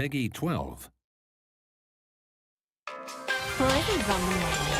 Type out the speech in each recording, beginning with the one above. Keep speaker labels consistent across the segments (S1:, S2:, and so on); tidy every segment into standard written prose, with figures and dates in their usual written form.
S1: Peggy 12.
S2: Boys on the menu.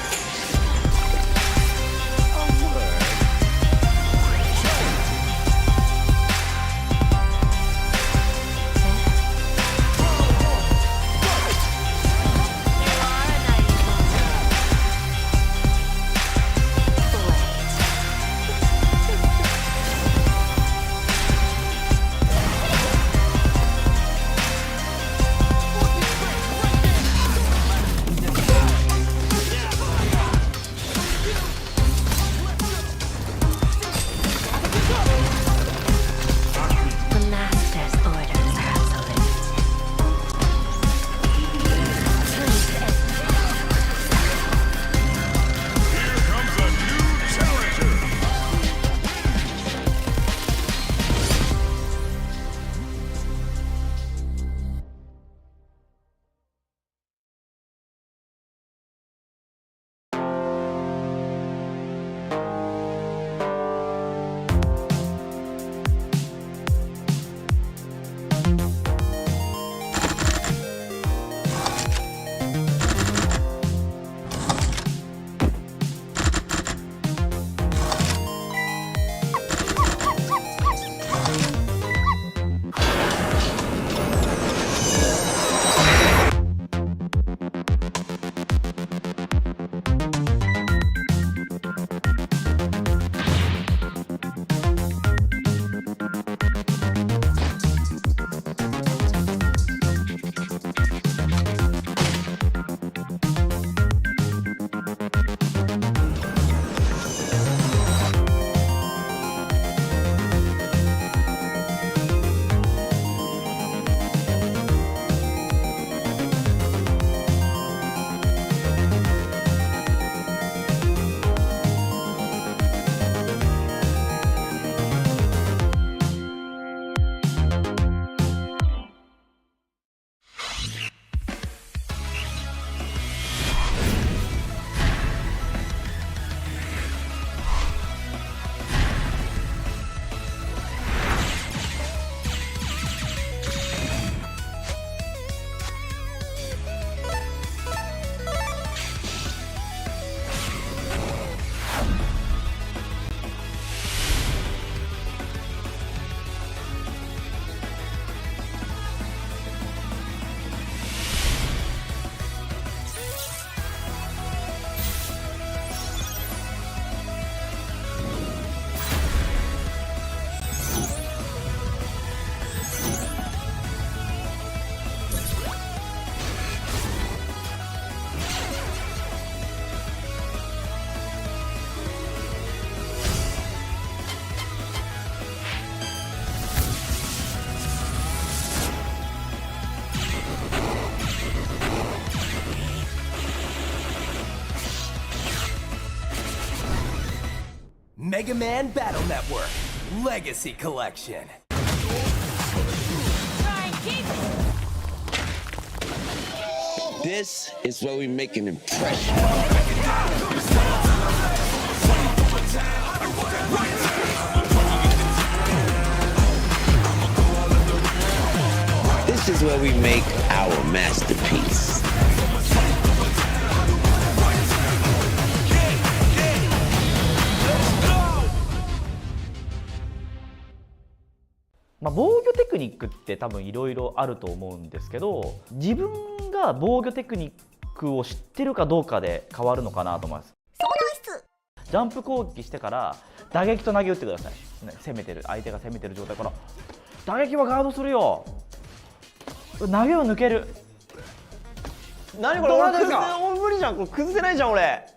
S3: Mega Man Battle Network Legacy Collection.
S4: This is where we make an impression. This is where we make our masterpiece.
S5: 防御テクニックって多分いろいろあると思うんですけど、自分が防御テクニックを知ってるかどうかで変わるのかなと思います。ジャンプ攻撃してから打撃と投げ打ってください、ね、攻めてる相手が攻めてる状態から打撃はガードするよ、投げは抜ける。
S6: 何これ、俺無理じゃん、これ崩せないじゃん俺。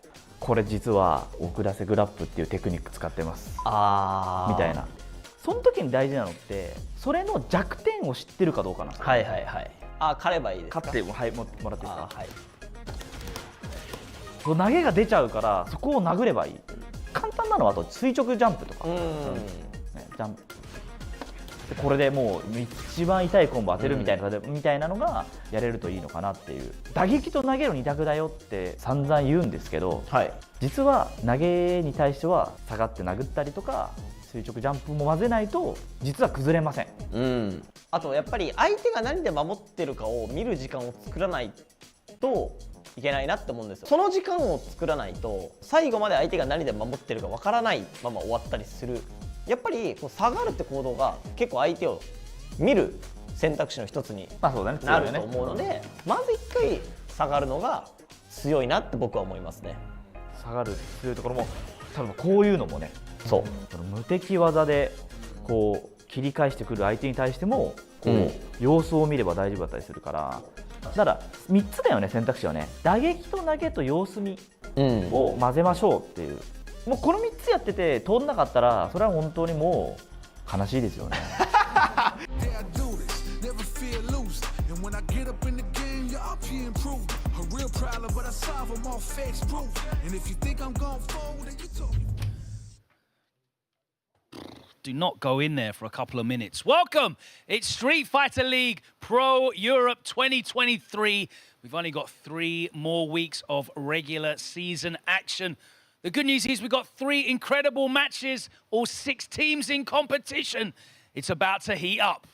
S5: これ実は遅らせグラップっていうテクニック使ってますみたいな。その時に大事なのってそれの弱点を知ってるかどうかなんですよ。
S6: はいはいはい。狩ればいいですか。
S5: 勝ってはいもらっていいですか。
S6: はい。
S5: 投げが出ちゃうからそこを殴ればいい。簡単なのはあと垂直ジャンプとか、ね、ジャンプでこれでもう一番痛いコンボ当てるみたいなのがやれるといいのかなっていう。打撃と投げの2択だよって散々言うんですけど、はい、実は投げに対しては下がって殴ったりとか垂直ジャンプも混ぜないと実は崩れません。
S6: あとやっぱり相手が何で守ってるかを見る時間を作らないといけないなって思うんですよ。その時間を作らないと最後まで相手が何で守ってるかわからないまま終わったりする。やっぱりこう下がるって行動が結構相手を見る選択肢の一つになると思うので、まず1回下がるのが強いなって僕は思いますね。
S5: 下がる強いところも多分こういうのもね、そう無敵技でこう切り返してくる相手に対してもこう、様子を見れば大丈夫だったりするから、だから3つだよね、選択肢はね。打撃と投げと様子見を混ぜましょうっていう。もうこの3つやってて通んなかったらそれは本当にもう悲しいですよね。
S1: Do not go in there for a couple of minutes. Welcome! It's Street Fighter League Pro Europe 2023. We've only got 3 more weeks of regular season action. The good news is we've got 3 incredible matches, all 6 teams in competition. It's about to heat up.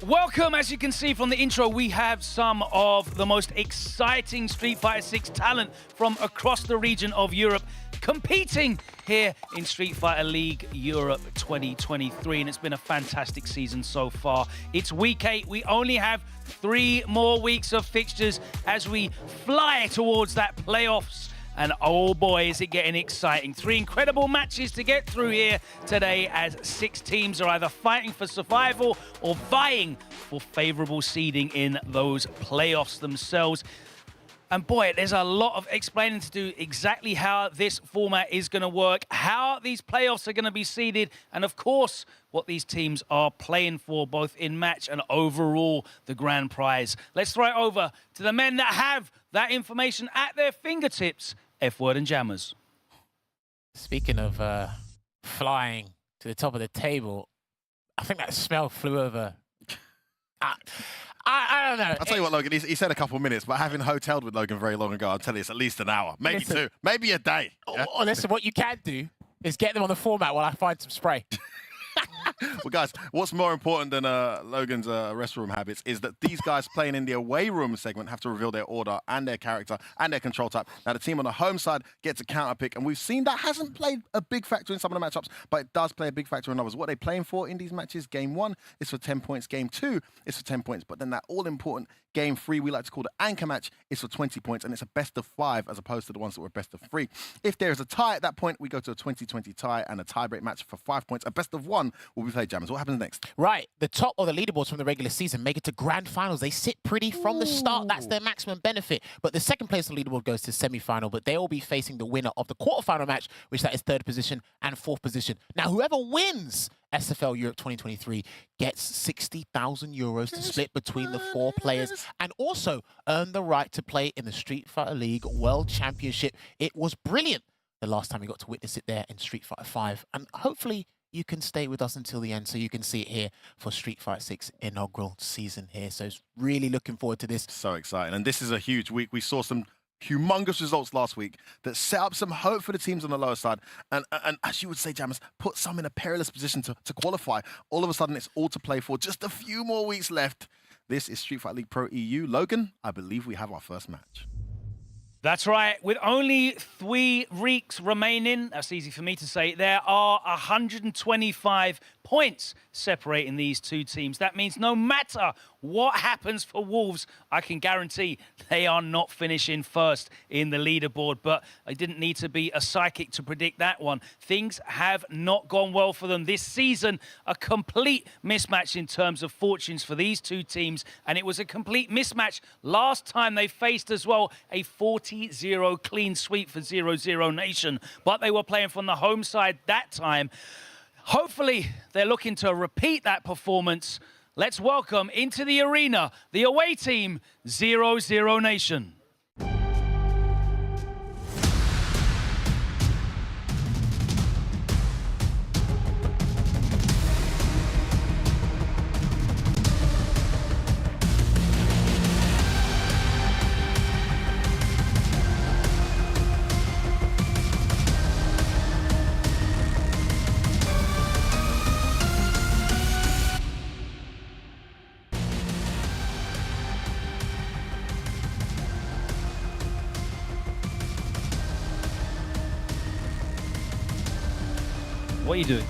S1: Welcome, as you can see from the intro, we have some of the most exciting Street Fighter 6 talent from across the region of Europe competing here in Street Fighter League Europe 2023, and it's been a fantastic season so far. It's week 8. We only have 3 more weeks of fixtures as we fly towards that playoffs. And oh boy, is it getting exciting. 3 incredible matches to get through here today as 6 teams are either fighting for survival or vying for favorable seeding in those playoffs themselves. And boy, there's a lot of explaining to do exactly how this format is going to work, how these playoffs are going to be seeded, and of course, what these teams are playing for, both in match and overall the grand prize. Let's throw it over to the men that have that information at their fingertips. F-Word and Jammers.
S7: Speaking of flying to the top of the table, I think that smell flew over. I don't know.
S8: I'll tell you what, Logan, he said a couple of minutes, but having hoteled with Logan very long ago, I'll tell you it's at least an hour, maybe 2, maybe a day. Yeah?
S7: Or listen, what you can do is get them on the format while I find some spray.
S8: Well, guys, what's more important than Logan's restroom habits is that these guys playing in the away room segment have to reveal their order and their character and their control type. Now, the team on the home side gets a counter pick, and we've seen that hasn't played a big factor in some of the matchups, but it does play a big factor in others. What are they playing for in these matches? Game 1 is for 10 points. Game 2 is for 10 points. But then that all-important Game 3, we like to call the anchor match, is for 20 points, and it's a best of 5 as opposed to the ones that were best of 3. If there is a tie at that point, we go to a 20-20 tie and a tie-break match for 5 points. A best of 1 will be played, Jammers. What happens next?
S7: Right. The top of the leaderboards from the regular season make it to grand finals. They sit pretty from the start. That's their maximum benefit. But the second place on the leaderboard goes to semi-final, but they will be facing the winner of the quarterfinal match, which that is 3rd position and 4th position. Now, whoever wins SFL Europe 2023 gets 60,000 euros to split between the 4 players and also earn the right to play in the Street Fighter League World Championship. It was brilliant the last time we got to witness it there in Street Fighter 5, and hopefully you can stay with us until the end so you can see it here for Street Fighter 6 inaugural season here. So it's really looking forward to this.
S8: So exciting. And this is a huge week. We saw some humongous results last week that set up some hope for the teams on the lower side. And as you would say, Jammers, put some in a perilous position to qualify. All of a sudden, it's all to play for. Just a few more weeks left. This is Street Fighter League Pro EU. Logan, I believe we have our first match.
S1: That's right. With only 3 weeks remaining, that's easy for me to say, there are 125 points separating these two teams. That means no matter what happens for Wolves, I can guarantee they are not finishing first in the leaderboard. But I didn't need to be a psychic to predict that one. Things have not gone well for them this season. A complete mismatch in terms of fortunes for these two teams. And it was a complete mismatch last time they faced as well, a 40-0 clean sweep for 0-0 Nation. But they were playing from the home side that time. Hopefully, they're looking to repeat that performance. Let's welcome into the arena the away team, 0-0 Nation. What are you doing?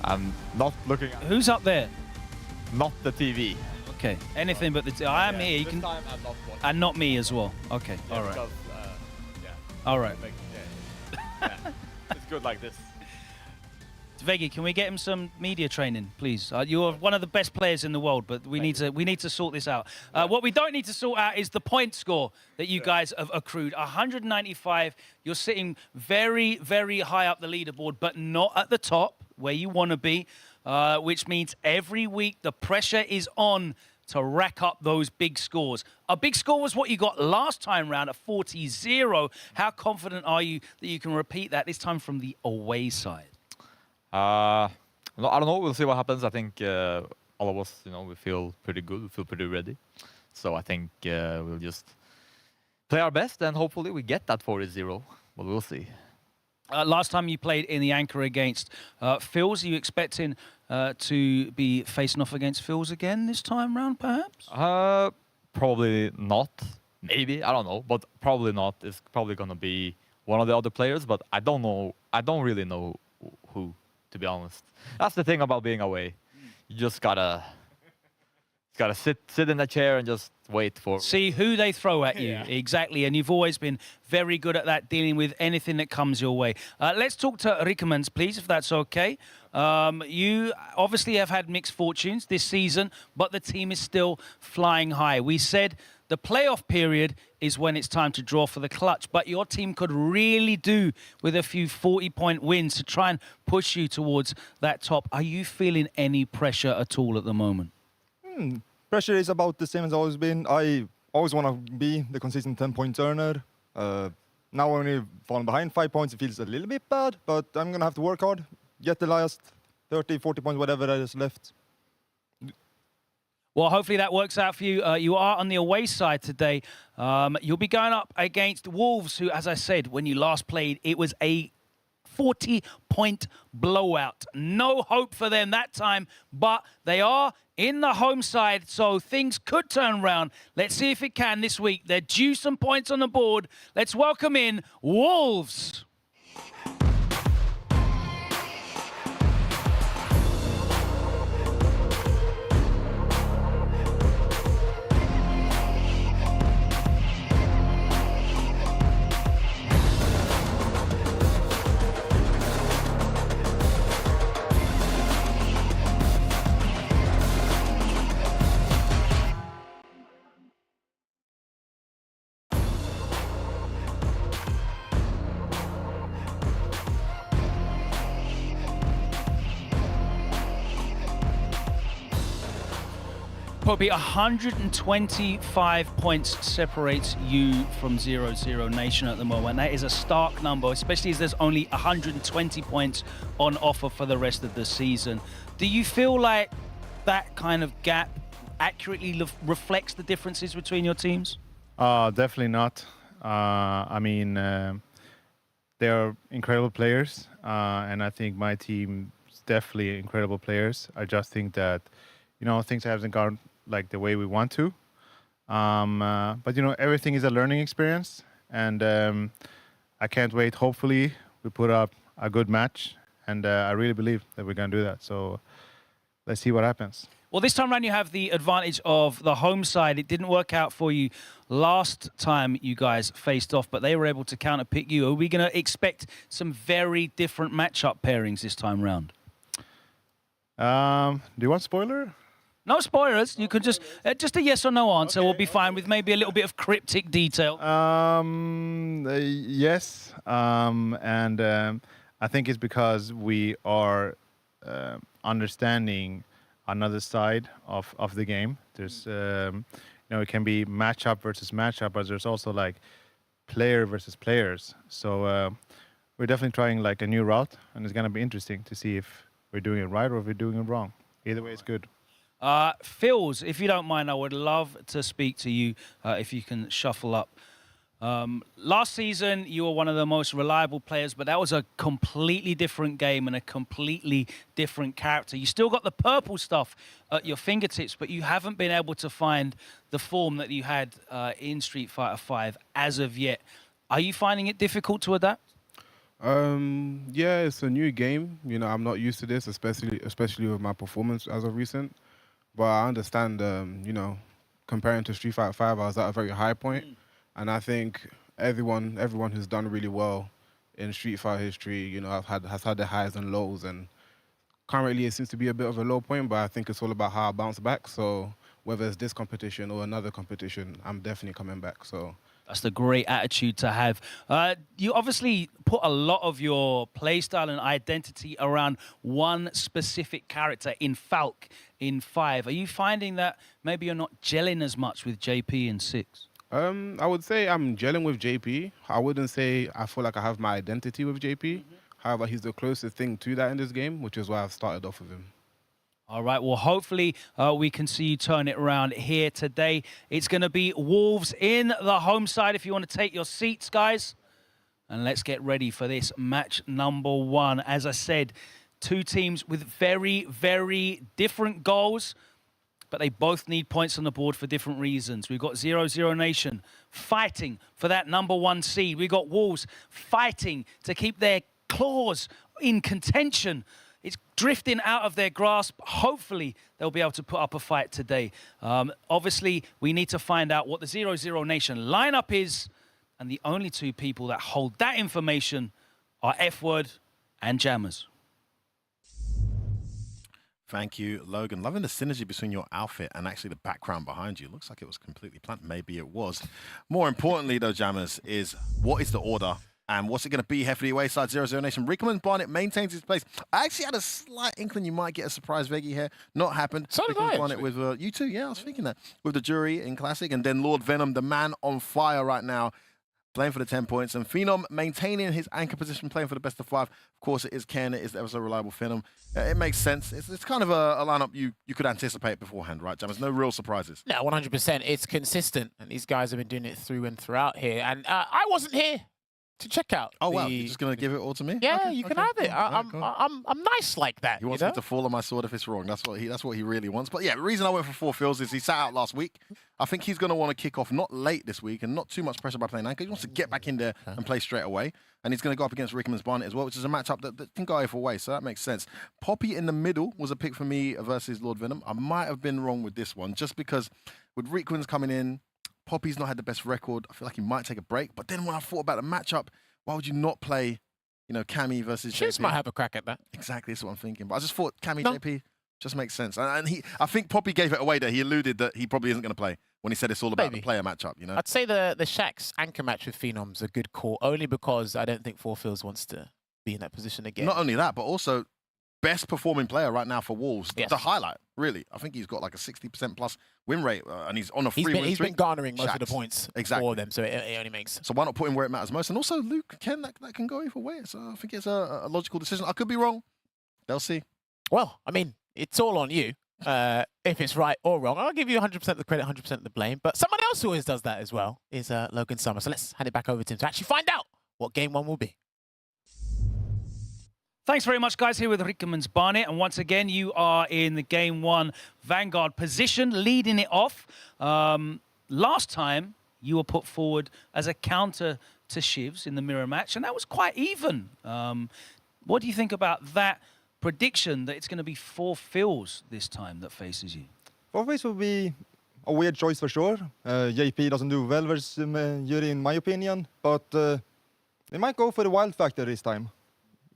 S9: I'm not looking at
S1: Who's up there?
S9: not the TV.
S1: Okay, anything but the... I am here, you
S9: This
S1: can...
S9: time I'm not watching.
S1: And not me as well. Okay, all right.
S9: Because,
S1: All right.
S9: it's good like this.
S1: Vegi, can we get him some media training, please? You're one of the best players in the world, but we need to sort this out. What we don't need to sort out is the point score that you guys have accrued. 195. You're sitting very, very high up the leaderboard, but not at the top where you want to be, which means every week the pressure is on to rack up those big scores. A big score was what you got last time round at 40-0. How confident are you that you can repeat that this time from the away side?
S9: I don't know. We'll see what happens. I think all of us, we feel pretty good. We feel pretty ready. So I think we'll just play our best and hopefully we get that 40-0. But we'll see.
S1: Last time you played in the anchor against Phils, are you expecting to be facing off against Phils again this time round, perhaps?
S9: Probably not. Maybe. I don't know. But probably not. It's probably going to be one of the other players. But I don't know. I don't really know who, to be honest. That's the thing about being away. You just gotta sit in a chair and just wait for...
S1: See who they throw at you.
S9: Yeah.
S1: Exactly. And you've always been very good at that, dealing with anything that comes your way. Let's talk to Rickman, please, if that's okay. You obviously have had mixed fortunes this season, but the team is still flying high. We said the playoff period is when it's time to draw for the clutch, but your team could really do with a few 40-point wins to try and push you towards that top. Are you feeling any pressure at all at the moment?
S10: Pressure is about the same as always been. I always want to be the consistent 10-point earner. Now when we've fallen behind 5 points, it feels a little bit bad, but I'm going to have to work hard, get the last 30, 40 points, whatever that is left.
S1: Well, hopefully that works out for you. You are on the away side today. You'll be going up against Wolves, who, as I said, when you last played, it was a 40-point blowout. No hope for them that time, but they are in the home side, so things could turn around. Let's see if it can this week. They're due some points on the board. Let's welcome in Wolves. Probably 125 points separates you from 0-0 Nation at the moment. That is a stark number, especially as there's only 120 points on offer for the rest of the season. Do you feel like that kind of gap accurately reflects the differences between your teams?
S11: Definitely not. I mean, they're incredible players, and I think my team's definitely incredible players. I just think that, things haven't gone like the way we want to. But everything is a learning experience, and I can't wait. Hopefully, we put up a good match, and I really believe that we're going to do that. So let's see what happens.
S1: Well, this time around you have the advantage of the home side. It didn't work out for you last time you guys faced off, but they were able to counterpick you. Are we going to expect some very different matchup pairings this time round?
S11: Do you want spoiler?
S1: No spoilers. You could just a yes or no answer will be fine with maybe a little bit of cryptic detail.
S11: Yes, and I think it's because we are understanding another side of the game. There's, you know, it can be matchup versus matchup, but there's also like player versus players. So we're definitely trying like a new route, and it's gonna be interesting to see if we're doing it right or if we're doing it wrong. Either way, it's good.
S1: Phils, if you don't mind, I would love to speak to you if you can shuffle up. Last season, you were one of the most reliable players, but that was a completely different game and a completely different character. You still got the purple stuff at your fingertips, but you haven't been able to find the form that you had in Street Fighter V as of yet. Are you finding it difficult to adapt?
S12: Yeah, it's a new game. You know, I'm not used to this, especially with my performance as of recent. But I understand, you know, comparing to Street Fighter V, I was at a very high point. And I think everyone who's done really well in Street Fighter history, you know, has had their highs and lows. And currently it seems to be a bit of a low point, but I think it's all about how I bounce back. So whether it's this competition or another competition, I'm definitely coming back. So
S1: that's the great attitude to have. You obviously put a lot of your playstyle and identity around one specific character in Falk in 5. Are you finding that maybe you're not gelling as much with JP in 6?
S12: I would say I'm gelling with JP. I wouldn't say I feel like I have my identity with JP. However, he's the closest thing to that in this game, which is why I've started off with him.
S1: All right, well, hopefully we can see you turn it around here today. It's going to be Wolves in the home side if you want to take your seats, guys. And let's get ready for this match number 1. As I said, two teams with very, very different goals, but they both need points on the board for different reasons. We've got 0-0 Nation fighting for that number 1 seed. We've got Wolves fighting to keep their claws in contention. It's drifting out of their grasp. Hopefully, they'll be able to put up a fight today. Obviously, we need to find out what the 0-0 Nation lineup is, and the only two people that hold that information are F-Word and Jammers.
S8: Thank you, Logan. Loving the synergy between your outfit and actually the background behind you. Looks like it was completely planned. Maybe it was. More importantly, though, Jammers, is what is the order? And what's it going to be here for the away side 0-0 Nation? Rickman Barnett maintains his place. I actually had a slight inkling you might get a surprise Veggie here. Not happened.
S7: So did I,
S8: Barnett with you too. Yeah, I was thinking that. With the jury in Classic. And then Lord Venom, the man on fire right now, playing for the 10 points. And Phenom maintaining his anchor position, playing for the best of 5. Of course, it is Kane. It is ever so reliable Phenom. It makes sense. It's kind of a lineup you could anticipate beforehand, right, Jammers? No real surprises.
S7: No, 100%. It's consistent. And these guys have been doing it through and throughout here. And I wasn't here to check out.
S8: Oh wow! You're just gonna give it all to me?
S7: Yeah,
S8: okay,
S7: you can have it. I'm nice like that.
S8: He wants me to fall on my sword if it's wrong. That's what he really wants. But yeah, the reason I went for 4-Phils is he sat out last week. I think he's gonna want to kick off not late this week and not too much pressure by playing anchor. He wants to get back in there and play straight away. And he's gonna go up against Rickman's Barnett as well, which is a matchup that can go either way. So that makes sense. Poppy in the middle was a pick for me versus Lord Venom. I might have been wrong with this one just because with Rickman's coming in, Poppy's not had the best record. I feel like he might take a break. But then when I thought about the matchup, why would you not play, you know, Cammy versus
S7: Shivs
S8: JP?
S7: might have a crack at that.
S8: Exactly, that's what I'm thinking. But I just thought Cammy JP just makes sense. And I think Poppy gave it away there. He alluded that he probably isn't going to play when he said it's all about the player matchup, you know?
S7: I'd say the Shaq's anchor match with Phenom's a good call, only because I don't think 4-Phils wants to be in that position again.
S8: Not only that, but also best performing player right now for Wolves. Yes. The highlight, really. I think he's got like a 60% plus win rate, and he's on a free win streak.
S7: He's been garnering most of the points for them, so it only makes...
S8: So why not put him where it matters most? And also, Luke, Ken, that can go either way. So I think it's a logical decision. I could be wrong. They'll see.
S7: Well, I mean, it's all on you. If it's right or wrong, I'll give you 100% the credit, 100% the blame. But someone else who always does that as well is Logan Summer. So let's hand it back over to him to actually find out what game 1 will be.
S1: Thanks very much, guys, here with Rickman's Barnett. And once again, you are in the Game 1 Vanguard position, leading it off. Last time, you were put forward as a counter to Shivs in the mirror match, and that was quite even. What do you think about that prediction that it's going to be 4Phils this time that faces you?
S10: 4Phils will be a weird choice for sure. JP doesn't do well versus Yuri in my opinion, but they might go for the wild factor this time.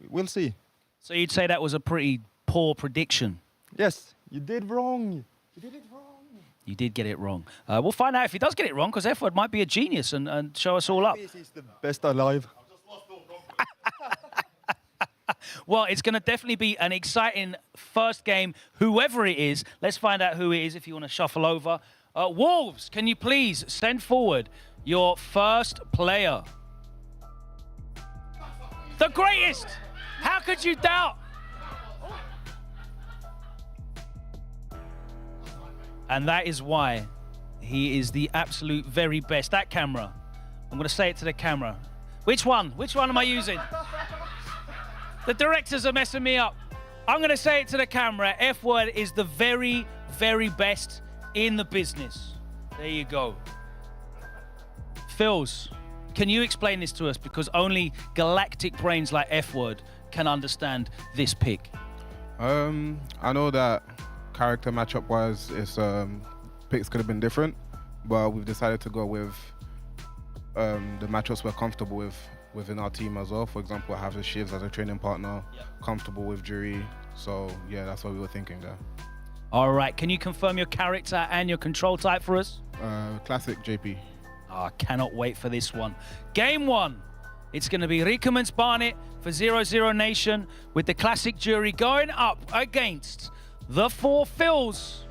S10: We'll see.
S1: So you'd say that was a pretty poor prediction?
S10: Yes, you did wrong. You did it wrong.
S1: You did get it wrong. We'll find out if he does get it wrong, because F-Word might be a genius and show us all up.
S10: He's the best alive.
S1: Well, it's going to definitely be an exciting first game, whoever it is. Let's find out who it is if you want to shuffle over. Wolves, can you please send forward your first player? The greatest! How could you doubt? And that is why he is the absolute very best. That camera. I'm going to say it to the camera. Which one? Which one am I using? The directors are messing me up. I'm going to say it to the camera. F-Word is the very, very best in the business. There you go. Phils, can you explain this to us? Because only galactic brains like F-Word can understand this pick.
S12: I know that character matchup-wise, picks could have been different, but we've decided to go with the matchups we're comfortable with within our team as well. For example, I have the Shivs as a training partner, comfortable with Jury. So yeah, that's what we were thinking there.
S1: All right, can you confirm your character and your control type for us?
S12: Classic JP.
S1: Oh, I cannot wait for this one. Game one. It's going to be Rickman's Barnet for 0-0 Nation with the classic Jury going up against the 4Phils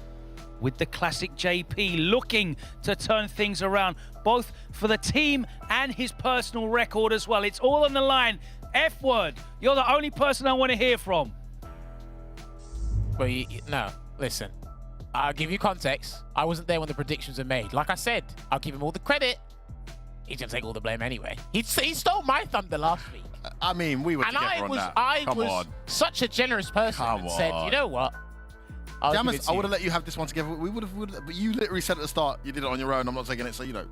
S1: with the classic JP, looking to turn things around, both for the team and his personal record as well. It's all on the line. F-Word, you're the only person I want to hear from.
S7: Well, no, listen. I'll give you context. I wasn't there when the predictions were made. Like I said, I'll give him all the credit. He's going to take all the blame anyway. He stole my thunder last week.
S8: I mean, we were together on that.
S7: I was such a generous person and said, you know what?
S8: I would have let you have this one together. We would have, but you literally said at the start you did it on your own. I'm not taking it, so you know.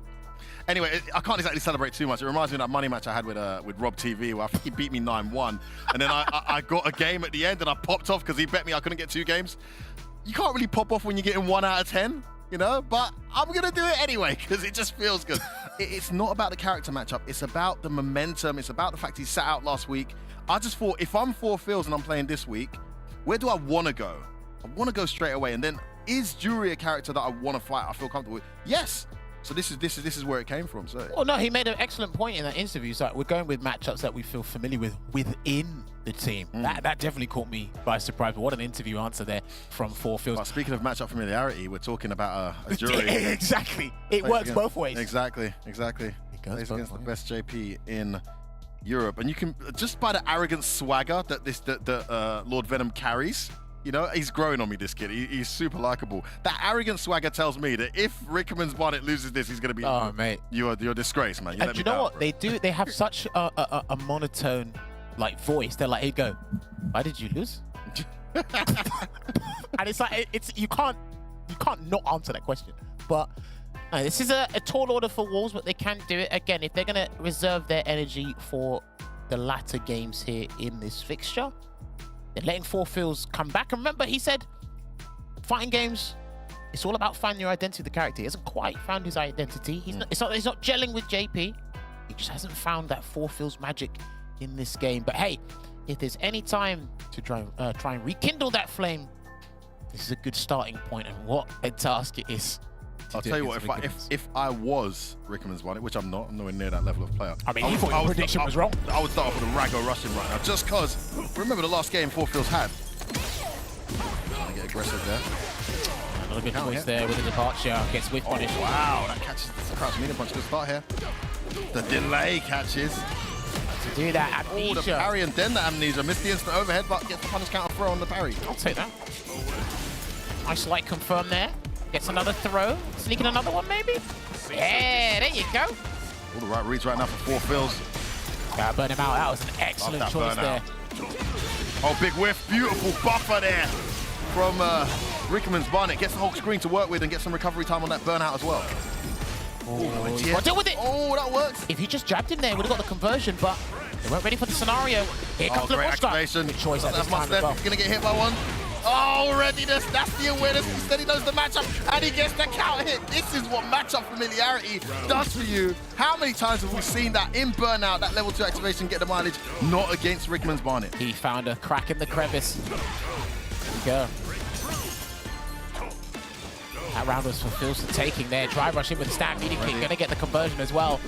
S8: Anyway, I can't exactly celebrate too much. It reminds me of that money match I had with Rob TV, where I think he beat me 9-1, and then I got a game at the end, and I popped off because he bet me I couldn't get 2 games. You can't really pop off when you're getting 1 out of 10, you know. But I'm gonna do it anyway because it just feels good. It's not about the character matchup. It's about the momentum. It's about the fact he sat out last week. I just thought, if I'm 4Phils and I'm playing this week, where do I want to go? I want to go straight away, and then is Jury a character that I want to fight? I feel comfortable with. Yes. So this is where it came from. So.
S7: Well, no, he made an excellent point in that interview. So we're going with matchups that we feel familiar with within the team. That definitely caught me by surprise. But what an interview answer there from 4Phils.
S8: Well, speaking of matchup familiarity, we're talking about a Jury.
S7: Exactly. It works both ways.
S8: Exactly. It goes against the best JP in Europe, and you can just by the arrogant swagger that Lord Venom carries. You know, he's growing on me, this kid. He's super likable. That arrogant swagger tells me that if Rickman's Barnet loses this, he's going to be...
S7: Oh, mate.
S8: You're a disgrace, man.
S7: And you know what? They have such a monotone, like, voice. They're like, hey, go. Why did you lose? And it's like, you can't not answer that question. But no, this is a tall order for Wolves, but they can do it. Again, if they're going to reserve their energy for the latter games here in this fixture, they're letting 4Phils come back. And remember, he said, fighting games, it's all about finding your identity with the character. He hasn't quite found his identity. He's not gelling with JP. He just hasn't found that 4Phils magic in this game. But hey, if there's any time to try and rekindle that flame, this is a good starting point. And what a task it is.
S8: I'll tell you what, if I was Rickman's Barnet, which I'm not, I'm nowhere near that level of player.
S7: I mean, you thought your prediction was wrong.
S8: I would start off with a Rago Russian right now, just because, remember the last game 4Phils had. Trying to get aggressive there.
S7: Another good choice there with the departure. Gets whiff punish.
S8: Wow, that catches the crouch medium punch. Good start here. The delay catches.
S7: To do that, amnesia.
S8: Oh, the parry and then the amnesia. Missed the instant overhead, but gets the punish counter throw on the parry.
S7: I'll take that. Nice light confirm there. Gets another throw. Sneaking another one, maybe? Yeah, there you go.
S8: All the right reads right now for 4Phils.
S7: Gotta burn him out. That was an excellent choice there.
S8: Oh, big whiff. Beautiful buffer there from Rickman's Barnet. Gets the whole screen to work with and gets some recovery time on that burnout as well.
S7: Oh, he's got to deal with it.
S8: Oh, that works.
S7: If he just jabbed him there, would have got the conversion, but they weren't ready for the scenario. Here comes the
S8: great
S7: Roska.
S8: activation.
S7: Good choice at
S8: That's
S7: this
S8: my
S7: time
S8: step.
S7: as well.
S8: He's going to get hit by one. Oh, readiness. That's the awareness. He said he knows the matchup, and he gets the counter hit. This is what matchup familiarity does for you. How many times have we seen that in Burnout, that level 2 activation get the mileage? Not against Rickman's Barnet.
S7: He found a crack in the crevice. There we go. That round was for Phil's for taking there. Drive rush in with a stand meeting kick. Going to get the conversion as well.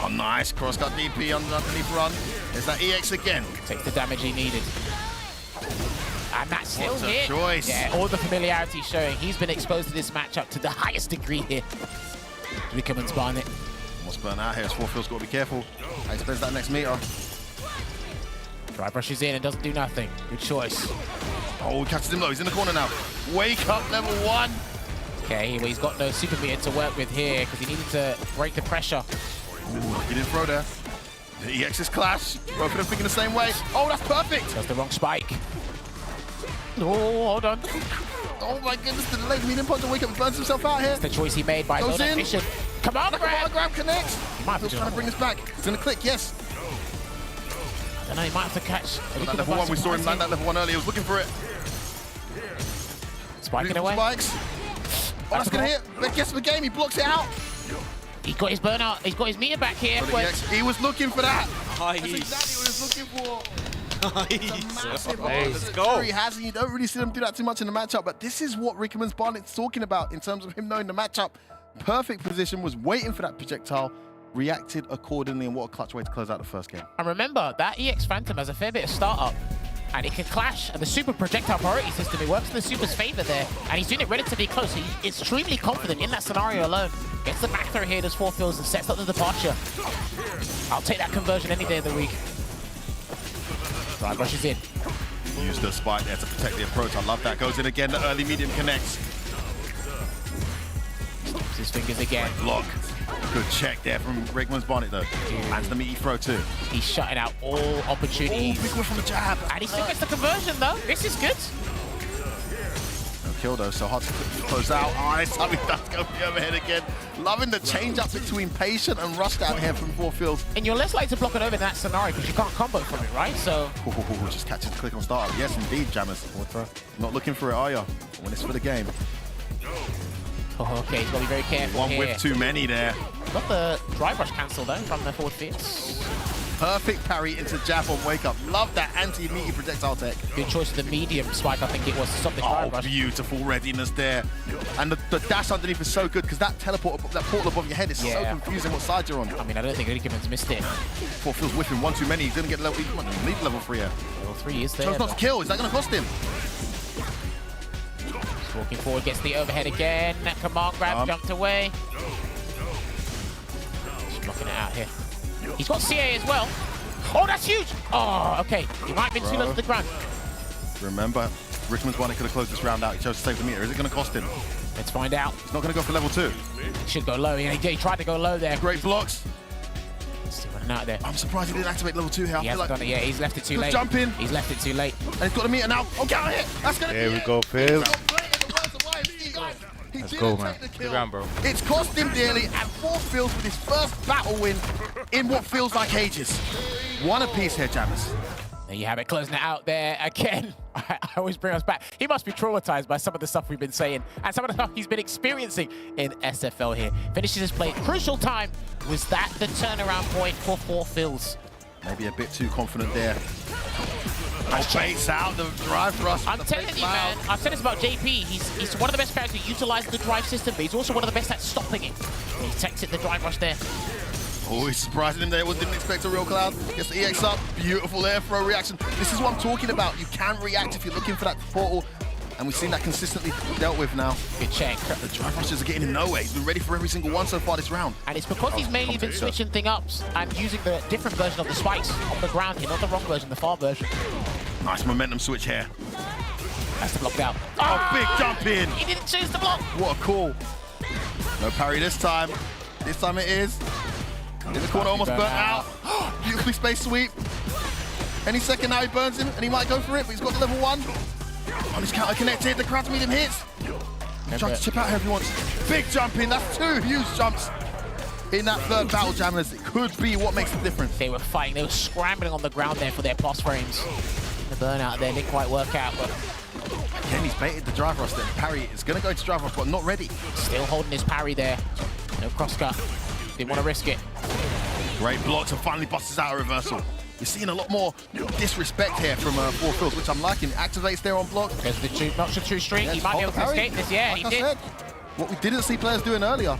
S8: Oh, nice. Cross-cut DP underneath run. There's that EX again.
S7: Takes the damage he needed. And that's still
S8: What a
S7: hit.
S8: choice.
S7: Yeah, all the familiarity showing. He's been exposed to this matchup to the highest degree here. Rickman's Barnet.
S8: Almost burnt out here. FourF's got to be careful. How he spends that next meter.
S7: Drive rushes in and doesn't do nothing. Good choice.
S8: Oh, he catches him low. He's in the corner now. Wake up, level 1.
S7: Okay, well, he's got no super meter to work with here because he needed to break the pressure.
S8: Ooh, he didn't throw there. The EX's clash. Both of them thinking the same way. Oh, that's perfect.
S7: That's the wrong spike. Oh, hold on.
S8: Oh my goodness, the late medium punch to wake up and burns himself out here.
S7: That's the choice he made by his
S8: Goes
S7: own
S8: in.
S7: ambition. Come on,
S8: grab connects.
S7: He might have
S8: He's
S7: to
S8: trying to bring this back. He's going to click, yes.
S7: I don't know, he might have to catch.
S8: That level 1, we saw him land that level 1 earlier. He was looking for it.
S7: Spiking away.
S8: Spikes. Oh, that's going to hit. But guess the game, he blocks it out.
S7: He got his burnout. He's got his meter back here.
S8: He was looking for that.
S3: Nice.
S8: That's exactly what he was looking for.
S3: Nice.
S8: Let's go. He has, and you don't really see them do that too much in the matchup, but this is what Rickman's Barnet's talking about in terms of him knowing the matchup. Perfect position, was waiting for that projectile, reacted accordingly, and what a clutch way to close out the first game.
S7: And remember, that EX Phantom has a fair bit of startup. And it can clash, and the super projectile priority system, it works in the super's favor there. And he's doing it relatively close. He's extremely confident in that scenario alone. Gets the back throw here, does four fills, and sets up the departure. I'll take that conversion any day of the week. Drive rushes in.
S8: Use the spike there to protect the approach. I love that. Goes in again, the early medium connects.
S7: Snaps his fingers again.
S8: Block. Good check there from Rickman's Barnet though. Lands the meaty throw too.
S7: He's shutting out all opportunities.
S8: Oh, big one from the jab.
S7: And he still gets the conversion though. This is good.
S8: No kill though, so hard to close out. Oh, this time he does go for the overhead again. Loving the change up between patient and rush down here from FourF.
S7: And you're less likely to block it over in that scenario because you can't combo from it, right? So
S8: just catches the click on startup. Yes, indeed, jammers. Not looking for it, are you? When it's for the game.
S7: Oh, okay, he's got to be very careful.
S8: One
S7: here.
S8: with too many there.
S7: Got the drive rush cancel though from the forward fierce.
S8: Perfect parry into jab on wake up. Love that anti-meaty projectile tech.
S7: Good choice of the medium spike, I think it was, to stop the drive rush.
S8: Beautiful readiness there. And the dash underneath is so good because that teleport, that portal above your head is so confusing what side you're on.
S7: I mean, I don't think Rickman's missed it.
S8: FourF's whiffing one too many. He's going to get level, he might need level 3 here.
S7: Level 3 is there.
S8: Chose not to kill. Is that going to cost him?
S7: He's walking forward, gets the overhead again. That command grab, jumped away. Just blocking it out here. He's got CA as well. Oh, that's huge! Oh, okay. He might have been too low to the ground.
S8: Remember, Rickman's Barnet could have closed this round out. He chose to save the meter. Is it going to cost him?
S7: Let's find out.
S8: He's not going to go for level 2.
S7: He should go low. He tried to go low there.
S8: Great blocks.
S7: Still running out there.
S8: I'm surprised he didn't activate level 2 here.
S7: He hasn't done it yet. He's left it too late.
S8: Jump in.
S7: He's left it too late.
S8: And he's got a meter now. Oh, get hit. That's going to be
S11: There we go, Phil.
S8: Let's
S11: go, man.
S9: Good round, bro.
S8: It's cost him dearly, and FourF with his first battle win in what feels like ages. One apiece here, jammers.
S7: There you have it, closing it out there again. I always bring us back. He must be traumatized by some of the stuff we've been saying and some of the stuff he's been experiencing in SFL here. Finishes his play. Crucial time. Was that the turnaround point for FourF?
S8: Maybe a bit too confident there. Baits out the drive thrust.
S7: I'm telling you, man. I've said this about JP. He's one of the best players who utilizes the drive system, but he's also one of the best at stopping it. He takes it, the drive rush there.
S8: Oh, he's surprising him there. Didn't expect a real cloud. Gets the EX up. Beautiful air throw reaction. This is what I'm talking about. You can react if you're looking for that portal. And we've seen that consistently dealt with now.
S7: Good check.
S8: The drive rushes are getting him nowhere. He's been ready for every single one so far this round.
S7: And it's because he's mainly been switching things up and using the different version of the spikes on the ground here, not the wrong version, the far version.
S8: Nice momentum switch here.
S7: That's the blocked out.
S8: Oh, big jump in.
S7: He didn't choose the block.
S8: What a call. No parry this time. This time it is. In the corner, almost burnt out. Beautifully spaced sweep. Any second now he burns him, and he might go for it, but he's got the level 1. On his counter connected, the crowd's medium hits. Trying to chip out here if he wants. Big jump in. That's 2 huge jumps in that third battle, Jammers. It could be what makes the difference.
S7: They were fighting. They were scrambling on the ground there for their boss frames. The burnout there didn't quite work out, but
S8: again, he's baited the drive rush there. Parry is going to go to drive rush, but not ready.
S7: Still holding his parry there. No crosscut. Didn't want to risk it.
S8: Great blocks and finally busts out a reversal. You're seeing a lot more disrespect here from FourF, which I'm liking. Activates there on block.
S7: There's the two, not the two streak.
S8: Yes,
S7: He might be able to
S8: parry.
S7: escape this. Yeah,
S8: Like
S7: he
S8: I
S7: did.
S8: said, what we didn't see players doing earlier.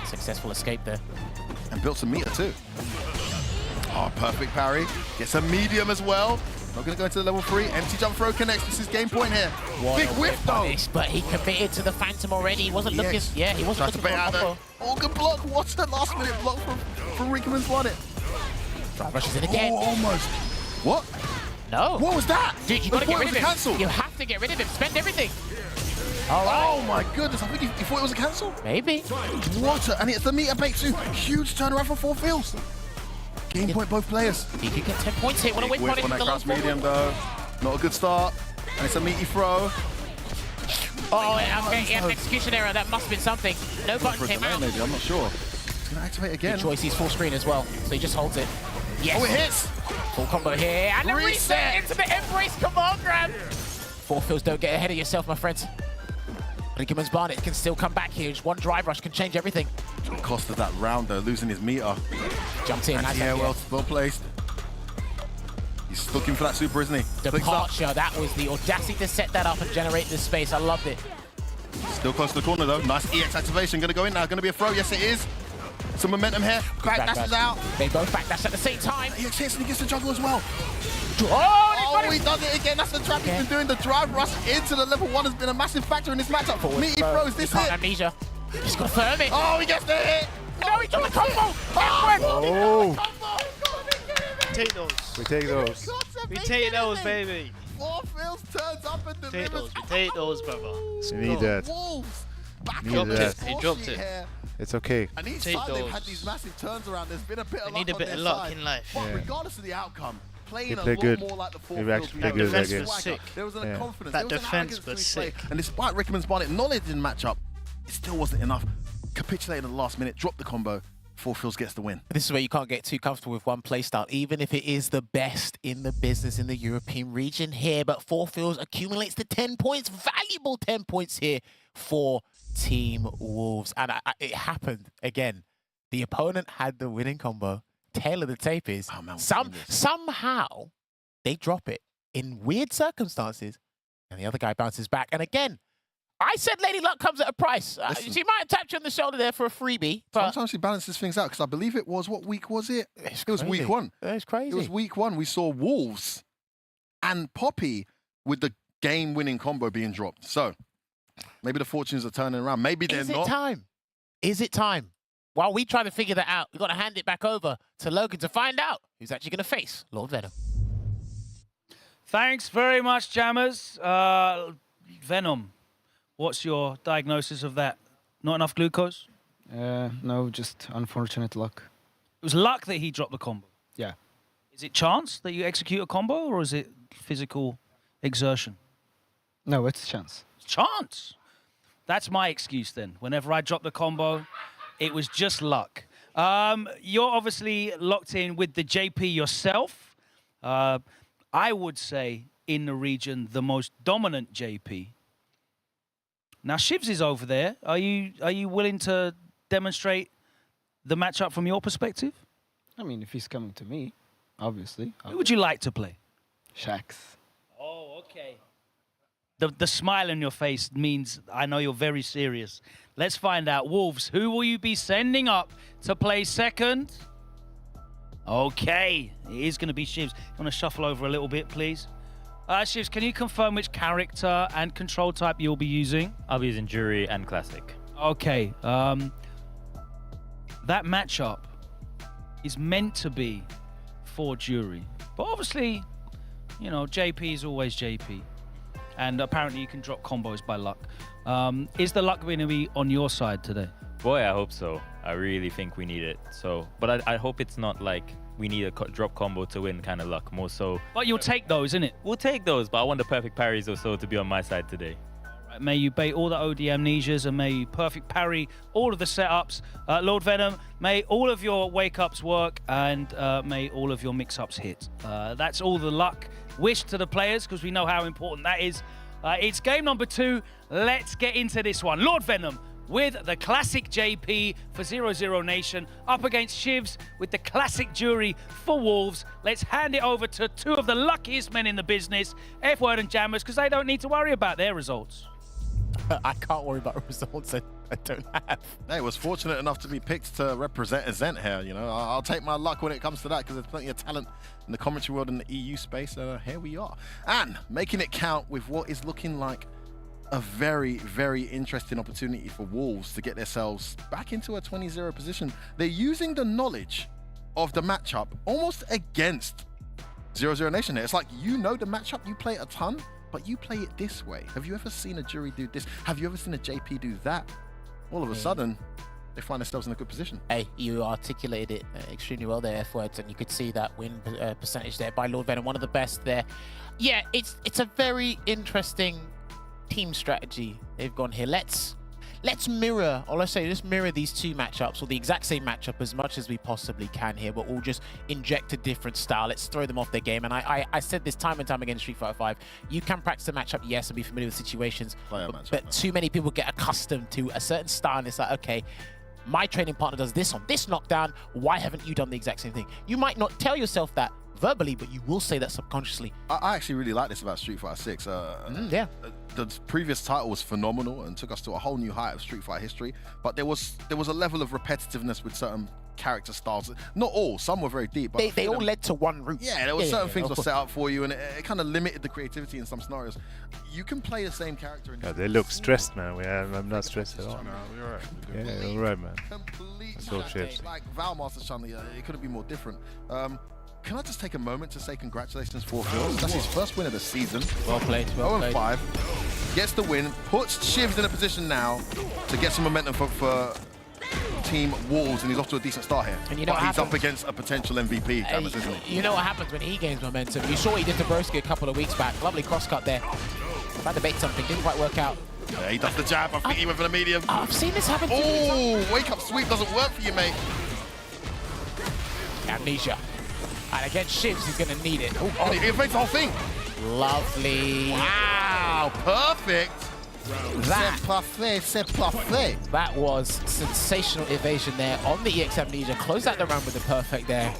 S7: Successful escape there.
S8: And built some meter too. Oh, perfect parry. Gets a medium as well. Not going to go into the level 3. Empty jump throw connects. This is game point here. Big whiff though.
S7: But he committed to the Phantom already. He wasn't looking. Yeah, he wasn't looking for a combo.
S8: Oh, good block. What a last minute block from Rickman's won it.
S7: Drive rushes in again.
S8: Oh, almost. What?
S7: No.
S8: What was that?
S7: Dude, you got to get rid of him.
S8: Cancel.
S7: You have to get rid of him. Spend everything.
S8: Oh my goodness, I think he thought it was a cancel.
S7: Maybe.
S8: What a, and it's the meter bait too. Huge turnaround for FourF. Game point both players.
S7: He could get 10 points here. What a win point
S8: on
S7: in
S8: that
S7: the
S8: cross
S7: last
S8: medium though. Not a good start. And it's a meaty throw.
S7: Oh, okay, he had an execution error. That must have been something. No button came out.
S8: Maybe, I'm not sure. It's going to activate again.
S7: Good choice, he's full screen as well. So he just holds it. Yes.
S8: Oh, it hits.
S7: Full combo here. And a reset into the embrace command grab. FourF, don't get ahead of yourself, my friends. Rickman's Barnet can still come back here. Just one drive rush can change everything.
S8: Cost of that round though, losing his meter.
S7: Jumped in.
S8: Yeah, well placed. He's looking for that super, isn't he?
S7: Departure. That was the audacity to set that up and generate this space. I loved it.
S8: Still close to the corner though. Nice EX activation. Going to go in now. Going to be a throw. Yes, it is. Some momentum here. Back dashes out.
S7: They both back dash at the same time.
S8: EX hits and he gets the juggle as well.
S7: Oh,
S8: he does it again. That's the trap he's been doing. The drive rush into the level 1 has been a massive factor in this matchup. Meaty throws. This it.
S7: Amnesia. He's got to firm it.
S8: Oh, he gets the hit.
S7: No, he took the combo.
S11: Oh.
S13: Take those.
S11: We take those.
S13: We take those, baby.
S8: FourF turns up and delivers.
S13: Take those. We take those, brother.
S11: We need that.
S8: Wolves. Back
S11: Need
S8: up
S11: that.
S8: this
S13: He dropped it.
S8: here.
S11: It's okay.
S8: And each
S13: Take
S8: time they've
S13: those.
S8: had these massive turns around, there's been a bit of luck
S13: need a
S8: on
S13: bit
S8: their
S13: of luck
S8: side.
S13: in life.
S8: But
S11: Yeah.
S8: regardless of the outcome, playing
S11: They
S8: a
S11: play
S8: lot
S11: good.
S8: more like the
S11: They
S8: FourF
S11: actually
S8: Fields
S11: play
S8: we
S11: good
S8: know.
S11: that
S8: Swagger.
S11: game.
S8: There was a
S11: Yeah.
S8: confidence.
S13: That
S8: there was an
S13: defense
S8: arrogance
S13: was
S8: to his
S13: sick.
S8: play. And despite Rickman's Barnet knowledge in the matchup, it still wasn't enough. Capitulated in the last minute, dropped the combo. FourF gets the win.
S7: This is where you can't get too comfortable with one playstyle, even if it is the best in the business in the European region here. But FourF accumulates the 10 points, valuable 10 points here for Team Wolves. And it happened again. The opponent had the winning combo. Tail of the tape is somehow they drop it in weird circumstances, and the other guy bounces back. And again, I said Lady Luck comes at a price. She might have tapped you on the shoulder there for a freebie. But
S8: sometimes he balances things out, because I believe it was, what week was it? It was
S7: crazy.
S8: week 1.
S7: It's crazy.
S8: It was week 1. We saw Wolves and Poppy with the game-winning combo being dropped. So maybe the fortunes are turning around. Maybe they're not.
S7: Is it time? Is it time? While we try to figure that out, we've got to hand it back over to Logan to find out who's actually going to face Lord Venom.
S1: Thanks very much, Jammers. Venom, what's your diagnosis of that? Not enough glucose?
S14: No, just unfortunate luck.
S1: It was luck that he dropped the combo.
S14: Yeah.
S1: Is it chance that you execute a combo, or is it physical exertion?
S14: No, it's chance.
S1: Chance. That's my excuse then. Whenever I drop the combo, it was just luck. You're obviously locked in with the JP yourself. I would say in the region, the most dominant JP. Now, Shivs is over there. Are you willing to demonstrate the matchup from your perspective?
S14: I mean, if he's coming to me, obviously.
S1: Who would you like to play?
S14: Shax.
S1: Oh, okay. The smile on your face means I know you're very serious. Let's find out. Wolves, who will you be sending up to play second? Okay, it is going to be Shivs. You want to shuffle over a little bit, please? Shivs, can you confirm which character and control type you'll be using?
S9: I'll be using Jury and Classic.
S1: Okay. That matchup is meant to be for Jury. But obviously, you know, JP is always JP. And apparently you can drop combos by luck. Is the luck going to be on your side today?
S9: Boy, I hope so. I really think we need it. So, but I hope it's not like we need a drop combo to win kind of luck. More so.
S1: But you'll take those, innit?
S9: We'll take those, but I want the perfect parries or so to be on my side today.
S1: All right, May you bait all the OD amnesias and may you perfect parry all of the setups. Lord Venom, may all of your wake-ups work and may all of your mix-ups hit. That's all the luck wish to the players because we know how important that is. It's game number 2. Let's get into this one. Lord Venom with the classic JP for 0-0 Nation up against Shivs with the classic Jury for Wolves. Let's hand it over to 2 of the luckiest men in the business, F-Word and Jammers, because they don't need to worry about their results.
S7: I can't worry about results I don't have.
S8: Hey, was fortunate enough to be picked to represent Azent here, you know. I'll take my luck when it comes to that because there's plenty of talent in the commentary world and the EU space. Here we are. And making it count with what is looking like a very, very interesting opportunity for Wolves to get themselves back into a 20-0 position. They're using the knowledge of the matchup almost against 0-0 Nation here. It's like, you know the matchup, you play it a ton, but you play it this way. Have you ever seen a Jury do this? Have you ever seen a JP do that? All of a sudden, they find themselves in a good position.
S7: Hey, you articulated it extremely well there, F-Words, and you could see that win percentage there by Lord Venom, one of the best there. Yeah, it's a very interesting team strategy they've gone here. Let's mirror, or let's mirror these 2 matchups, or the exact same matchup as much as we possibly can here, but we'll just inject a different style. Let's throw them off their game. And I said this time and time again in Street Fighter 5, you can practice a matchup, yes, and be familiar with situations, but too many people get accustomed to a certain style, and it's like, okay, my training partner does this on this knockdown, why haven't you done the exact same thing? You might not tell yourself that verbally, but you will say that subconsciously.
S8: I actually really like this about Street Fighter 6.
S7: Yeah.
S8: The previous title was phenomenal and took us to a whole new height of Street Fighter history, but there was a level of repetitiveness with certain character styles. Not all, some were very deep, but
S7: they all led to one route.
S8: Yeah, there were certain things were set up for you, and it kind of limited the creativity in some scenarios. You can play the same character.
S11: Yeah, they look stressed, man. I'm not stressed at all.
S8: No, you're right.
S11: Yeah, you're right, man.
S8: Completely like ValMaster Chun-Li, it couldn't be more different. Can I just take a moment to say congratulations for FourF? That's his first win of the season.
S7: Well played, well played.
S8: 0-5. Gets the win, puts Shivs in a position now to get some momentum for Team Wolves, and he's off to a decent start here.
S7: And you know
S8: but he's
S7: happens?
S8: up against a potential MVP, Jammers, isn't he?
S7: You know what happens when he gains momentum. You saw what he did to Broski a couple of weeks back. Lovely cross-cut there. Tried to bait something, didn't quite work out.
S8: Yeah, he does the jab. I think he went for the medium.
S7: I've seen this happen.
S8: Oh, wake-up sweep doesn't work for you, mate.
S7: Amnesia. And against Shivs, he's going to need it.
S8: Oh, he evades the whole thing.
S7: Lovely.
S8: Wow, perfect.
S7: That was sensational evasion there on the EX Amnesia. Close out the round with the perfect there.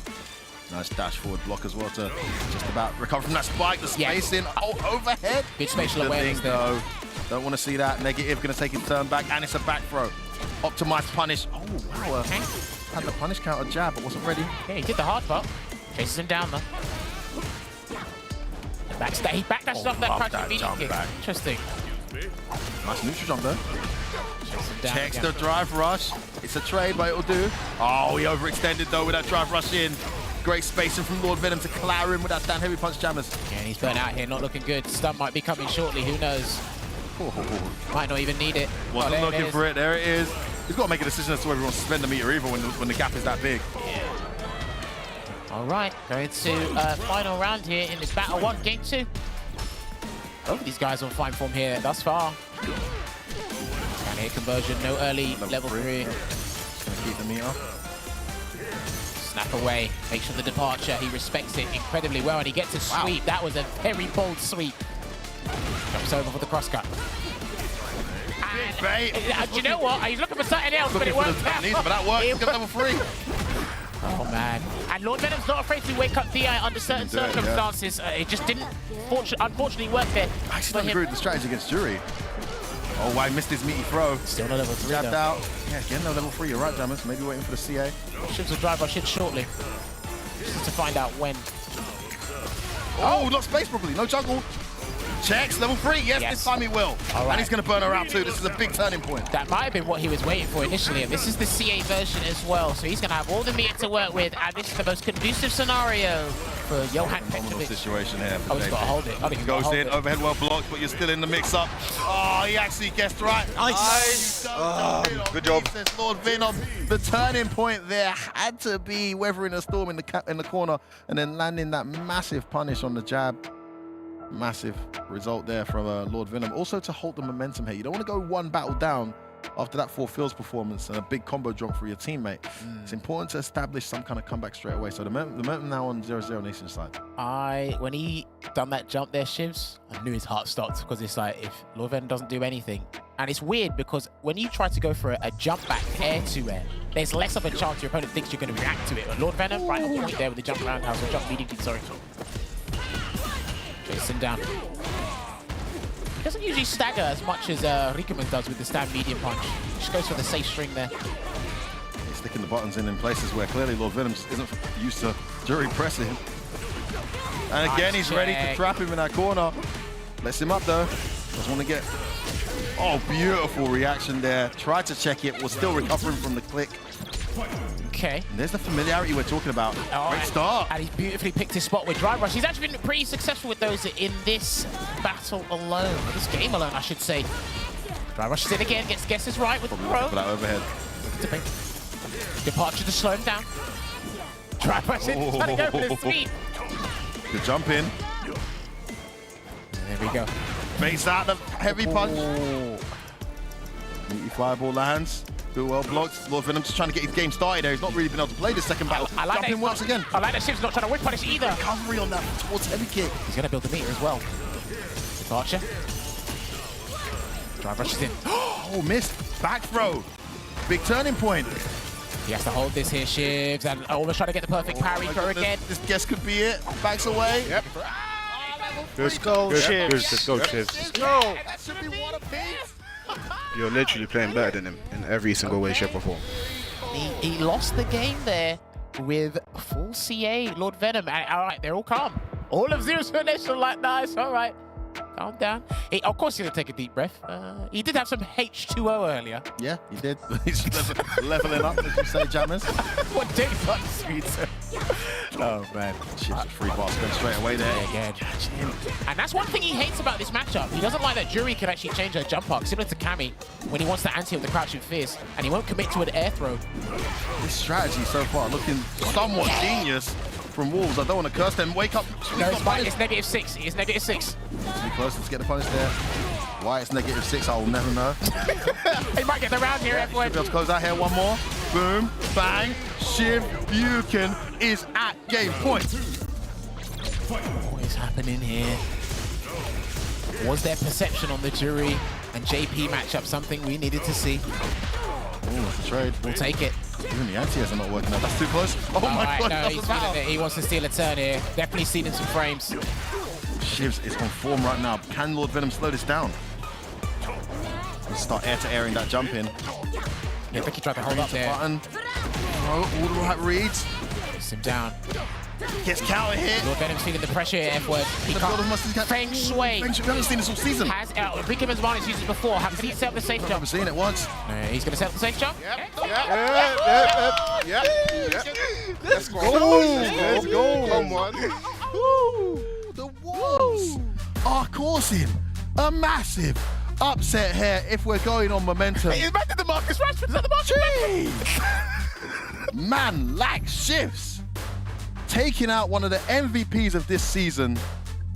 S8: Nice dash forward block as well to just about recover from that spike. The spacing, overhead.
S7: Good spatial awareness there.
S8: Though. Don't want to see that. Negative, going to take his turn back, and it's a back throw. Optimized punish. Oh, wow. Had the punish counter jab, but wasn't ready.
S7: Yeah, he did the hard part. Chases him down, though. He backdashes off that crouching medium kick. Interesting.
S8: Nice neutral jump though. Checks the drive rush. It's a trade, but it'll do. Oh, he overextended though with that drive rush in. Great spacing from Lord Venom to clatter him with that stand heavy punch, Jammers.
S7: Yeah, and he's burnt out here, not looking good. Stun might be coming shortly, who knows? Might not even need it.
S8: Wasn't looking for it, there it is. He's got to make a decision as to whether he wants to spend the meter either when the gap is that big.
S7: Yeah. All right, going to final round here in this Battle 1, Game 2. Both of these guys on fine form here thus far. Can hit conversion, no early level 3.
S8: Just going to keep the meter.
S7: Snap away, make sure the departure, he respects it incredibly well, and he gets a sweep. That was a very bold sweep. Jumps over for the crosscut. Do you know what? He's looking for something else, but it worked out.
S8: But that worked. He's got level 3.
S7: Oh, man. And Lord Venom's not afraid to wake up DI under certain circumstances. It just didn't, unfortunately, work there.
S8: I actually don't agree with the strategy against Jury. Oh, I missed his meaty throw.
S7: Still no level 3,
S8: Jabbed out. Yeah, again, no level 3. You're right, Jammers. Maybe waiting for the CA.
S7: Shivs will drive rush in shortly. Just need to find out when.
S8: Oh, not spaced properly. No juggle. Checks, level 3. Yes, this time he will.
S7: All right.
S8: And he's going to burn her out too. This is a big turning point.
S7: That might have been what he was waiting for initially. And this is the CA version as well. So he's going to have all the meter to work with. And this is the most conducive scenario for Johan Petrovic.
S8: Situation here.
S7: Oh, he's got to hold it.
S8: He goes in, overhead well blocked, but you're still in the mix-up. Oh, he actually guessed right.
S10: Nice. Good job.
S8: Says Lord Venom. The turning point there had to be weathering a storm in the corner and then landing that massive punish on the jab. Massive result there from Lord Venom. Also to hold the momentum here. You don't want to go one battle down after that FourF's performance and a big combo jump for your teammate. It's important to establish some kind of comeback straight away. So the momentum now on 0-0 Nation side.
S7: When he done that jump there, Shivs, I knew his heart stopped because it's like if Lord Venom doesn't do anything. And it's weird because when you try to go for a jump back air to air, there's less of a chance your opponent thinks you're going to react to it. But Lord Venom, right on point there with the jump roundhouse, or jump medium kick, sorry. Chase him down. He doesn't usually stagger as much as Rickman does with the stand medium punch. Just goes for the safe string there.
S8: He's sticking the buttons in places where clearly Lord Venom isn't used to jury pressing. And again, he's ready to trap him in that corner. Lets him up though. Doesn't want to get... Oh, beautiful reaction there. Tried to check it, was still recovering from the click.
S7: Okay.
S8: And there's the familiarity we're talking about. Great start.
S7: And he's beautifully picked his spot with Drive Rush. He's actually been pretty successful with those in this battle alone, or this game alone, I should say. Drive Rush is in again, gets guesses right with the pro.
S8: For that overhead.
S7: Departure to slow him down. Drive Rush in, trying to go for the sweep.
S8: Good jump in.
S7: There we go.
S8: Baits out the heavy punch. Meaty fireball lands. Feel well blocked. Lord Venom's trying to get his game started there. He's not really been able to play this second battle.
S7: I like that
S8: once again.
S7: I like that Shiv's not trying to whip punish either.
S8: Recovery on that towards heavy kick.
S7: He's going to build the meter as well. Departure. Drive rushes in.
S8: Oh, missed. Back throw. Big turning point.
S7: He has to hold this here, Shivs, and almost trying to get the perfect parry throw again.
S8: This guess could be it. Backs away.
S11: Yep.
S13: Let's go, Shivs.
S11: Let's go, Shivs.
S13: Let's go.
S8: That should be one apiece.
S11: You're literally playing better than him in every single way, shape, or form.
S7: He lost the game there with full CA, Lord Venom. And, all right, they're all calm. All of Zeus Nation like, nice, all right. Calm down. Of course, he's going to take a deep breath. He did have some H2O earlier.
S8: Yeah, he did. He's leveling up, as you say, jammers.
S7: What day fun sweet. Oh, man.
S8: Shivs free bar spin straight away there.
S7: Again. And that's one thing he hates about this matchup. He doesn't like that Jury can actually change her jump arc, similar to Cammy, when he wants to anti with the crouching fierce, and he won't commit to an air throw.
S8: This strategy so far looking somewhat genius from Wolves. I don't want to curse them. Wake up.
S7: No, it's -6. It's -6.
S8: Too close. Let's get the punish there. Why it's -6, I will never know.
S7: He might get the round here,
S8: Should be able to close out here. One more. Boom. Bang. Shiv Buchan is at game point.
S7: What is happening here? Was there perception on the Jury and JP matchup something we needed to see?
S8: Oh, that's a trade.
S7: We'll take it.
S8: Even the anti-airs are not working out. That's too close. Oh my God.
S7: No, he's feeling it. He wants to steal a turn here. Definitely stealing some frames.
S8: Shivs is on form right now. Can Lord Venom slow this down? Let's start air-to-airing that jump in.
S7: Yeah, I think he tried to hold up there.
S8: Button. Oh, all the right reads.
S7: Puts him down.
S8: Gets counter hit.
S7: Lord Venom's feeling the pressure here, F-word. He can't. Feng Shui.
S8: We haven't seen this all season.
S7: Has Rickman's Barnes used it before. How can he set up the safe jump?
S8: I've seen it once.
S7: No, he's going to set up the safe jump?
S11: Yep. Let's go. Let's go. Come on.
S8: The Wolves are causing a massive upset here if we're going on momentum.
S7: Hey, back to the Marcus Rashford. Is that the Marcus
S8: Rashford? Man like Shivs. Taking out one of the MVPs of this season.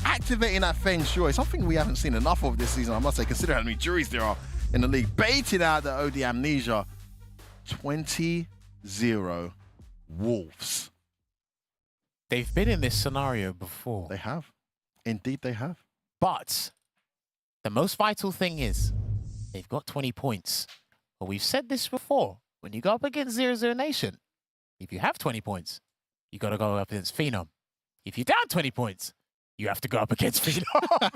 S8: Activating that Feng Shui. Something we haven't seen enough of this season, I must say, considering how many juries there are in the league. Baiting out the OD Amnesia. 20-0 Wolves.
S7: They've been in this scenario before.
S8: They have. Indeed, they have.
S7: But the most vital thing is they've got 20 points. But we've said this before. When you go up against 0-0 Nation, if you have 20 points, you got to go up against Phenom. If you're down 20 points, you have to go up against Phenom.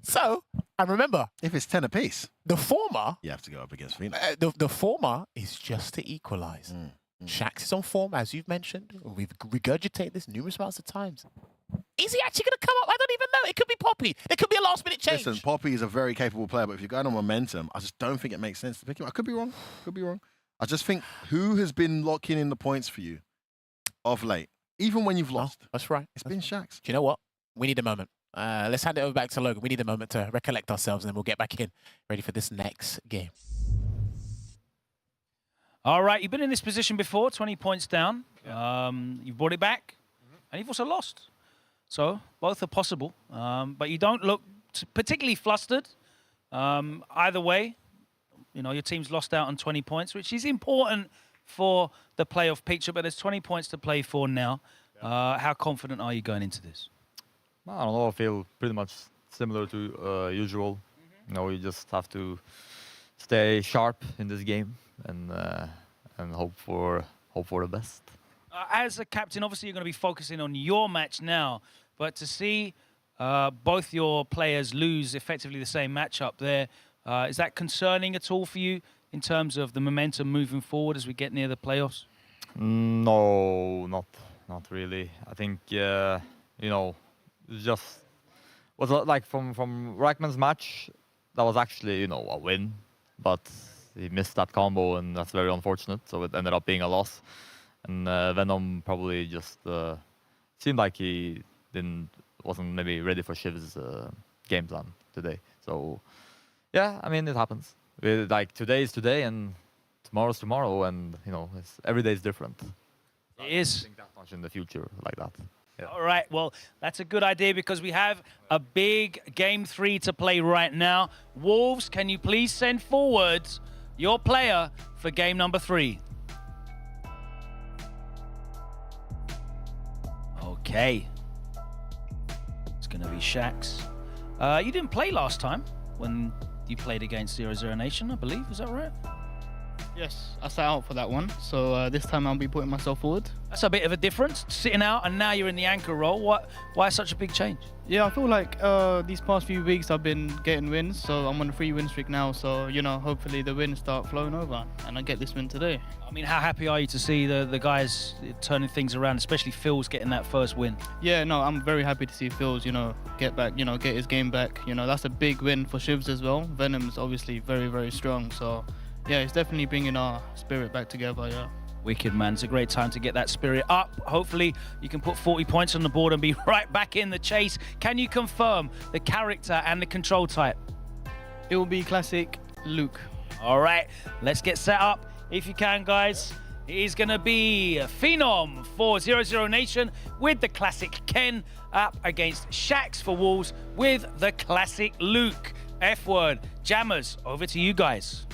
S7: So, and remember,
S8: if it's 10 apiece,
S7: the former,
S8: you have to go up against Phenom.
S7: The former is just to equalize. Shax is on form, as you've mentioned. We've regurgitated this numerous amounts of times. Is he actually going to come up? I don't even know. It could be Poppy. There could be a last-minute change.
S8: Listen, Poppy is a very capable player, but if you're going on momentum, I just don't think it makes sense to pick him. I could be wrong. Could be wrong. I just think who has been locking in the points for you of late, even when you've lost?
S7: That's right.
S8: It's been Shax.
S7: Do you know what? We need a moment. Let's hand it over back to Logan. We need a moment to recollect ourselves, and then we'll get back in, ready for this next game.
S1: All right, you've been in this position before, 20 points down. You've brought it back, and you've also lost. So both are possible, but you don't look particularly flustered. Either way, you know, your team's lost out on 20 points, which is important for the playoff picture, but there's 20 points to play for now. How confident are you going into this?
S9: I don't know. I feel pretty much similar to usual. You know, you just have to stay sharp in this game and hope for the best.
S1: As a captain, obviously you're going to be focusing on your match now, but to see both your players lose effectively the same matchup there, is that concerning at all for you in terms of the momentum moving forward as we get near the playoffs?
S9: No, not really. I think you know, it just was like from Rickman's match, that was actually, you know, a win, but he missed that combo and that's very unfortunate. So it ended up being a loss. And Venom probably just seemed like he wasn't maybe ready for Shivs' game plan today. So yeah, I mean, it happens. Like today is today and tomorrow's tomorrow, and you know, every day is different.
S1: It is.
S9: I think that much in the future like that. Yeah.
S1: All right, well, that's a good idea because we have a big Game 3 to play right now. Wolves, can you please send forward your player for game number 3? Okay. It's going to be Shax. You didn't play last time when you played against 00 Nation, I believe. Is that right?
S15: Yes, I sat out for that one, so this time I'll be putting myself forward.
S1: That's a bit of a difference, sitting out and now you're in the anchor role. Why such a big change?
S15: Yeah, I feel like these past few weeks I've been getting wins, so I'm on a 3-win streak now, so, you know, hopefully the wins start flowing over and I get this win today.
S1: I mean, how happy are you to see the guys turning things around, especially Phil's getting that first win?
S15: Yeah, no, I'm very happy to see Phil's, you know, get back, you know, get his game back. You know, that's a big win for Shivs as well. Venom's obviously very, very strong, so yeah, it's definitely bringing our spirit back together, yeah.
S1: Wicked, man. It's a great time to get that spirit up. Hopefully, you can put 40 points on the board and be right back in the chase. Can you confirm the character and the control type?
S15: It will be classic Luke.
S1: All right, let's get set up. If you can, guys. It is going to be Phenom for 00 Nation with the classic Ken up against Shax for Wolves with the classic Luke. F-word. Jammers, over to you guys.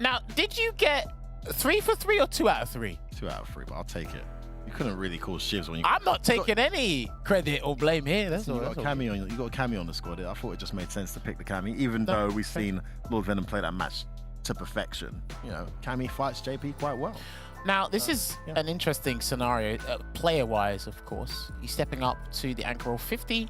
S7: Now, did you get 3 for 3 or 2 out of 3?
S8: 2 out of 3, but I'll take it. You couldn't really call Shivs when you.
S7: I'm not taking any credit or blame here. That's all.
S8: You got a cameo on the squad. I thought it just made sense to pick the Cammy, even though we've seen Lord Venom play that match to perfection. You know, Cammy fights JP quite well.
S7: Now, this is an interesting scenario, player-wise, of course. He's stepping up to the anchor roll 50%.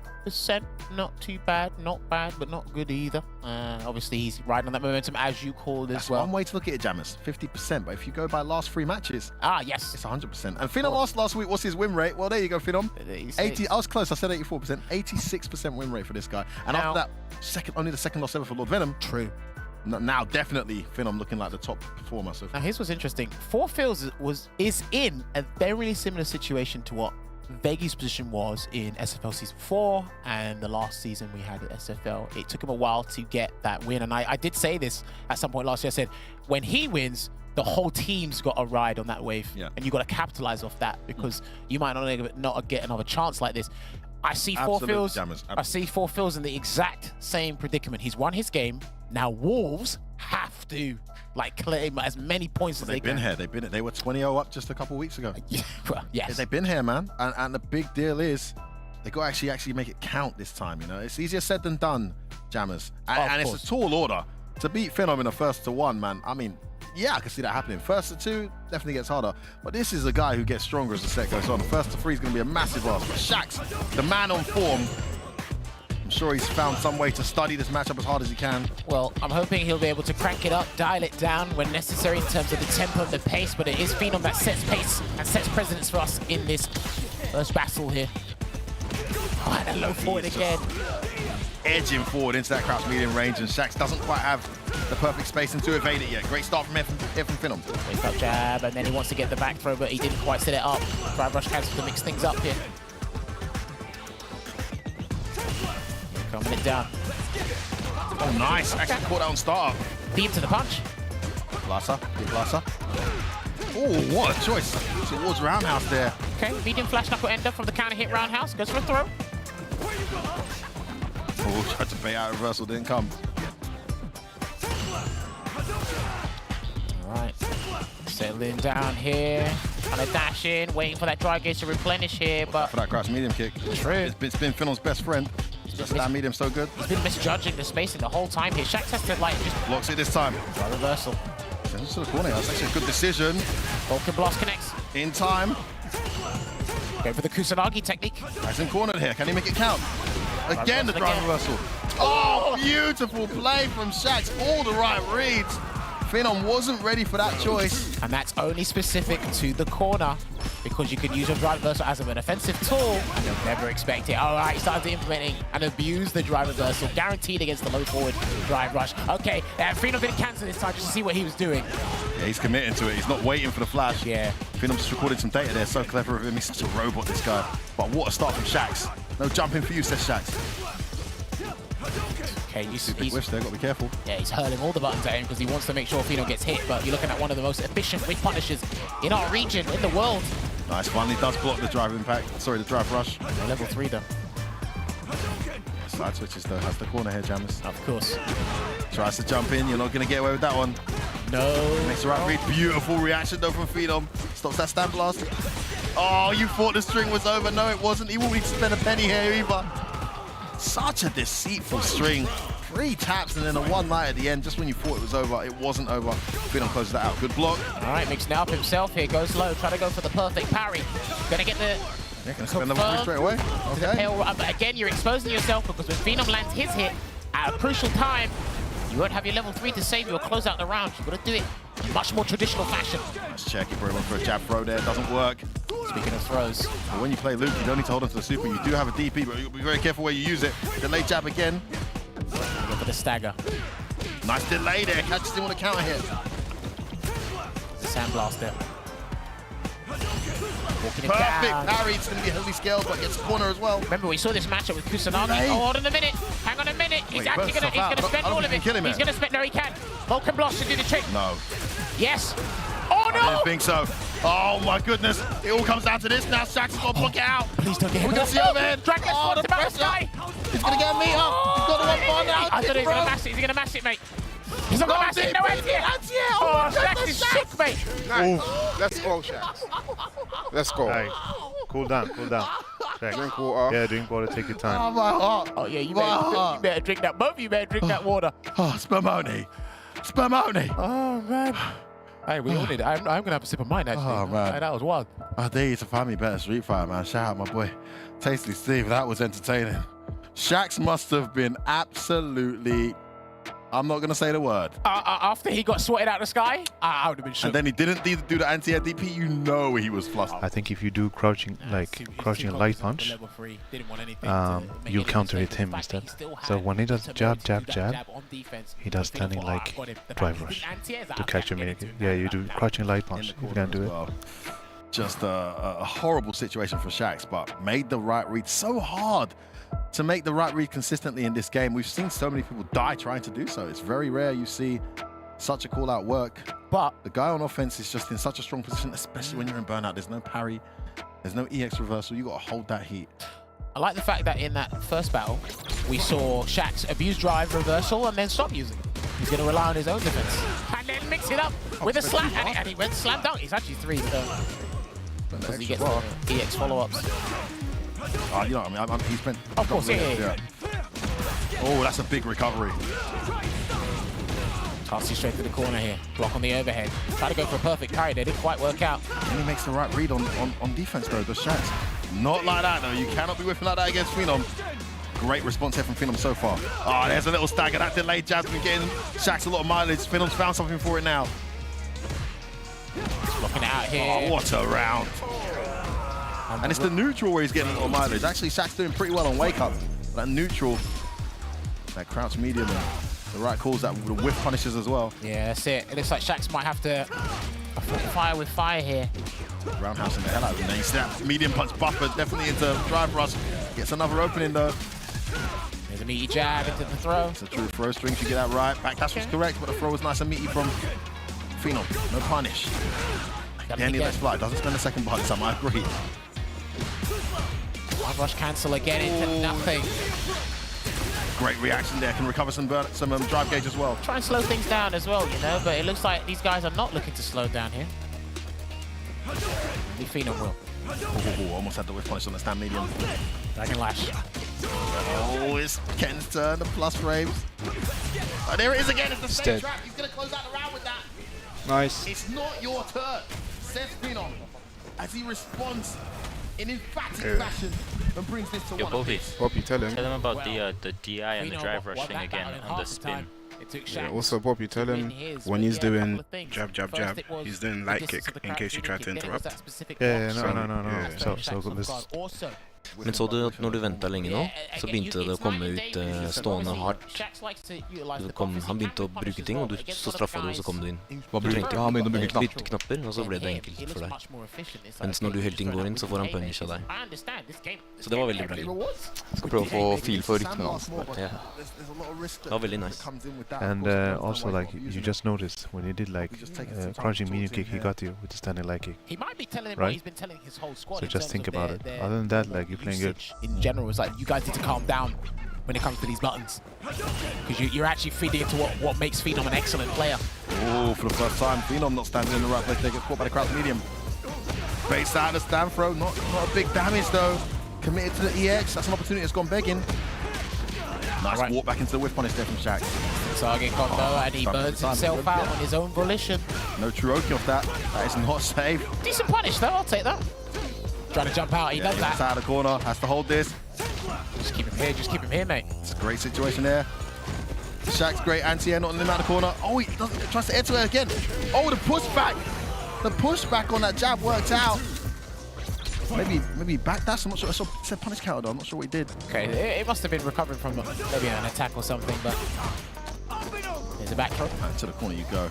S7: Not too bad, not bad, but not good either. Obviously, he's riding on that momentum, as you called as well.
S8: One way to look at it, Jammers, 50%. But if you go by last 3 matches,
S7: yes,
S8: it's 100%. And Phenom asked last week, what's his win rate? Well, there you go, Phenom. 80. I was close. I said 84%. 86% win rate for this guy. And
S7: now,
S8: after that, only the second loss ever for Lord Venom.
S7: True.
S8: Now, definitely, Phenom looking like the top performer. So
S7: now, here's what's interesting. FourF is in a very similar situation to what Vegi's position was in SFL Season 4 and the last season we had at SFL. It took him a while to get that win. And I did say this at some point last year. I said, when he wins, the whole team's got to ride on that wave.
S8: Yeah.
S7: And you got to capitalize off that because you might not get another chance like this. I see FourF in the exact same predicament. He's won his game. Now Wolves have to claim as many points as they can.
S8: They were 20-0 up just a couple weeks ago.
S7: Well, yes.
S8: They've been here, man. And the big deal is they got to actually make it count this time. You know, it's easier said than done, Jammers. And it's a tall order to beat Phenom in a 1-1, man. I mean, yeah, I can see that happening. 1-2 definitely gets harder, but this is a guy who gets stronger as the set goes on. 1-3 is going to be a massive ask. But Shax, the man on form, I'm sure he's found some way to study this matchup as hard as he can.
S7: Well, I'm hoping he'll be able to crank it up, dial it down when necessary in terms of the tempo and the pace, but it is Phenom that sets pace and sets precedence for us in this first battle here. Oh, and a low forward again.
S8: Edging forward into that crouch medium range, and Shax doesn't quite have the perfect spacing to evade it yet. Great start from Phenom.
S7: Great up jab, and then he wants to get the back throw, but he didn't quite set it up. Drive rush cancel to mix things up here. Coming it down.
S8: Oh, nice. Actually caught that on start.
S7: Beat to the punch.
S8: Blaster. Oh, what a choice. Towards roundhouse there.
S7: Okay, medium flash knuckle ender from the counter hit roundhouse. Goes for a throw.
S8: Oh, tried to bait out reversal, didn't come.
S7: All right, settling down here. Kind of dash in, waiting for that dry gauge to replenish here, but...
S8: For that crouch medium kick.
S7: True.
S8: It's been Phenom's best friend. Just that medium so good.
S7: He's been misjudging the spacing the whole time here. Shax has to like just...
S8: Blocks it this time.
S7: Dry reversal.
S8: Sends it to the corner. That's actually a good decision.
S7: Vulcan Blast connects.
S8: In time.
S7: Go for the Kusanagi technique.
S8: Nice and cornered here. Can he make it count? Again, the drive reversal. Oh, beautiful play from Shax. All the right reads. Phenom wasn't ready for that choice.
S7: And that's only specific to the corner because you can use your drive reversal as an offensive tool and they'll never expect it. All right, he started implementing and abuse the drive reversal, guaranteed against the low forward drive rush. Okay, Phenom didn't cancel this time just to see what he was doing.
S8: Yeah, he's committing to it. He's not waiting for the flash.
S7: Yeah.
S8: Phenom just recorded some data there. So clever of him. He's such a robot, this guy. But what a start from Shax. No jumping for you, says Shax.
S7: Okay, he's
S8: whiffs there, got to be careful.
S7: Yeah, he's hurling all the buttons at him because he wants to make sure Phenom gets hit, but you're looking at one of the most efficient whiff punishers in our region, in the world.
S8: Nice, finally does block the drive impact. Sorry, the drive rush.
S7: Level 3 though.
S8: Side switches though, has the corner here, Jammers.
S7: Of course.
S8: Tries to jump in, you're not going to get away with that one.
S7: No.
S8: Makes the right read, beautiful reaction though from Phenom. Stops that stand blast. Oh, you thought the string was over. No, it wasn't. He wouldn't even spend a penny here either. Such a deceitful string. 3 taps and then a 1 light at the end, just when you thought it was over. It wasn't over. Phenom closes that out. Good block.
S7: All right, mixing up himself here. Goes low, trying to go for the perfect parry. Gonna get the...
S8: Yeah, gonna spend level 3 straight away. Okay.
S7: But again, you're exposing yourself because when Phenom lands his hit at a crucial time, you won't have your level 3 to save you or close out the round. You've got to do it in much more traditional fashion.
S8: Nice check. He brought him for a jab throw there. Doesn't work.
S7: Speaking of throws.
S8: But when you play Luke, you don't need to hold on to the super. You do have a DP, but you'll be very careful where you use it. Delay jab again.
S7: Go for the stagger.
S8: Nice delay there. Catches him on the counter hit.
S7: Sandblaster. Walking it
S8: Perfect
S7: down.
S8: parry. It's going to be heavily scaled, but gets a corner as well.
S7: Remember, we saw this matchup with Kusanagi. Oh, hold on a minute. Hang on a minute. He's actually going to spend all of it. He's going to spend... No, he can. Vulcan Blast should do the trick.
S8: No.
S7: Yes. Oh, no.
S8: I didn't think so. Oh, my goodness. It all comes down to this. Now Shax has got to block it out.
S7: Please don't get hit.
S8: We're going to see overhead.
S7: Dragon
S8: the
S7: about the
S8: pressure.
S7: sky.
S8: He's going to get a meter. He's got the 1 bar now.
S7: I don't know if he's going to mash it. Is he going to mash it, mate? He's not going to mash it. No anti. Oh, Shax is sick, mate.
S12: Nice. Let's go, Shax. Let's go.
S11: Hey, cool down, cool down. Check.
S12: Drink water.
S11: Yeah, drink water, take your time.
S8: Oh, my heart.
S7: Oh, yeah, you better drink that. Both of you better drink that water.
S8: Oh, Spumoni. Spumoni.
S7: Oh, man. Hey, we all need it. I'm going to have a sip of mine, actually.
S8: Oh, man.
S7: Hey, that was wild.
S8: I dare you to find me better Street Fighter, man. Shout out my boy, Tasty Steve. That was entertaining. Shax must have been absolutely... I'm not going to say the word.
S7: After he got swatted out of the sky, I would have been shook.
S8: And then he didn't do the anti-air DP. You know he was flustered.
S11: I think if you do crouching, crouching light punch, you counter hit him instead. So when he does jab, jab, jab, he does standing like drive rush to catch your minion. Yeah, you do crouching light punch if you can do it.
S8: Just a horrible situation for Shax, but made the right read. So hard to make the right read consistently in this game. We've seen so many people die trying to do so. It's very rare you see such a call-out work.
S7: But
S8: the guy on offense is just in such a strong position, especially when you're in burnout. There's no parry, there's no EX reversal. You got to hold that heat.
S7: I like the fact that in that first battle, we saw Shax abuse drive reversal and then stop using it. He's going to rely on his own defense. And then mix it up with a slam. And he went slam dunk. He's actually 3, so because he gets the EX follow-ups.
S8: You know what I mean? He's been...
S7: Of course, yeah.
S8: Oh, that's a big recovery.
S7: Tassi straight to the corner here. Block on the overhead. Try to go for a perfect parry. They didn't quite work out.
S8: And he makes the right read on defense, though, the Shax. Not like that, though. You cannot be whiffing like that against Phenom. Great response here from Phenom so far. Oh, there's a little stagger. That delayed jab's been getting Shax a lot of mileage. Phenom's found something for it now.
S7: He's blocking it out here.
S8: Oh, what a round. And it's the neutral where he's getting a lot of mileage. Actually, Shax's doing pretty well on wake up. That neutral, that crouch medium, and the right calls, that the whiff punishes as well.
S7: Yeah, that's it. It looks like Shax might have to fire with fire here.
S8: Roundhouse in the hell out of him. Then he snaps medium punch buffer, definitely into drive rush. Gets another opening though.
S7: There's a meaty jab into the throw.
S8: It's a true throw string. Should get that right. Back dash was correct, but the throw was nice and meaty from Phenom. No punish. Danny, let's fly. Doesn't spend a second behind this time, I agree.
S7: Rush cancel again into nothing.
S8: Great reaction there. Can recover some drive gauge as well.
S7: Try and slow things down as well, you know, but it looks like these guys are not looking to slow down here. The Phenom will.
S8: Ooh, almost had the whiff punish on the stand medium.
S7: Dragon Lash.
S8: Oh, it's Ken's turn, the plus frames. Oh, there it is again, it's the same trap. He's going to close out the round with that.
S10: Nice.
S8: It's not your turn, says Phenom, as he responds in emphatic fashion and brings this to one apiece.
S12: Poppy, tell him.
S16: Tell him about the DI and the drive rush thing again on the spin.
S12: Yeah, also, Poppy, tell him when he's doing jab, jab, jab, he's doing light kick in case you try to interrupt.
S11: No. So this.
S17: Men så du at når du ventet lenge nå, så begynte det å komme ut stående hardt. Han begynte å bruke ting, og så straffet du, og så kom du inn.
S10: Hva brukte han? Han begynte å bruke
S17: litt knapper, og så ble det enkelt for deg. Mens når du hele tiden går inn, så får han punish av deg. Så det var veldig bra.
S10: Skal prøve å få fil for rytmen hans.
S17: Ja. Det var veldig nice.
S11: And also, like, you just noticed when he did like crouching medium kick, he got you with the standing light kick. Right? So just think about it. Other than that, like, you're playing good.
S7: In general, it's like you guys need to calm down when it comes to these buttons, because you're actually feeding into what makes Phenom an excellent player.
S8: Oh, for the first time, Phenom not standing in the right place. They get caught by the crouch medium. Base out of the stand throw, not a big damage though. Committed to the EX, that's an opportunity that's gone begging. Nice walk back into the whiff punish there from Shax.
S7: Target combo, and he burns himself out on his own volition.
S8: No true Oki off that. That is not safe.
S7: Decent punish though, I'll take that. Trying to jump out, he does that.
S8: Out of the corner, has to hold this.
S7: Just keep him here, mate.
S8: It's a great situation there. Shax's great anti-air, not in the out of the corner. Oh, he tries to air to air again. Oh, the pushback. The pushback on that jab worked out. Maybe backdash, I'm not sure. I said punish counter though, I'm not sure what he did.
S7: Okay, it must have been recovering from maybe an attack or something, but there's a back throw.
S8: To the corner you go.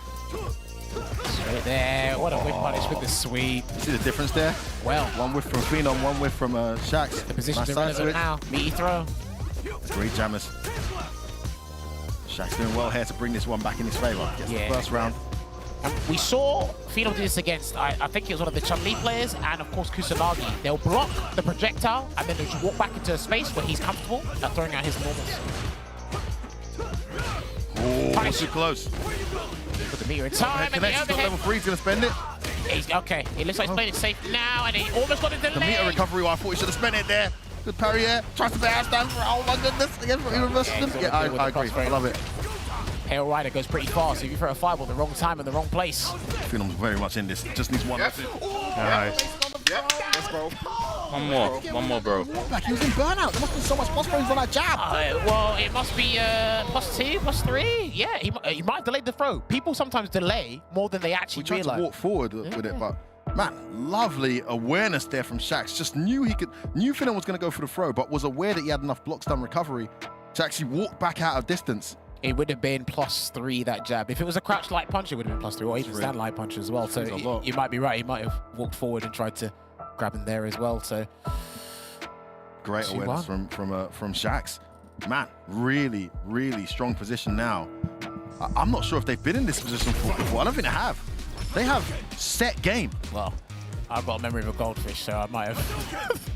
S7: Straight there, what a whip punish with the sweep.
S8: See the difference there?
S7: Well.
S8: One whiff from Phenom, one whiff from Shax.
S7: The position's irrelevant now, meaty throw.
S8: Great jammers. Shax doing well here to bring this one back in his favour. Gets the first round.
S7: And we saw Phenom do this against, I think it was one of the Chun-Li players, and of course Kusanagi. They'll block the projectile, and then they'll just walk back into a space where he's comfortable at throwing out his normals.
S8: Oh, too close.
S7: Put the meter in time, and the overhead.
S8: Level 3, he's going to spend it.
S7: Okay, it looks like he's playing it safe now, and he almost got a delay.
S8: The meter recovery, I thought he should have spent it there. Good parry here. Tries to bear stand for, oh my goodness. Again, he reversed him. Yeah, I agree. I love it.
S7: Hail Rider goes pretty fast. If you throw a fireball the wrong time and the wrong place.
S8: Phenom's very much in this. Just needs one.
S11: Nice.
S10: Let's go.
S16: One more, bro.
S8: He was in burnout. There must be so much plus frames on that jab.
S7: Well, it must be +2, +3. Yeah, he might have delayed the throw. People sometimes delay more than they actually
S8: realize. We tried to walk forward with it, but man, lovely awareness there from Shax. Just knew Phenom was going to go for the throw, but was aware that he had enough block stun recovery to actually walk back out of distance.
S7: It would have been +3, that jab. If it was a crouch light punch, it would have been +3, or even stand light punch as well. So you might be right. He might have walked forward and tried to grab him there as well. So
S8: great awareness from Shax. Man, really, really strong position now. I'm not sure if they've been in this position before. I don't think they have. They have set game.
S7: Well, I've got a memory of a goldfish, so I might have.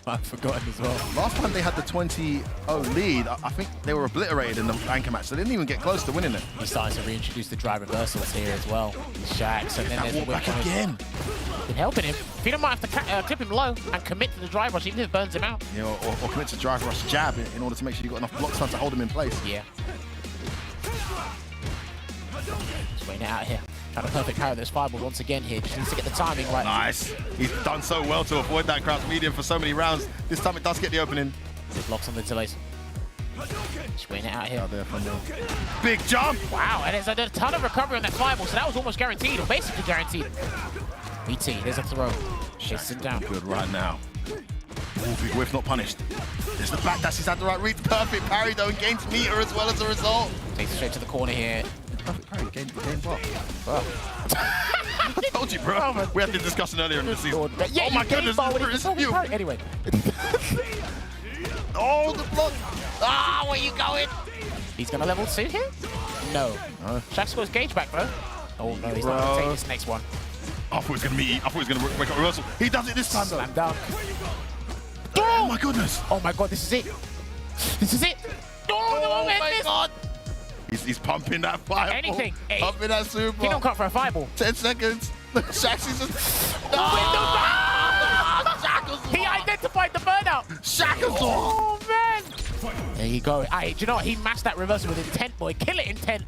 S7: I've forgotten as well.
S8: Last time they had the 20-0 lead, I think they were obliterated in the anchor match. They didn't even get close to winning it.
S7: He's starting to reintroduce the drive reversals here as well. Shax, and then there's the
S8: walk back again.
S7: Been helping him. Phenom might have to clip him low and commit to the drive rush, even if it burns him out.
S8: Yeah, or commit to drive rush jab in order to make sure you've got enough block stun to hold him in place.
S7: Yeah. Just waiting it out here. Trying to perfect parry those fireballs once again here. Just needs to get the timing right.
S8: Nice. He's done so well to avoid that crouch medium for so many rounds. This time it does get the opening.
S7: It blocks on the delays. Just waiting it out here.
S8: Out there from big jump.
S7: Wow, and there's a ton of recovery on that fireball, so that was almost guaranteed, or basically guaranteed. BT, there's a throw. Chases him down.
S8: Good right now. Ooh, big whiff not punished. There's the backdash. He's had the right read. Perfect parry though, and gains meter as well as a result.
S7: Takes it straight to the corner here.
S8: Perfect parry, gained block. Wow. I told you, bro. We had this discussion earlier in the season.
S7: Yeah,
S8: oh my goodness, this is you.
S7: Anyway.
S8: Oh, the block.
S7: Ah, where you going? He's gonna level 2 here? No. Shax scores gauge back, bro. Oh no, he's not gonna take this next one.
S8: I thought he was gonna wake up reversal. He does it this time though.
S7: Slam dunk.
S8: Oh my goodness.
S7: Oh my god, this is it. This is it. Oh
S8: my god. He's pumping that fireball.
S7: Anything.
S8: Pumping that super.
S7: He don't cut for a fireball.
S8: 10 seconds. Shax is just...
S7: He identified the burnout.
S8: Shackles.
S7: Oh man. There you go. Do you know what? He mashed that reversal with intent, boy. Kill it intent.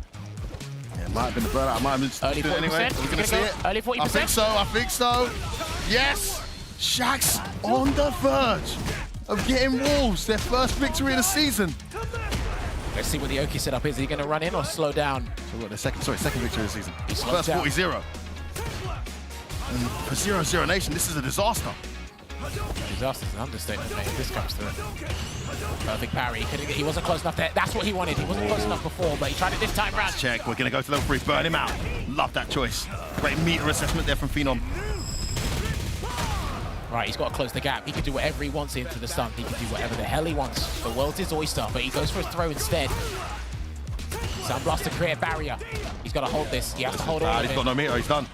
S8: Yeah, it might have been the burnout. Might have been
S7: early 40%.
S8: Anyway. We're gonna see it.
S7: Early 40%.
S8: I think so. Yes. Shax on the verge of getting Wolves their first victory of the season.
S7: Let's see what the Oki setup is. Is he going to run in or slow down?
S8: So what, second victory of the season.
S7: First
S8: 40-0. And for 0-0 Nation, this is a disaster.
S7: Disaster's an understatement, mate. This comes through. Perfect parry. He wasn't close enough there. That's what he wanted. He wasn't close enough before, but he tried it this time round.
S8: Check. We're going to go to level 3. Burn him out. Love that choice. Great meter assessment there from Phenom.
S7: Right, he's got to close the gap. He can do whatever he wants into the stun. He can do whatever the hell he wants. The world's his oyster, but he goes for a throw instead. Sunblast to create a barrier. He's got to hold this. He has to hold on.
S8: He's got no meter. He's done.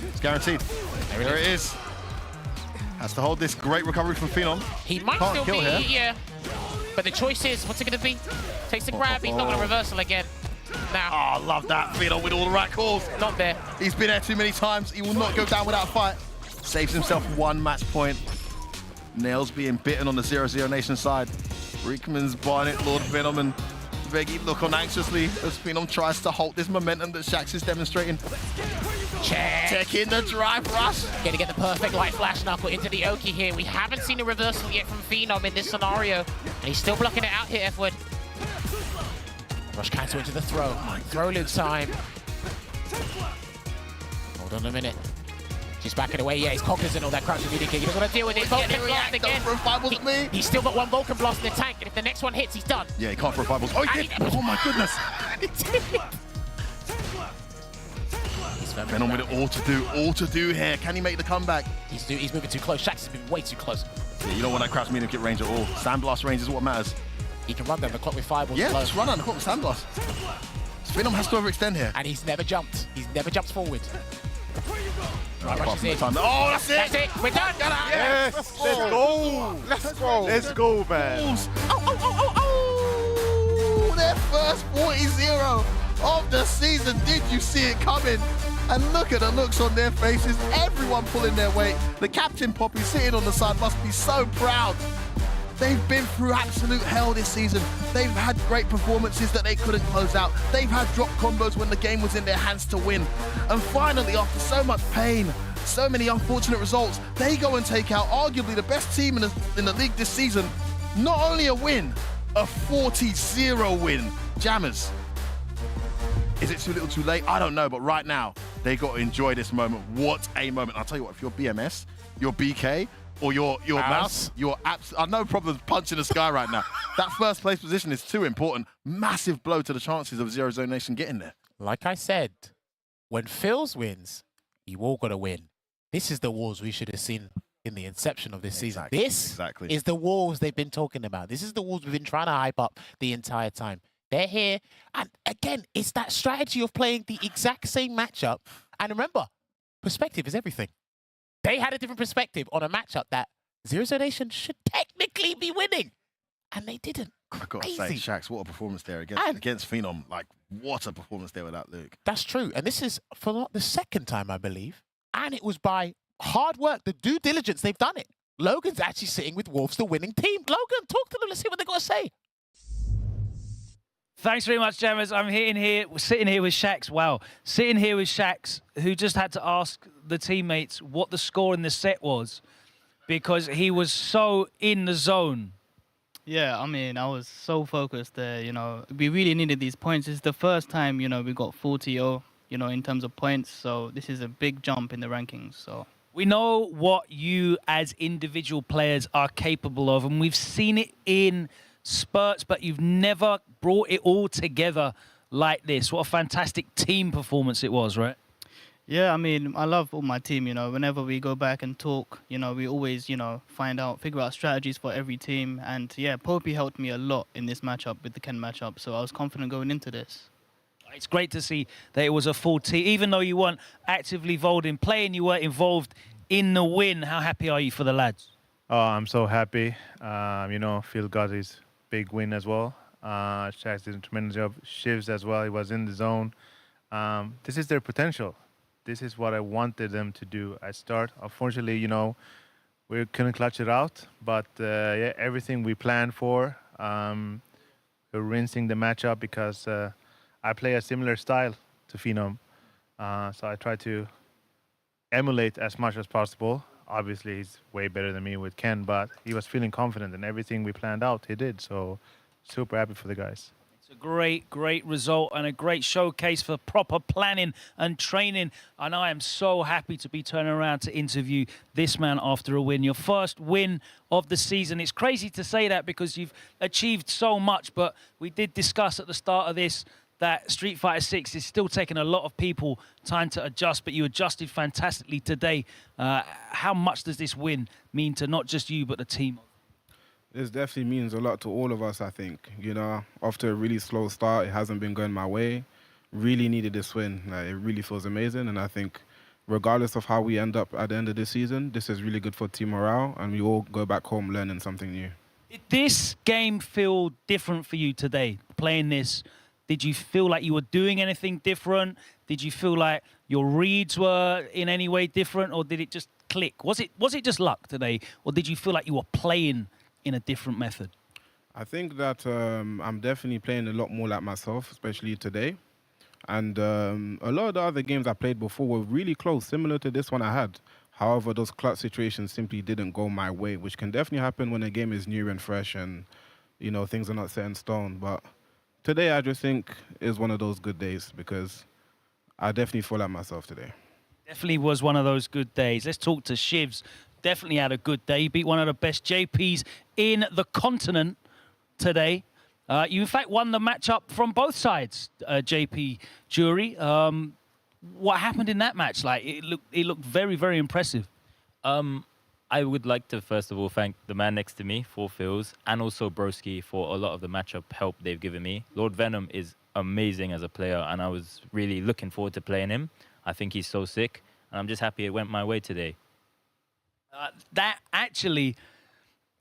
S8: It's guaranteed.
S7: There it
S8: is. Has to hold this. Great recovery from Phenom.
S7: He might still be here. But the choice is, what's it going to be? Takes the grab. He's not going to reversal again. Now.
S8: Oh, love that. Phenom with all the right calls.
S7: Not there.
S8: He's been there too many times. He will not go down without a fight. Saves himself 1 match point. Nails being bitten on the 0-0 Nation side. Rickman's Barnet, Lord Venom, and Veggie look on anxiously as Phenom tries to halt this momentum that Shax is demonstrating. Check in the drive rush.
S7: Gonna get the perfect light flash knuckle into the Oki here. We haven't seen a reversal yet from Phenom in this scenario. And he's still blocking it out here, F-Wood. Rush cancel into the throw. Throw loop time. Hold on a minute. He's backing away. Yeah, he's cognizant of that crouch immediate kick. He doesn't want to deal with it. Vulcan blast again. He's still got 1 Vulcan blast in the tank, and if the next one hits, he's done.
S8: Yeah, he can't throw fireballs. Oh, he did! Oh my goodness! Venom with it all to do here. Can he make the comeback?
S7: He's moving too close. Shax has been way too close.
S8: Yeah, you don't want that crouch medium kick range at all. Sandblast range is what matters.
S7: He can run down the clock with fireballs.
S8: Yeah, just run down the clock with Sandblast. Venom has to overextend here.
S7: And he's never jumped. He's never jumped forward. Right, rushes in.
S8: Oh, that's it!
S7: That's it! We're done!
S12: Yes! Let's go! Let's go! Let's go, man!
S8: Oh, their first 40-0 of the season. Did you see it coming? And look at the looks on their faces. Everyone pulling their weight. The Captain Poppy sitting on the side must be so proud. They've been through absolute hell this season. They've had great performances that they couldn't close out. They've had drop combos when the game was in their hands to win. And finally, after so much pain, so many unfortunate results, they go and take out arguably the best team in the league this season. Not only a win, a 40-0 win. Jammers, is it too little too late? I don't know, but right now, they got to enjoy this moment. What a moment. I'll tell you what, if you're BMS, you're BK, or your mouse, you're I've no problem punching the sky right now. That first place position is too important. Massive blow to the chances of 0-0 Nation getting there.
S7: Like I said, when Phils wins, you all got to win. This is the Wolves we should have seen in the inception of this season. This is the Wolves they've been talking about. This is the Wolves we've been trying to hype up the entire time. They're here. And again, it's that strategy of playing the exact same matchup. And remember, perspective is everything. They had a different perspective on a matchup that 0-0 Nation should technically be winning. And they didn't.
S8: I've got to say, Shax, what a performance there against Phenom. Like, what a performance there with that Luke.
S7: That's true. And this is for the second time, I believe. And it was by hard work, the due diligence, they've done it. Logan's actually sitting with Wolves, the winning team. Logan, talk to them. Let's see what they've got to say.
S1: Thanks very much, Jammers. I'm sitting here with Shax. Wow. Sitting here with Shax, who just had to ask the teammates what the score in the set was because he was so in the zone.
S15: Yeah, I mean, I was so focused there, you know. We really needed these points. It's the first time, you know, we got 40-0, you know, in terms of points. So this is a big jump in the rankings, so.
S1: We know what you as individual players are capable of, and we've seen it in spurts, but you've never brought it all together like this. What a fantastic team performance it was, right?
S15: Yeah, I mean, I love all my team, you know. Whenever we go back and talk, you know, we always, you know, figure out strategies for every team. And yeah, Poppy helped me a lot in this matchup with the Ken matchup, so I was confident going into this.
S1: It's great to see that it was a full team. Even though you weren't actively involved in playing, you were involved in the win. How happy are you for the lads?
S11: Oh, I'm so happy. Phil got his big win as well. Shax did a tremendous job. Shivs as well. He was in the zone. This is their potential. This is what I wanted them to do at start. Unfortunately, we couldn't clutch it out. But yeah, everything we planned for, we're rinsing the matchup because I play a similar style to Phenom. So I try to emulate as much as possible. Obviously, he's way better than me with Ken, but he was feeling confident and everything we planned out, he did. So super happy for the guys.
S1: It's a great, great result and a great showcase for proper planning and training. And I am so happy to be turning around to interview this man after a win. Your first win of the season. It's crazy to say that because you've achieved so much, but we did discuss at the start of this that Street Fighter 6 is still taking a lot of people time to adjust, but you adjusted fantastically today. How much does this win mean to not just you, but the team?
S12: This definitely means a lot to all of us, I think. After a really slow start, it hasn't been going my way. Really needed this win. It really feels amazing, and I think regardless of how we end up at the end of this season, this is really good for team morale, and we all go back home learning something new.
S1: Did this game feel different for you today, playing this? Did you feel like you were doing anything different? Did you feel like your reads were in any way different, or did it just click? Was it just luck today, or did you feel like you were playing in a different method?
S12: I think that I'm definitely playing a lot more like myself, especially today. And a lot of the other games I played before were really close, similar to this one I had. However, those clutch situations simply didn't go my way, which can definitely happen when a game is new and fresh and, things are not set in stone. But today, I just think is one of those good days because I definitely feel like myself today.
S1: Definitely was one of those good days. Let's talk to Shivs. Definitely had a good day. He beat one of the best JPs in the continent today. You, in fact, won the matchup from both sides, JP Jury. What happened in that match? Like, it looked very, very impressive.
S16: I would like to, first of all, thank the man next to me, FourF, and also Broski for a lot of the matchup help they've given me. Lord Venom is amazing as a player, and I was really looking forward to playing him. I think he's so sick, and I'm just happy it went my way today.
S1: That actually,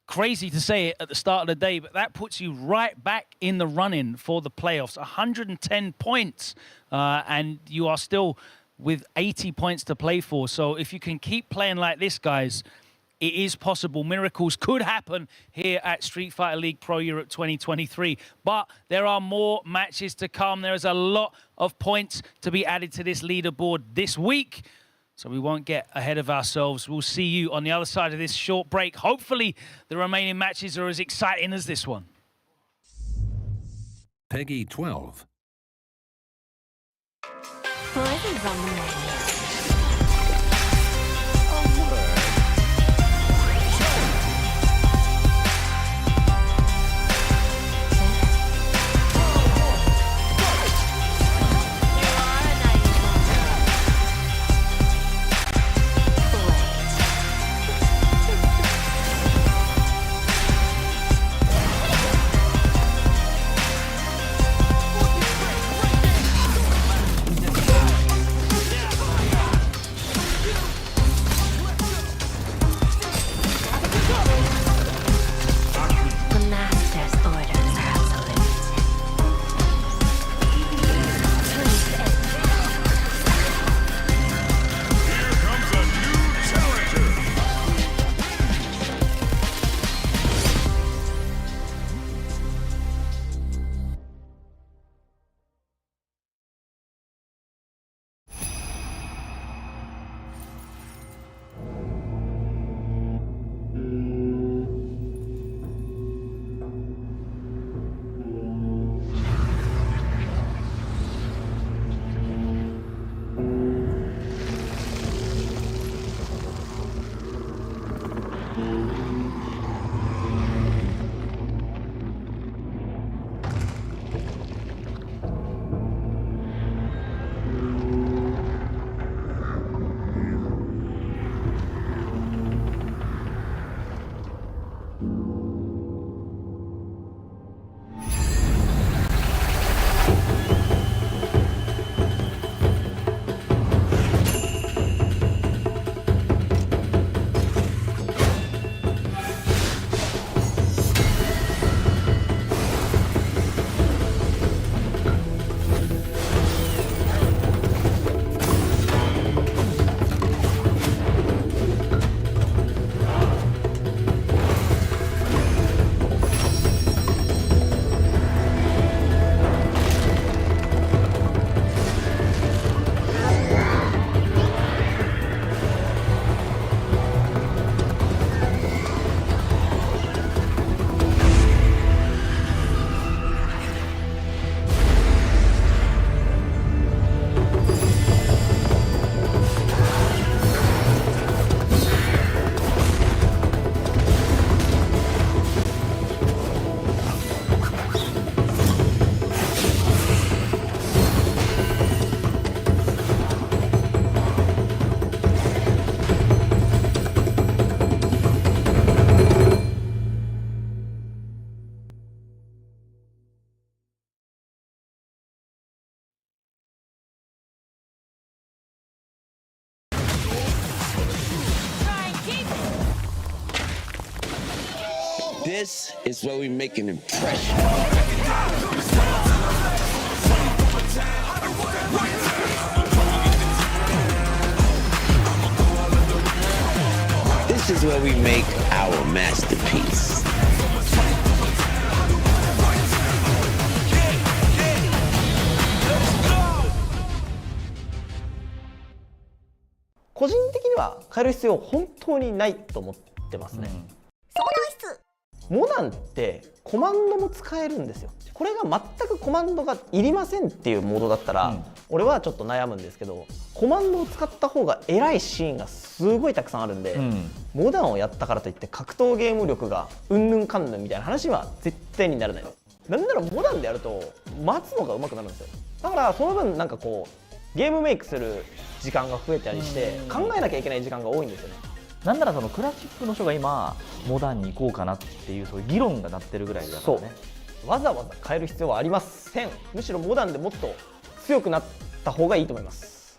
S1: crazy to say it at the start of the day, but that puts you right back in the running for the playoffs. 110 points, and you are still with 80 points to play for. So if you can keep playing like this, guys, it is possible. Miracles could happen here at Street Fighter League Pro Europe 2023. But there are more matches to come. There is a lot of points to be added to this leaderboard this week. So we won't get ahead of ourselves. We'll see you on the other side of this short break. Hopefully the remaining matches are as exciting as this one.
S18: Peggy 12.
S2: FourF is on the menu.
S4: This is where we make an impression. This is where we make our masterpiece.
S6: 個人的には変える必要本当にないと思ってますね。モダンってコマンドも使えるんですよ。これが全くコマンドがいりませんっていうモードだったら、俺はちょっと悩むんですけど、コマンドを使った方が偉いシーンがすごいたくさんあるんで、モダンをやったからといって格闘ゲーム力がうんぬんかんぬんみたいな話は絶対にならない。なんならモダンでやると待つのが上手くなるんですよ。だからその分なんかこうゲームメイクする時間が増えたりして考えなきゃいけない時間が多いんですよね。
S5: なんならそのクラシックの人が今モダンに行こうかなっていうそういう議論がなってるぐらいだからね。
S6: わざわざ変える必要はありません。むしろモダンでもっと強くなった方がいいと思います。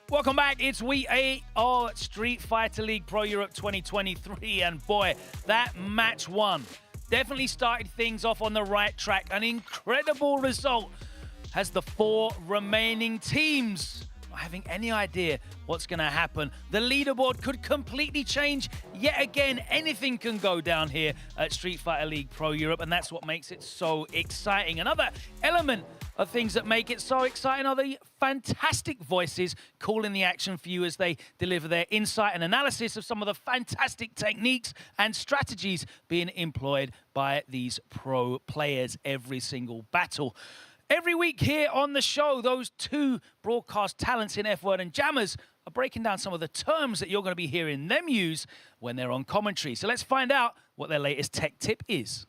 S1: Welcome back. It's week 8 of Street Fighter League Pro Europe 2023. And boy, that match 1 definitely started things off on the right track. An incredible result as the 4 remaining teams not having any idea what's going to happen. The leaderboard could completely change yet again. Anything can go down here at Street Fighter League Pro Europe, and that's what makes it so exciting. Another element of things that make it so exciting are the fantastic voices calling the action for you as they deliver their insight and analysis of some of the fantastic techniques and strategies being employed by these pro players every single battle. Every week here on the show, those 2 broadcast talents in F-Word and Jammers are breaking down some of the terms that you're going to be hearing them use when they're on commentary. So let's find out what their latest tech tip is.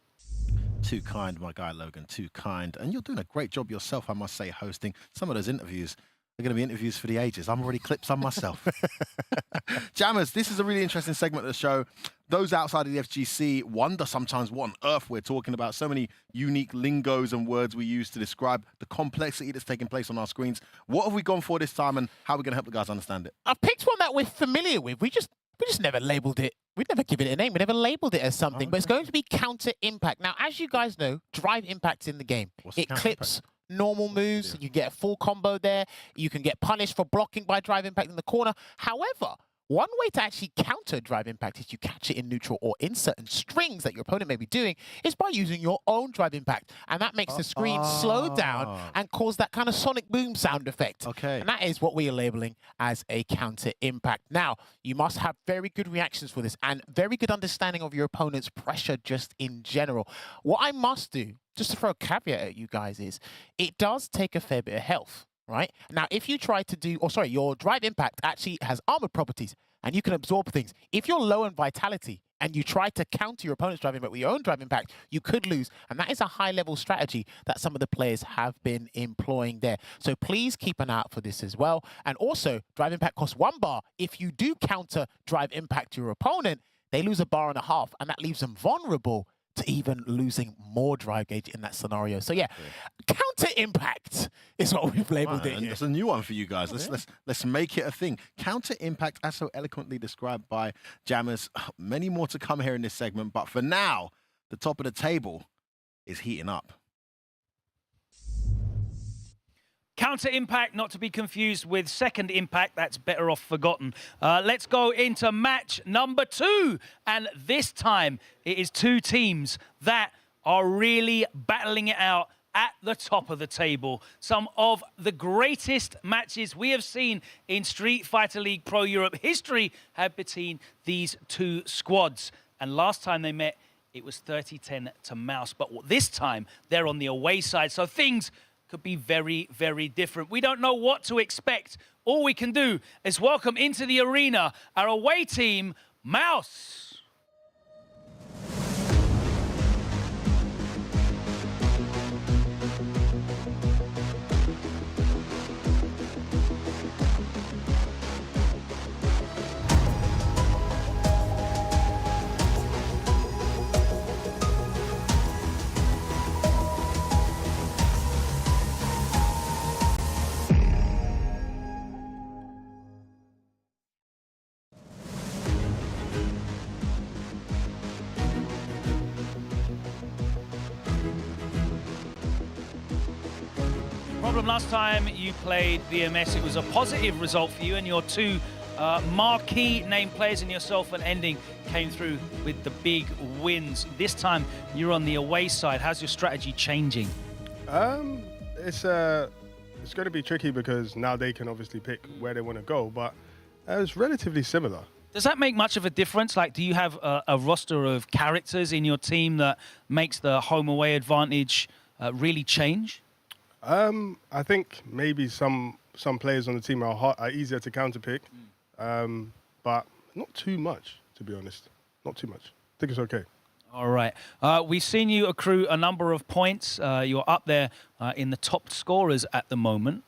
S8: Too kind, my guy Logan, too kind. And you're doing a great job yourself, I must say, hosting some of those interviews. They're going to be interviews for the ages. I'm already clipped some myself. Jammers, this is a really interesting segment of the show. Those outside of the FGC wonder sometimes what on earth we're talking about. So many unique lingos and words we use to describe the complexity that's taking place on our screens. What have we gone for this time, and how are we going to help the guys understand it?
S7: I've picked one that we're familiar with. We just never labeled it. We've never given it a name. We never labeled it as something, but it's going to be counter impact. Now, as you guys know, drive impact's in the game. It clips normal moves. You get a full combo there. You can get punished for blocking by drive impact in the corner. However, One way to actually counter drive impact if you catch it in neutral or in certain strings that your opponent may be doing is by using your own drive impact. And that makes the screen slow down and cause that kind of sonic boom sound effect.
S8: Okay.
S7: And that is what we are labeling as a counter impact. Now, you must have very good reactions for this and very good understanding of your opponent's pressure just in general. What I must do, just to throw a caveat at you guys, is it does take a fair bit of health. Right? Now, if you try to do, your drive impact actually has armored properties and you can absorb things. If you're low in vitality and you try to counter your opponent's drive impact with your own drive impact, you could lose. And that is a high level strategy that some of the players have been employing there. So please keep an eye out for this as well. And also, drive impact costs 1 bar. If you do counter drive impact to your opponent, they lose 1.5 bars, and that leaves them vulnerable to even losing more drive gauge in that scenario. So yeah, counter impact is what we've labeled it here.
S8: That's a new one for you guys. Let's make it a thing. Counter impact, as so eloquently described by Jammers. Many more to come here in this segment, but for now, the top of the table is heating up.
S1: Counter impact, not to be confused with second impact. That's better off forgotten. Let's go into match number 2. And this time, it is 2 teams that are really battling it out at the top of the table. Some of the greatest matches we have seen in Street Fighter League Pro Europe history have between these 2 squads. And last time they met, it was 30-10 to Mouse. But this time, they're on the away side. So things could be very, very different. We don't know what to expect. All we can do is welcome into the arena our away team, Mouse. Problem last time you played VMS, it was a positive result for you, and your 2 marquee name players and yourself and Ending came through with the big wins. This time you're on the away side. How's your strategy changing?
S12: It's going to be tricky because now they can obviously pick where they want to go, but it's relatively similar.
S1: Does that make much of a difference? Like, do you have a roster of characters in your team that makes the home-away advantage really change?
S12: I think maybe some players on the team are easier to counterpick, but not too much, to be honest. Not too much. I think it's okay.
S1: All right. We've seen you accrue a number of points. You're up there in the top scorers at the moment,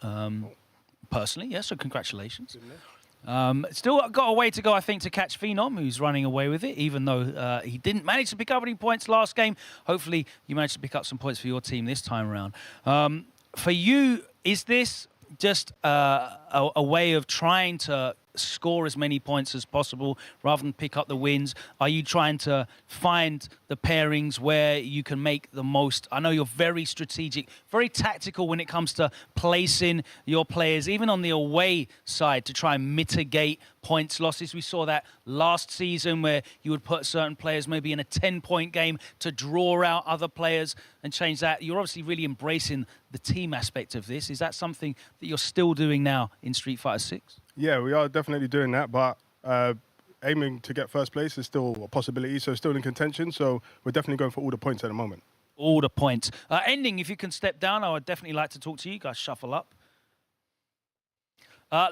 S1: personally. Yeah, so congratulations. Still got a way to go, I think, to catch Phenom, who's running away with it, even though he didn't manage to pick up any points last game. Hopefully, you managed to pick up some points for your team this time around. For you, is this just a way of trying to score as many points as possible rather than pick up the wins? Are you trying to find the pairings where you can make the most? I know you're very strategic, very tactical when it comes to placing your players, even on the away side, to try and mitigate points losses. We saw that last season where you would put certain players maybe in a 10-point game to draw out other players and change that. You're obviously really embracing the team aspect of this. Is that something that you're still doing now in Street Fighter 6?
S12: Yeah, we are definitely doing that, but aiming to get first place is still a possibility, so still in contention, so we're definitely going for all the points at the moment.
S1: All the points. Ending, if you can step down, I would definitely like to talk to you. You guys shuffle up.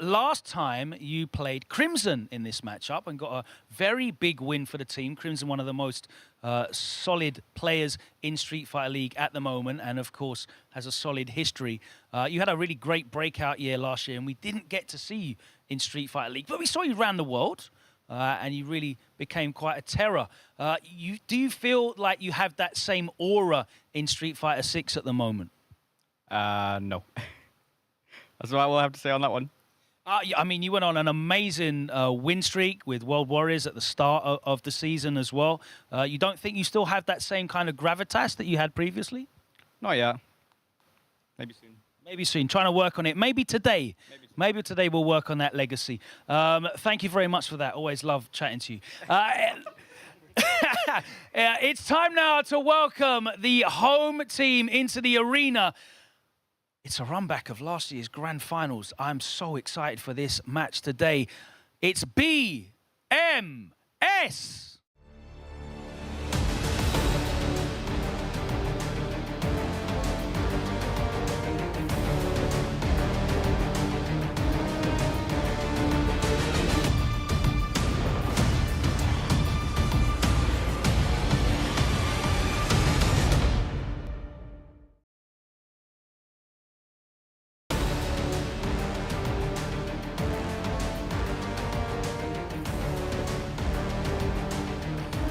S1: Last time you played Crimson in this matchup and got a very big win for the team. Crimson, one of the most solid players in Street Fighter League at the moment, and of course has a solid history. You had a really great breakout year last year, and we didn't get to see you in Street Fighter League, but we saw you around the world, and you really became quite a terror. Do you feel like you have that same aura in Street Fighter 6 at the moment?
S18: No. That's what I will have to say on that one.
S1: I mean, you went on an amazing win streak with World Warriors at the start of the season as well. You don't think you still have that same kind of gravitas that you had previously?
S18: Not yet. Maybe soon.
S1: Maybe soon. Trying to work on it. Maybe today. Maybe today we'll work on that legacy. Thank you very much for that. Always love chatting to you. It's time now to welcome the home team into the arena. It's a run back of last year's grand finals. I'm so excited for this match today. It's BMS.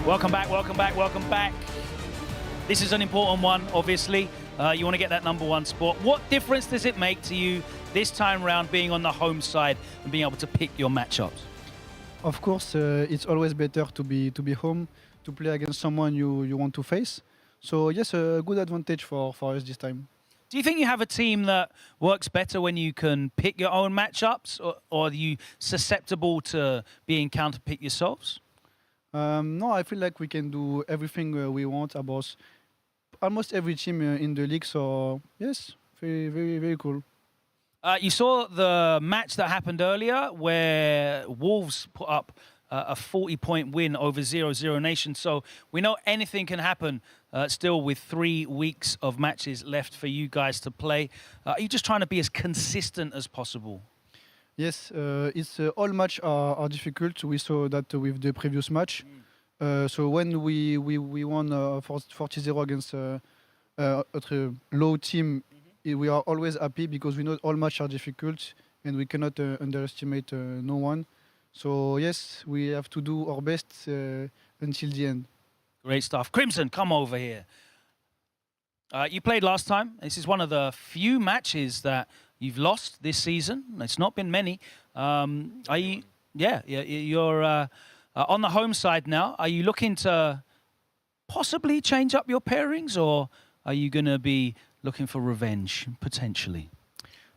S1: Welcome back, welcome back, welcome back. This is an important one, obviously. You want to get that #1 spot. What difference does it make to you this time round being on the home side and being able to pick your matchups?
S19: Of course, it's always better to be home, to play against someone you want to face. So yes, a good advantage for us this time.
S1: Do you think you have a team that works better when you can pick your own matchups, or are you susceptible to being counter-picked yourselves?
S19: No, I feel like we can do everything we want about almost every team in the league. So yes, very cool.
S1: You saw the match that happened earlier where Wolves put up a 40-point win over 0-0 Nation. So we know anything can happen still with 3 weeks of matches left for you guys to play. Are you just trying to be as consistent as possible?
S19: Yes, it's all match are difficult. We saw that with the previous match. So when we won 40-0 against a low team, we are always happy because we know all matches are difficult and we cannot underestimate no one. So yes, we have to do our best until the end.
S1: Great stuff. Crimson, come over here. You played last time. This is one of the few matches that you've lost this season. It's not been many. Are you? Yeah, you're on the home side now. Are you looking to possibly change up your pairings, or are you going to be looking for revenge potentially?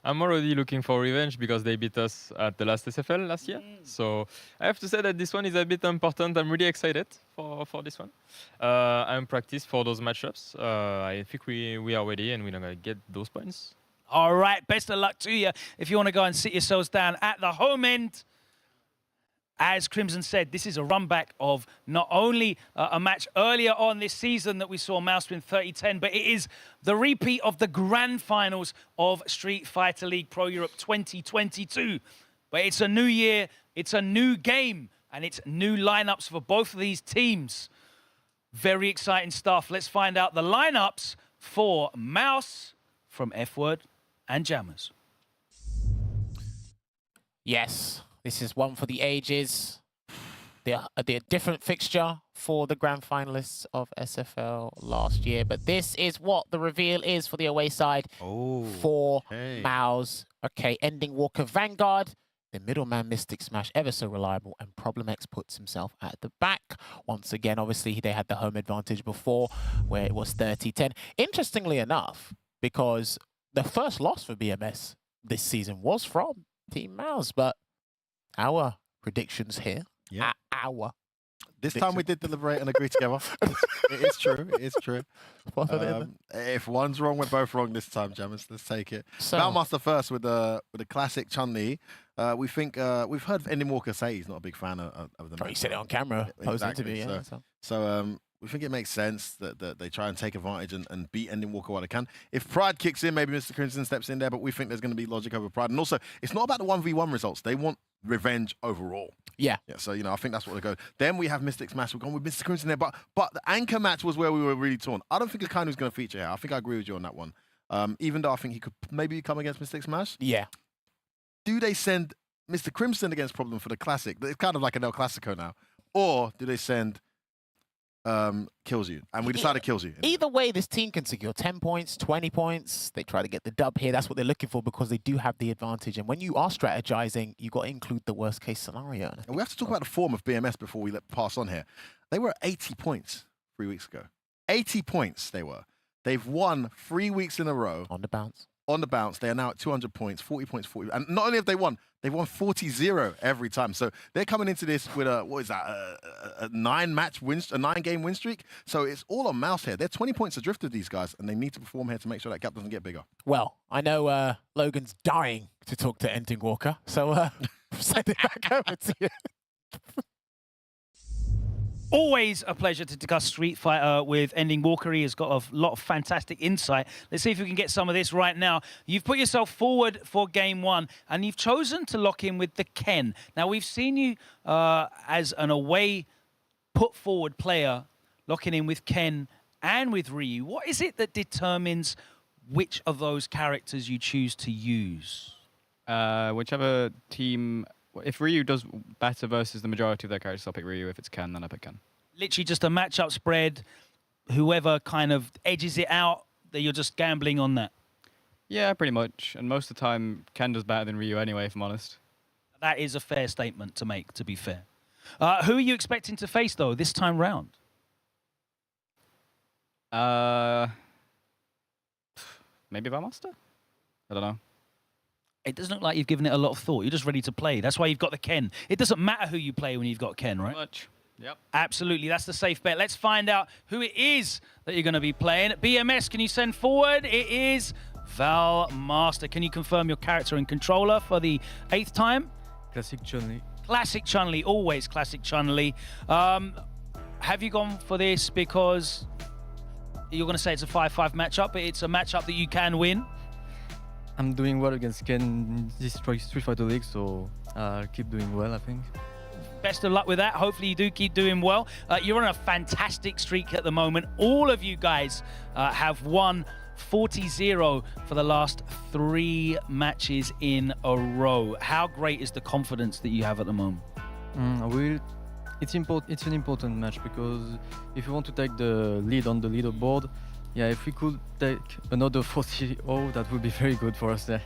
S9: I'm already looking for revenge because they beat us at the last SFL last year. So I have to say that this one is a bit important. I'm really excited for this one. I'm practiced for those matchups. I think we are ready and we're going to get those points.
S1: All right, best of luck to you. If you want to go and sit yourselves down at the home end, as Crimson said, this is a run back of not only a match earlier on this season that we saw Mouse win 30-10, but it is the repeat of the grand finals of Street Fighter League Pro Europe 2022. But it's a new year, it's a new game, and it's new lineups for both of these teams. Very exciting stuff. Let's find out the lineups for Mouse from F-Word and Jammers.
S7: Yes, this is one for the ages. The different fixture for the grand finalists of SFL last year, but this is what the reveal is for the away side for Mouse. Okay, Ending Walker Vanguard, the middleman Mystic Smash, ever so reliable, and Problem X puts himself at the back. Once again, obviously, they had the home advantage before, where it was 30-10. Interestingly enough, because the first loss for BMS this season was from Team Mouse, but our predictions here,
S8: This time we did deliberate and agree together. It is true. It is true. If one's wrong, we're both wrong this time, Jammers. Let's take it.
S7: So,
S8: ValMaster first with the classic Chun-Li. We think we've heard Ending Walker say he's not a big fan of the.
S7: He said it on camera.
S8: Exactly. So we think it makes sense that they try and take advantage and beat Ending Walker while they can. If Pride kicks in, maybe Mr. Crimson steps in there, but we think there's going to be logic over Pride. And also, it's not about the 1v1 results. They want revenge overall.
S7: Yeah.
S8: So, I think that's what they go. Then we have Mystic Smash. We're going with Mr. Crimson there. But the anchor match was where we were really torn. I don't think Kane was going to feature here. I think I agree with you on that one. Even though I think he could maybe come against Mystic Smash.
S7: Yeah.
S8: Do they send Mr. Crimson against Problem for the Classic? It's kind of like an El Clasico now. Or do they send Kills You? And we decided Kills You.
S7: Either way, this team can secure 10 points, 20 points. They try to get the dub here. That's what they're looking for because they do have the advantage. And when you are strategizing, you got to include the worst case scenario.
S8: And we have to talk about the form of BMS before we pass on here. They were at 80 points 3 weeks ago. 80 points they were. They've won 3 weeks in a row.
S7: On the bounce.
S8: on the bounce. They are now at 200 points, 40 points, 40. And not only have they won 40-0 every time. So they're coming into this with a, what is that, a 9-game win streak. So it's all on Mouse here. They're 20 points adrift of these guys, and they need to perform here to make sure that gap doesn't get bigger.
S7: Well, I know Logan's dying to talk to Ending Walker, so send it back over to you.
S1: Always a pleasure to discuss Street Fighter with Ending Walker. He has got a lot of fantastic insight. Let's see if we can get some of this right now. You've put yourself forward for game one, and you've chosen to lock in with the Ken. Now, we've seen you as an away put forward player, locking in with Ken and with Ryu. What is it that determines which of those characters you choose to use?
S18: Whichever team... If Ryu does better versus the majority of their characters, I'll pick Ryu. If it's Ken, then I pick Ken.
S1: Literally just a matchup spread. Whoever kind of edges it out, that you're just gambling on that.
S18: Yeah, pretty much. And most of the time, Ken does better than Ryu anyway, if I'm honest.
S1: That is a fair statement to make, to be fair. Who are you expecting to face, though, this time round?
S18: Maybe ValMaster? I don't know.
S1: It doesn't look like you've given it a lot of thought. You're just ready to play. That's why you've got the Ken. It doesn't matter who you play when you've got Ken, right?
S18: Much. Yep.
S1: Absolutely. That's the safe bet. Let's find out who it is that you're going to be playing. BMS, can you send forward? It is ValMaster. Can you confirm your character and controller for the 8th time?
S20: Classic Chun-Li.
S1: Classic Chun-Li. Always classic Chun-Li. Have you gone for this because you're going to say it's a 5-5 matchup, but it's a matchup that you can win?
S20: I'm doing well against Ken in this Street Fighter League, so I'll keep doing well, I think.
S1: Best of luck with that. Hopefully you do keep doing well. You're on a fantastic streak at the moment. All of you guys have won 40-0 for the last 3 matches in a row. How great is the confidence that you have at the moment?
S20: It's an important match because if you want to take the lead on the leaderboard, yeah, if we could take another 40-0, that would be very good for us there.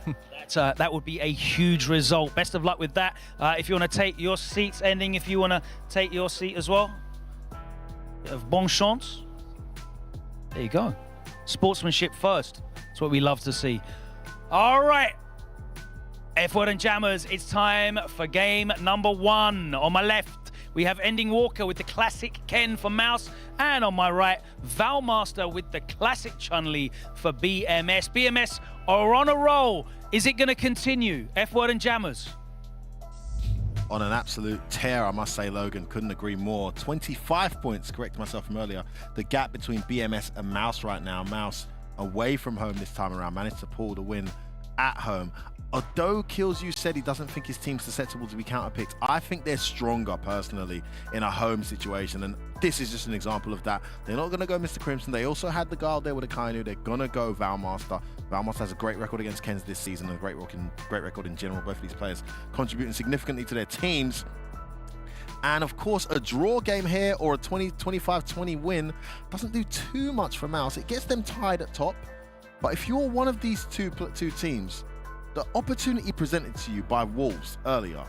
S1: That would be a huge result. Best of luck with that. If you want to take your seats, Ending, if you want to take your seat as well. Bon chance. There you go. Sportsmanship first. That's what we love to see. All right. F-Word and Jammers, it's time for game number 1. On my left, we have Ending Walker with the classic Ken for Mouse, and on my right, ValMaster with the classic Chun-Li for BMS. BMS are on a roll. Is it going to continue? F-Word and Jammers.
S8: On an absolute tear, I must say, Logan. Couldn't agree more. 25 points, correct myself from earlier. The gap between BMS and Mouse right now. Mouse away from home this time around, managed to pull the win at home. Although Kills You said he doesn't think his team's susceptible to be counterpicked, I think they're stronger personally in a home situation, and this is just an example of that. They're not going to go Mr. Crimson. They also had the guard there with a Kainu. They're going to go ValMaster. ValMaster has a great record against Kens this season and a great record in general. Both of these players contributing significantly to their teams. And of course, a draw game here or a 25-20 win doesn't do too much for Mouse. It gets them tied at top. But if you're one of these two teams, the opportunity presented to you by Wolves earlier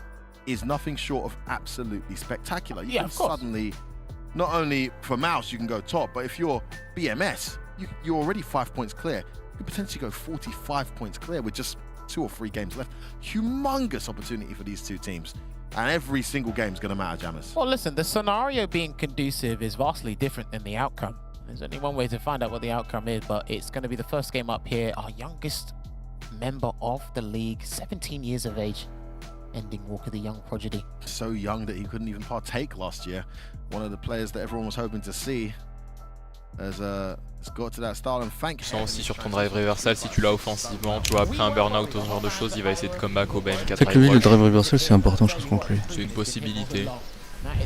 S8: is nothing short of absolutely spectacular. You can suddenly, not only for Mouse, you can go top, but if you're BMS, you're already 5 points clear. You could potentially go 45 points clear with just 2 or 3 games left. Humongous opportunity for these two teams. And every single game is going to matter, Jammers.
S7: Well, listen, the scenario being conducive is vastly different than the outcome. There's only one way to find out what the outcome is, but it's going to be the first game up here. Our youngest member of the league, 17 years of age, Ending Walker, the young prodigy.
S8: So young that he couldn't even partake last year. One of the players that everyone was hoping to see has got to that style, and thank you.
S21: Tu sens aussi sur ton drive reversal, si tu l'as offensivement, tu vois, après un burn-out ou ce genre de choses, il va essayer de comeback au BM4.
S20: C'est que lui, le drive reversal, c'est important, je pense, contre lui.
S21: C'est une possibilité.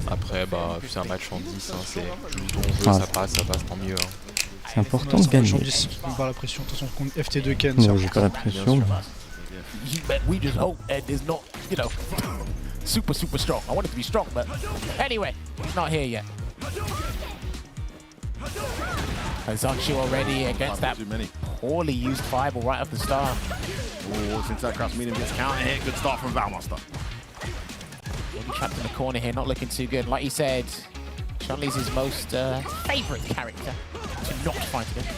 S21: Après, bah, c'est un match en 10, hein, c'est joue ton jeu, ça passe, tant mieux. Hein.
S20: C'est important de gagner.
S19: On va la pression, de toute façon, contre FT2 Ken.
S20: Non, j'ai pas la pression.
S7: We just hope Ed is not, you know, super strong. I want it to be strong, but anyway, he's not here yet. Azanchu already against that poorly used fireball right off the start.
S8: Oh, since that crash medium gets counter hit, good start from ValMaster.
S7: Trapped in the corner here, not looking too good. Like you said, Chun-Li's his most favourite character to not fight against.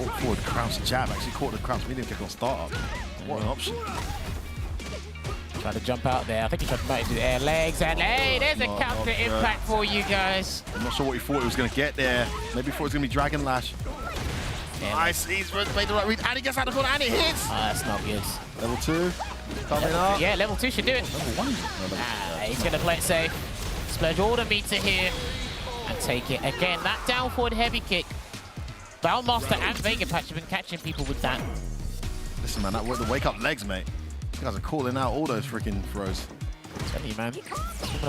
S8: Walk forward, crouch jab. Actually caught the crouch medium kick on startup. What an option.
S7: Trying to jump out there. I think he tried to make it to the air legs. And hey, there's a counter impact for you guys.
S8: I'm not sure what he thought he was going to get there. Maybe he thought it was going to be Dragon Lash. Yeah. Nice, he's made the right read. And he gets out of the corner and it hits.
S7: That's not good.
S8: Level 2. Coming up.
S7: Yeah, level 2 should do it.
S8: Level 1.
S7: He's going to play it safe. Splurge all the meter here. And take it. Again, that down forward heavy kick. ValMaster and Vega Patch have been catching people with that.
S8: Listen, man, that the wake up legs, mate. You guys are calling out all those freaking throws.
S7: Tell you, man.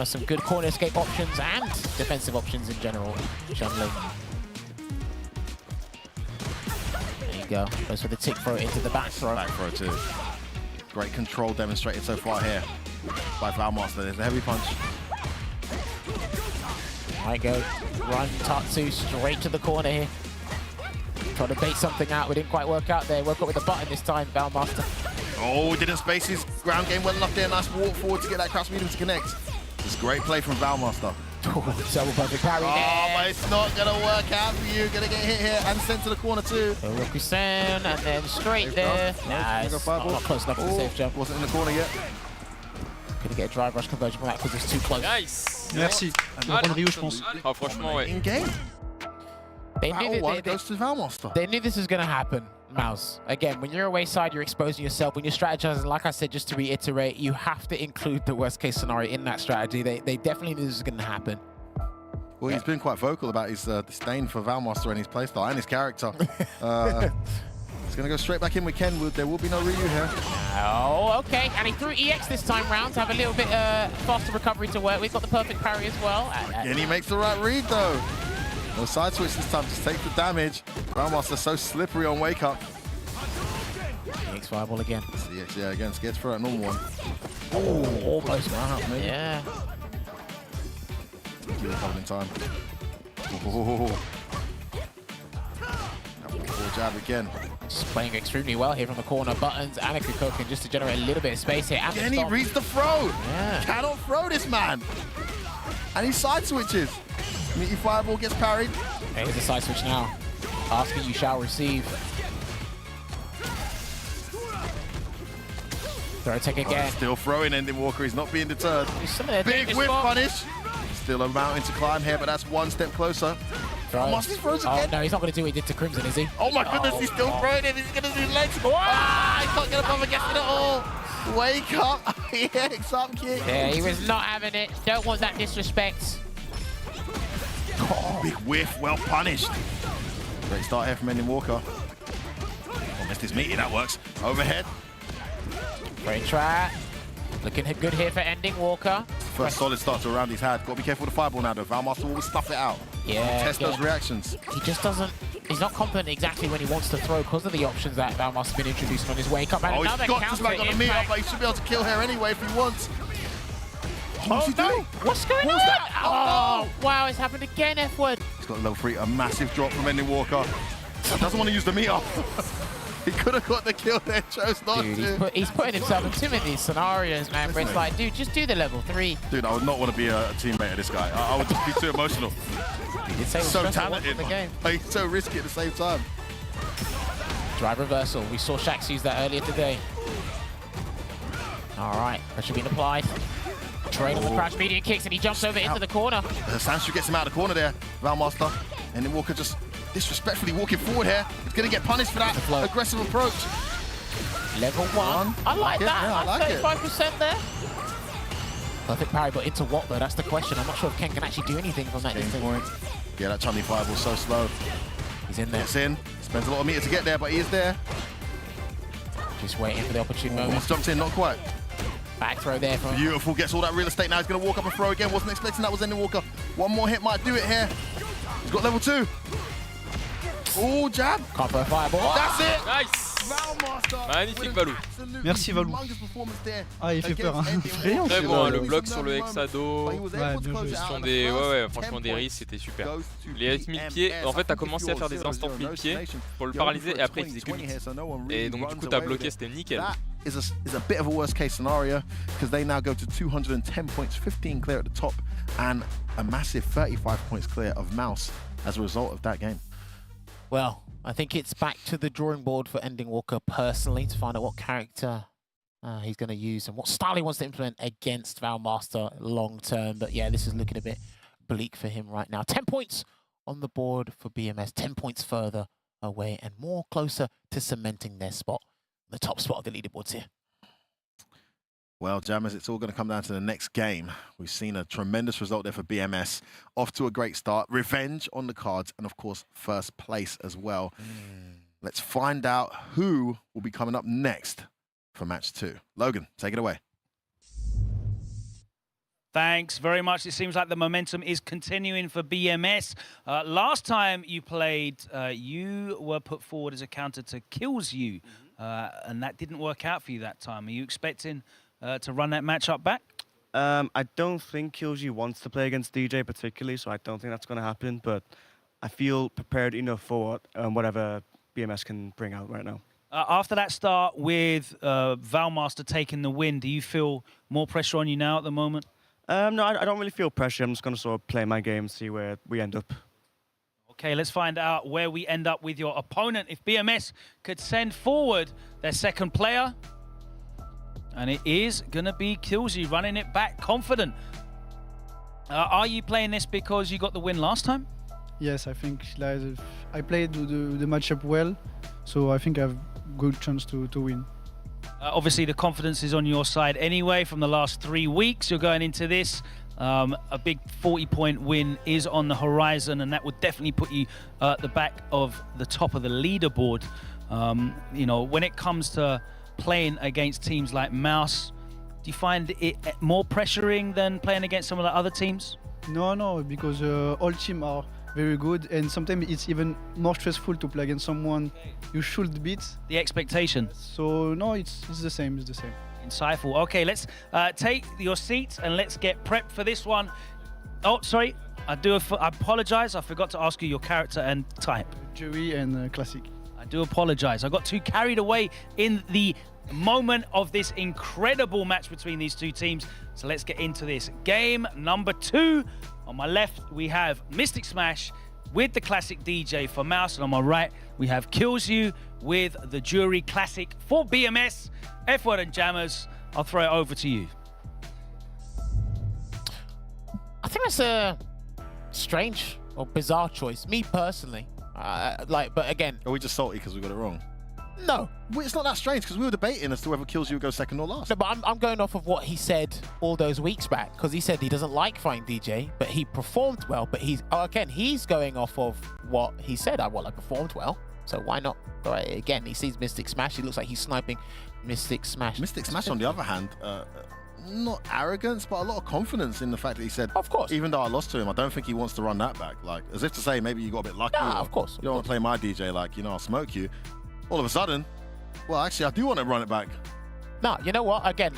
S7: Some good corner escape options and defensive options in general. Chun-Li. There you go. Goes for the tick throw into the back throw.
S8: Back throw too. Great control demonstrated so far here by ValMaster. There's a heavy punch.
S7: I go. Run Tatsu straight to the corner here. Trying to bait something out. We didn't quite work out there. Woke up with the button this time, ValMaster.
S8: Oh, didn't space his ground game well enough there. Nice walk forward to get that crouch medium to connect. It's great play from ValMaster.
S7: Double perfect parry there.
S8: But it's not going to work out for you. Going to get hit here and sent to the corner too.
S7: Rokusen and then straight there. Nah, it's not close enough for the safe jump.
S8: Wasn't in the corner yet.
S7: Couldn't get a drive rush conversion from that because it's too close.
S3: Nice.
S19: Merci. Rio, je pense.
S3: Ah, franchement, ouais.
S8: In game.
S7: They knew
S8: goes to ValMaster.
S7: They knew this was going to happen, Mouse. Again, when you're away side, you're exposing yourself. When you're strategizing, like I said, just to reiterate, you have to include the worst case scenario in that strategy. They definitely knew this was going to happen.
S8: Well, he's been quite vocal about his disdain for ValMaster and his playstyle and his character. He's going to go straight back in with Ken. There will be no Ryu here.
S7: Oh, okay. And he threw EX this time round to have a little bit faster recovery to work. We've got the perfect parry as well.
S8: And he makes the right read, though. No side switch this time, just take the damage. ValMaster so slippery on wake up.
S7: EX fireball again.
S8: EX, yeah, again, scared for that normal one.
S7: Oh, almost.
S8: Wow, maybe.
S7: Yeah.
S8: He recovered in time. Oh. Forward jab again.
S7: Just playing extremely well here from the corner. Buttons and a Kukoken just to generate a little bit of space here. And
S8: Again, he reads the throw.
S7: Yeah.
S8: Cannot throw this man. And he side switches. Meaty fireball gets parried.
S7: Here's the side switch now. Asking you shall receive. Throw tech again.
S8: Still throwing Ending Walker. He's not being deterred.
S7: Big
S8: whip punish. Still a mountain to climb here, but that's one step closer. Must throws again.
S7: No, he's not going to do what he did to Crimson, is he?
S8: Oh my goodness, he's still throwing it. He's going to do legs. Ah, he's not going to bother getting it all. Wake up. EX up kick.
S7: Yeah, he was not having it. Don't want that disrespect.
S8: Oh, big whiff, well punished. Great start here from Ending Walker. Oh, missed his meaty, that works. Overhead.
S7: Great try. Looking good here for Ending Walker.
S8: First solid start to a round he's had. Got to be careful with the fireball now, though. ValMaster will always stuff it out.
S7: Yeah.
S8: Test those reactions.
S7: He just doesn't. He's not confident exactly when he wants to throw because of the options that ValMaster has been introducing on his wake up. And
S8: Oh,
S7: another
S8: he's got to
S7: counter
S8: smack on the meat up, but he should be able to kill here anyway if he wants. What's he doing?
S7: What's going on? Oh, wow, it's happened again, F-word.
S8: He's got level 3, a massive drop from Ending Walker. Doesn't want to use the meat up. He could have got the kill there, chose not to.
S7: He's putting himself in too many scenarios, man, where it's like, dude, just do the level 3.
S8: Dude, I would not want to be a teammate of this guy. I would just be too emotional.
S7: He did say
S8: So talented,
S7: the game.
S8: but he's so risky at the same time.
S7: Drive reversal. We saw Shax use that earlier today. All right, pressure being applied. Trade on the crouch medium kicks, and he jumps over into the corner.
S8: Sansu gets him out of the corner there, ValMaster. And then Walker just disrespectfully walking forward here. He's going to get punished for that aggressive approach.
S7: Level 1. I like that.
S8: Yeah, I like it.
S7: 35% there. Perfect parry, but into what, though? That's the question. I'm not sure if Ken can actually do anything from that distance.
S8: Yeah, that Chun-Li fireball's so slow.
S7: He's in there.
S8: Gets in. Spends a lot of meter to get there, but he is there.
S7: Just waiting for the opportune moment.
S8: Almost jumped in, not quite.
S7: Back throw there from...
S8: Beautiful, gets all that real estate now. He's going to walk up and throw again. Wasn't expecting that was Ending Walker. One more hit might do it here. He's got level 2. Oh, jab.
S7: Can't throw a fireball.
S8: That's it.
S3: Nice. Magnifique Valou.
S19: Merci Valou. Ah, il fait peur. Hein. Effrayant,
S3: Très bon,
S19: celui-là.
S3: le bloc sur le hexado.
S19: Ouais, bien joué.
S3: Gestion des, ouais, franchement des risques, c'était super. Les mille-pieds, en fait, t'as commencé à faire des instants mille-pieds pour le paralyser et après il faisait que 8. Et donc du coup, t'as bloqué, c'était nickel.
S8: Is a bit of a worst case scenario because they now go to 210 points, 15 clear at the top, and a massive 35 points clear of Mouse as a result of that game.
S7: Well, I think it's back to the drawing board for Ending Walker personally to find out what character he's going to use and what style he wants to implement against ValMaster long term. But yeah, this is looking a bit bleak for him right now. 10 points on the board for BMS, 10 points further away and more closer to cementing their spot, the top spot of the leaderboards here.
S8: Well, Jammers, it's all going to come down to the next game. We've seen a tremendous result there for BMS. Off to a great start. Revenge on the cards, and of course, first place as well. Let's find out who will be coming up next for match 2. Logan, take it away.
S1: Thanks very much. It seems like the momentum is continuing for BMS. Last time you played, you were put forward as a counter to Kills You, and that didn't work out for you that time. Are you expecting to run that matchup back?
S14: I don't think Kills You wants to play against DJ particularly, so I don't think that's going to happen, but I feel prepared enough for whatever BMS can bring out right now.
S1: After that start with ValMaster taking the win, do you feel more pressure on you now at the moment?
S14: No, I don't really feel pressure. I'm just going to sort of play my game, see where we end up.
S1: Okay, let's find out where we end up with your opponent. If BMS could send forward their second player, and it is going to be Kills You running it back, confident. Are you playing this because you got the win last time?
S19: Yes, I think I played the matchup well, so I think I have good chance to win.
S1: Obviously, the confidence is on your side anyway. From the last 3 weeks, you're going into this. A big 40-point win is on the horizon, and that would definitely put you at the back of the top of the leaderboard. You know, when it comes to playing against teams like Mouse, do you find it more pressuring than playing against some of the other teams?
S19: No, because all teams are very good, and sometimes it's even more stressful to play against someone you should beat.
S1: The expectation.
S19: So no, it's the same. It's the same.
S1: Insightful. Okay, let's take your seats and let's get prepped for this one. Oh, sorry, I apologize. I forgot to ask you your character and type.
S19: Jury and Classic.
S1: I do apologize. I got too carried away in the moment of this incredible match between these two teams. So let's get into this. Game number 2. On my left, we have Mystic Smash with the Classic DJ for Mouse. And on my right, we have Kills You with the Jury Classic for BMS. F-Word and Jammers, I'll throw it over to you.
S7: I think that's a strange or bizarre choice. Me personally. But again...
S8: Are we just salty because we got it wrong?
S7: No.
S8: Well, it's not that strange because we were debating as to whether Kills You would go second or last.
S7: No, but I'm going off of what he said all those weeks back, because he said he doesn't like fighting DJ, but he performed well. But he's going off of what he said. I performed well, so why not? All right, again, he sees Mystic Smash. He looks like he's sniping Mystic Smash.
S8: Mystic Smash, on the other hand, not arrogance, but a lot of confidence in the fact that he said,
S7: of course,
S8: even though I lost to him, I don't think he wants to run that back. Like, as if to say, maybe you got a bit lucky.
S7: Nah, of course.
S8: You don't want to play my DJ like, you know, I'll smoke you. All of a sudden, well, actually, I do want to run it back.
S7: No, you know what? Again,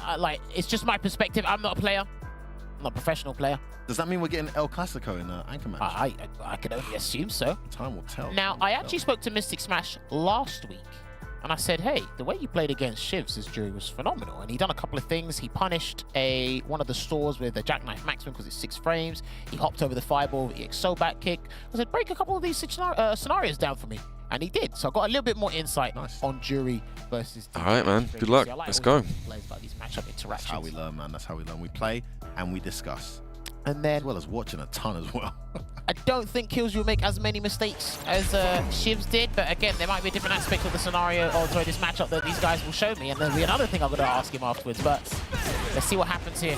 S7: it's just my perspective. I'm not a player. I'm not a professional player.
S8: Does that mean we're getting El Clasico in the anchor match?
S7: I can only assume so.
S8: Time will tell.
S7: Now, I actually spoke to Mystic Smash last week, and I said, hey, the way you played against Shivs as Jury was phenomenal. And he done a couple of things. He punished one of the stores with a jackknife maximum because it's 6 frames. He hopped over the fireball with the EXO back kick. I said, break a couple of these scenarios down for me. And he did. So I got a little bit more insight on Jury versus DJ.
S21: All right, man. Good luck. Let's go.
S8: That's how we learn, man. That's how we learn. We play and we discuss.
S7: And then,
S8: as well as watching a ton as well.
S7: I don't think Kills You will make as many mistakes as Shivs did, but again, there might be a different aspect of the scenario, or sorry, this matchup that these guys will show me, and there'll be another thing I'm going to ask him afterwards, but let's see what happens here.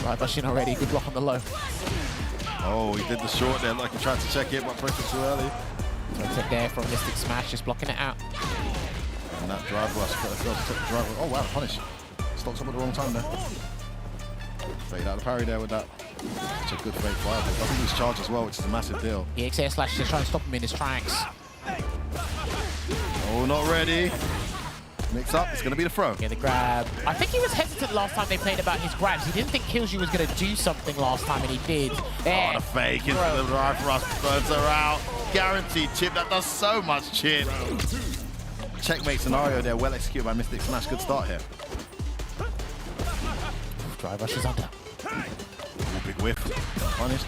S7: Right, Bashin already, good block on the low.
S8: Oh, he did the short there, like he tried to check it, but pressed it too early.
S7: So there from Mystic Smash, just blocking it out.
S8: And that drive rush, oh wow, punish. Stocks up at the wrong time there. Fade out the parry there with that. Such a good fake fireball. Doesn't lose charge as well, which is a massive deal.
S7: The XAir slash just trying to stop him in his tracks.
S8: Oh, not ready. Mix up, it's going to be the throw.
S7: Yeah, the grab. I think he was hesitant last time they played about his grabs. He didn't think Kills You was going to do something last time, and he did.
S8: There. Oh, the fake into the drive rush, burns her out. Guaranteed chip, that does so much chip. Checkmate scenario there, well executed by Mystic Smash. Good start here.
S7: Drive rush is under.
S8: Ooh, big whiff. Punished.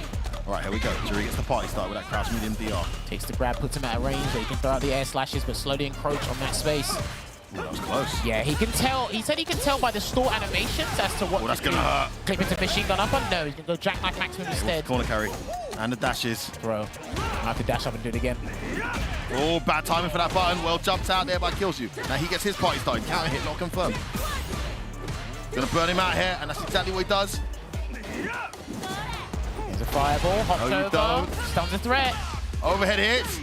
S8: All right, here we go. Jury gets the party started with that crouch medium DR.
S7: Takes the grab, puts him out of range, so he can throw out the air slashes, but slowly encroach on that space.
S8: Ooh, that was close.
S7: Yeah, he can tell. He said he can tell by the store animations as to what.
S8: Oh, that's gonna hurt.
S7: Clip into machine gun up on. No, he's gonna go jackknife maximum instead.
S8: Corner carry. And the dashes.
S7: Throw. I have to dash up and do it again.
S8: Oh, bad timing for that button. Well jumped out there by Kills You. Now he gets his party started. Counter hit, not confirmed. Gonna burn him out here, and that's exactly what he does.
S7: There's a fireball. Hops
S8: No, you
S7: over.
S8: don't.
S7: Stuns the threat.
S8: Overhead hits.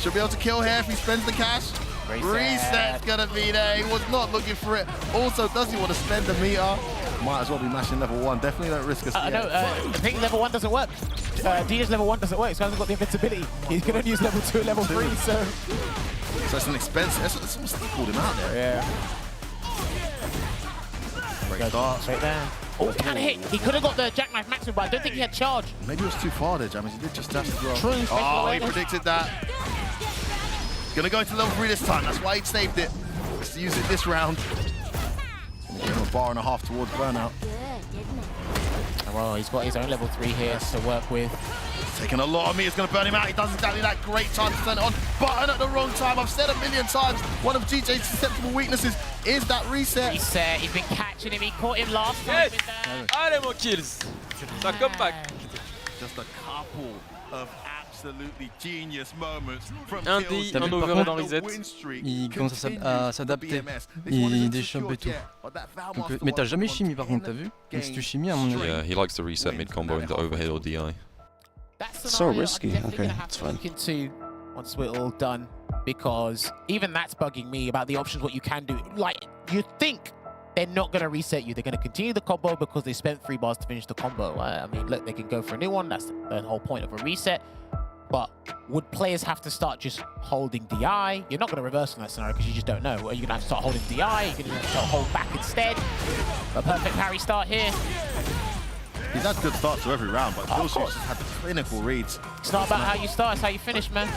S8: Should be able to kill here if he spends the cash. Reset's gonna be there. He was not looking for it. Also, does he want to spend the meter? Might as well be mashing level 1. Definitely don't risk a
S7: No, I think level 1 doesn't work. DJ's level 1 doesn't work, so he hasn't got the invincibility. He can only use level 2 and level 3, so...
S8: So it's an expensive... It's almost like he called him out there.
S7: Yeah.
S8: Great start.
S7: Straight there. Oh, counter hit. He could have got the jackknife maximum, but I don't think he had charge.
S8: Maybe it was too far there, Jammers. He did just dash as well.
S7: True.
S8: Oh, he predicted that. Gonna go into level 3 this time. That's why he saved it. Let's use it this round. Give him a bar and a half towards burnout.
S7: Well, he's got his own level 3 here to work with.
S8: He's taking a lot of me. It's gonna burn him out. He does exactly that. Great time to turn it on. Button at the wrong time. I've said a million times. One of GJ's susceptible weaknesses is that reset.
S7: Reset. He's been catching him. He caught him last time with that.
S3: Allez mon kills. Ça come back.
S8: Just a couple of absolutely genius moments from
S3: Un
S8: Kills.
S3: D, un over dans reset.
S20: Il commence à s'adapter, il déchoppe et tout. Donc, mais t'as jamais shimmy par contre, t'as vu? Donc si tu shimmy à mon avis...
S21: Yeah, he likes to reset mid-combo into overhead or DI.
S6: So risky. Okay, it's fine.
S7: Into once we're all done, because even that's bugging me about the options, what you can do. Like, you think they're not going to reset you. They're going to continue the combo because they spent 3 bars to finish the combo. I mean, look, they can go for a new one. That's the whole point of a reset. But would players have to start just holding DI? You're not going to reverse in that scenario because you just don't know. Are you going to have to start holding DI? You're going to have to start hold back instead. A perfect parry start here.
S8: He's had good starts to every round, but Kills You just had the clinical reads.
S7: It's not about how you start, it's how you finish, man.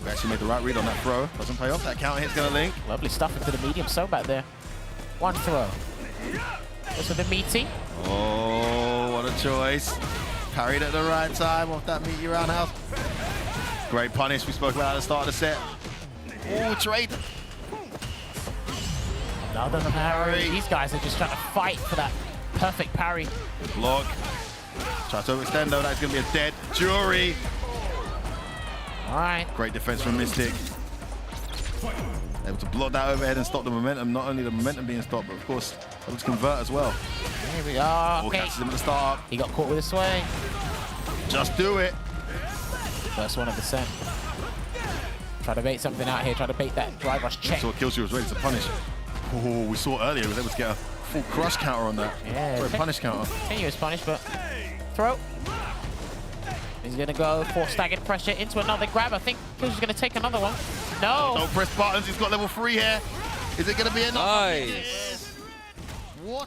S8: We actually made the right read on that throw. Doesn't pay off. That counter hit's going to link.
S7: Lovely stuff into the medium so back there. One throw. This with the meaty.
S8: Oh, what a choice. Parried at the right time off that meaty roundhouse. Great punish we spoke about at the start of the set. Oh, trade.
S7: Another parry. These guys are just trying to fight for that perfect parry.
S8: Block. Try to overextend though, that's going to be a dead jury.
S7: All right.
S8: Great defense from Mystic. Able to block that overhead and stop the momentum. Not only the momentum being stopped, but of course, able to convert as well.
S7: Here we are.
S8: Okay. Catches him at the start.
S7: He got caught with a sway.
S8: Just do it.
S7: First one of the set. Try to bait something out here. Try to bait that drive rush check.
S8: So Kills You was ready to punish. Oh, we saw earlier he was able to get a full crush counter on that.
S7: Yeah.
S8: Sorry, punish counter.
S7: Continuous punish, but throw. He's going to go for staggered pressure into another grab. I think Kills You's going to take another one. No.
S8: Don't press buttons. He's got level 3 here. Is it going to be enough?
S3: Nice.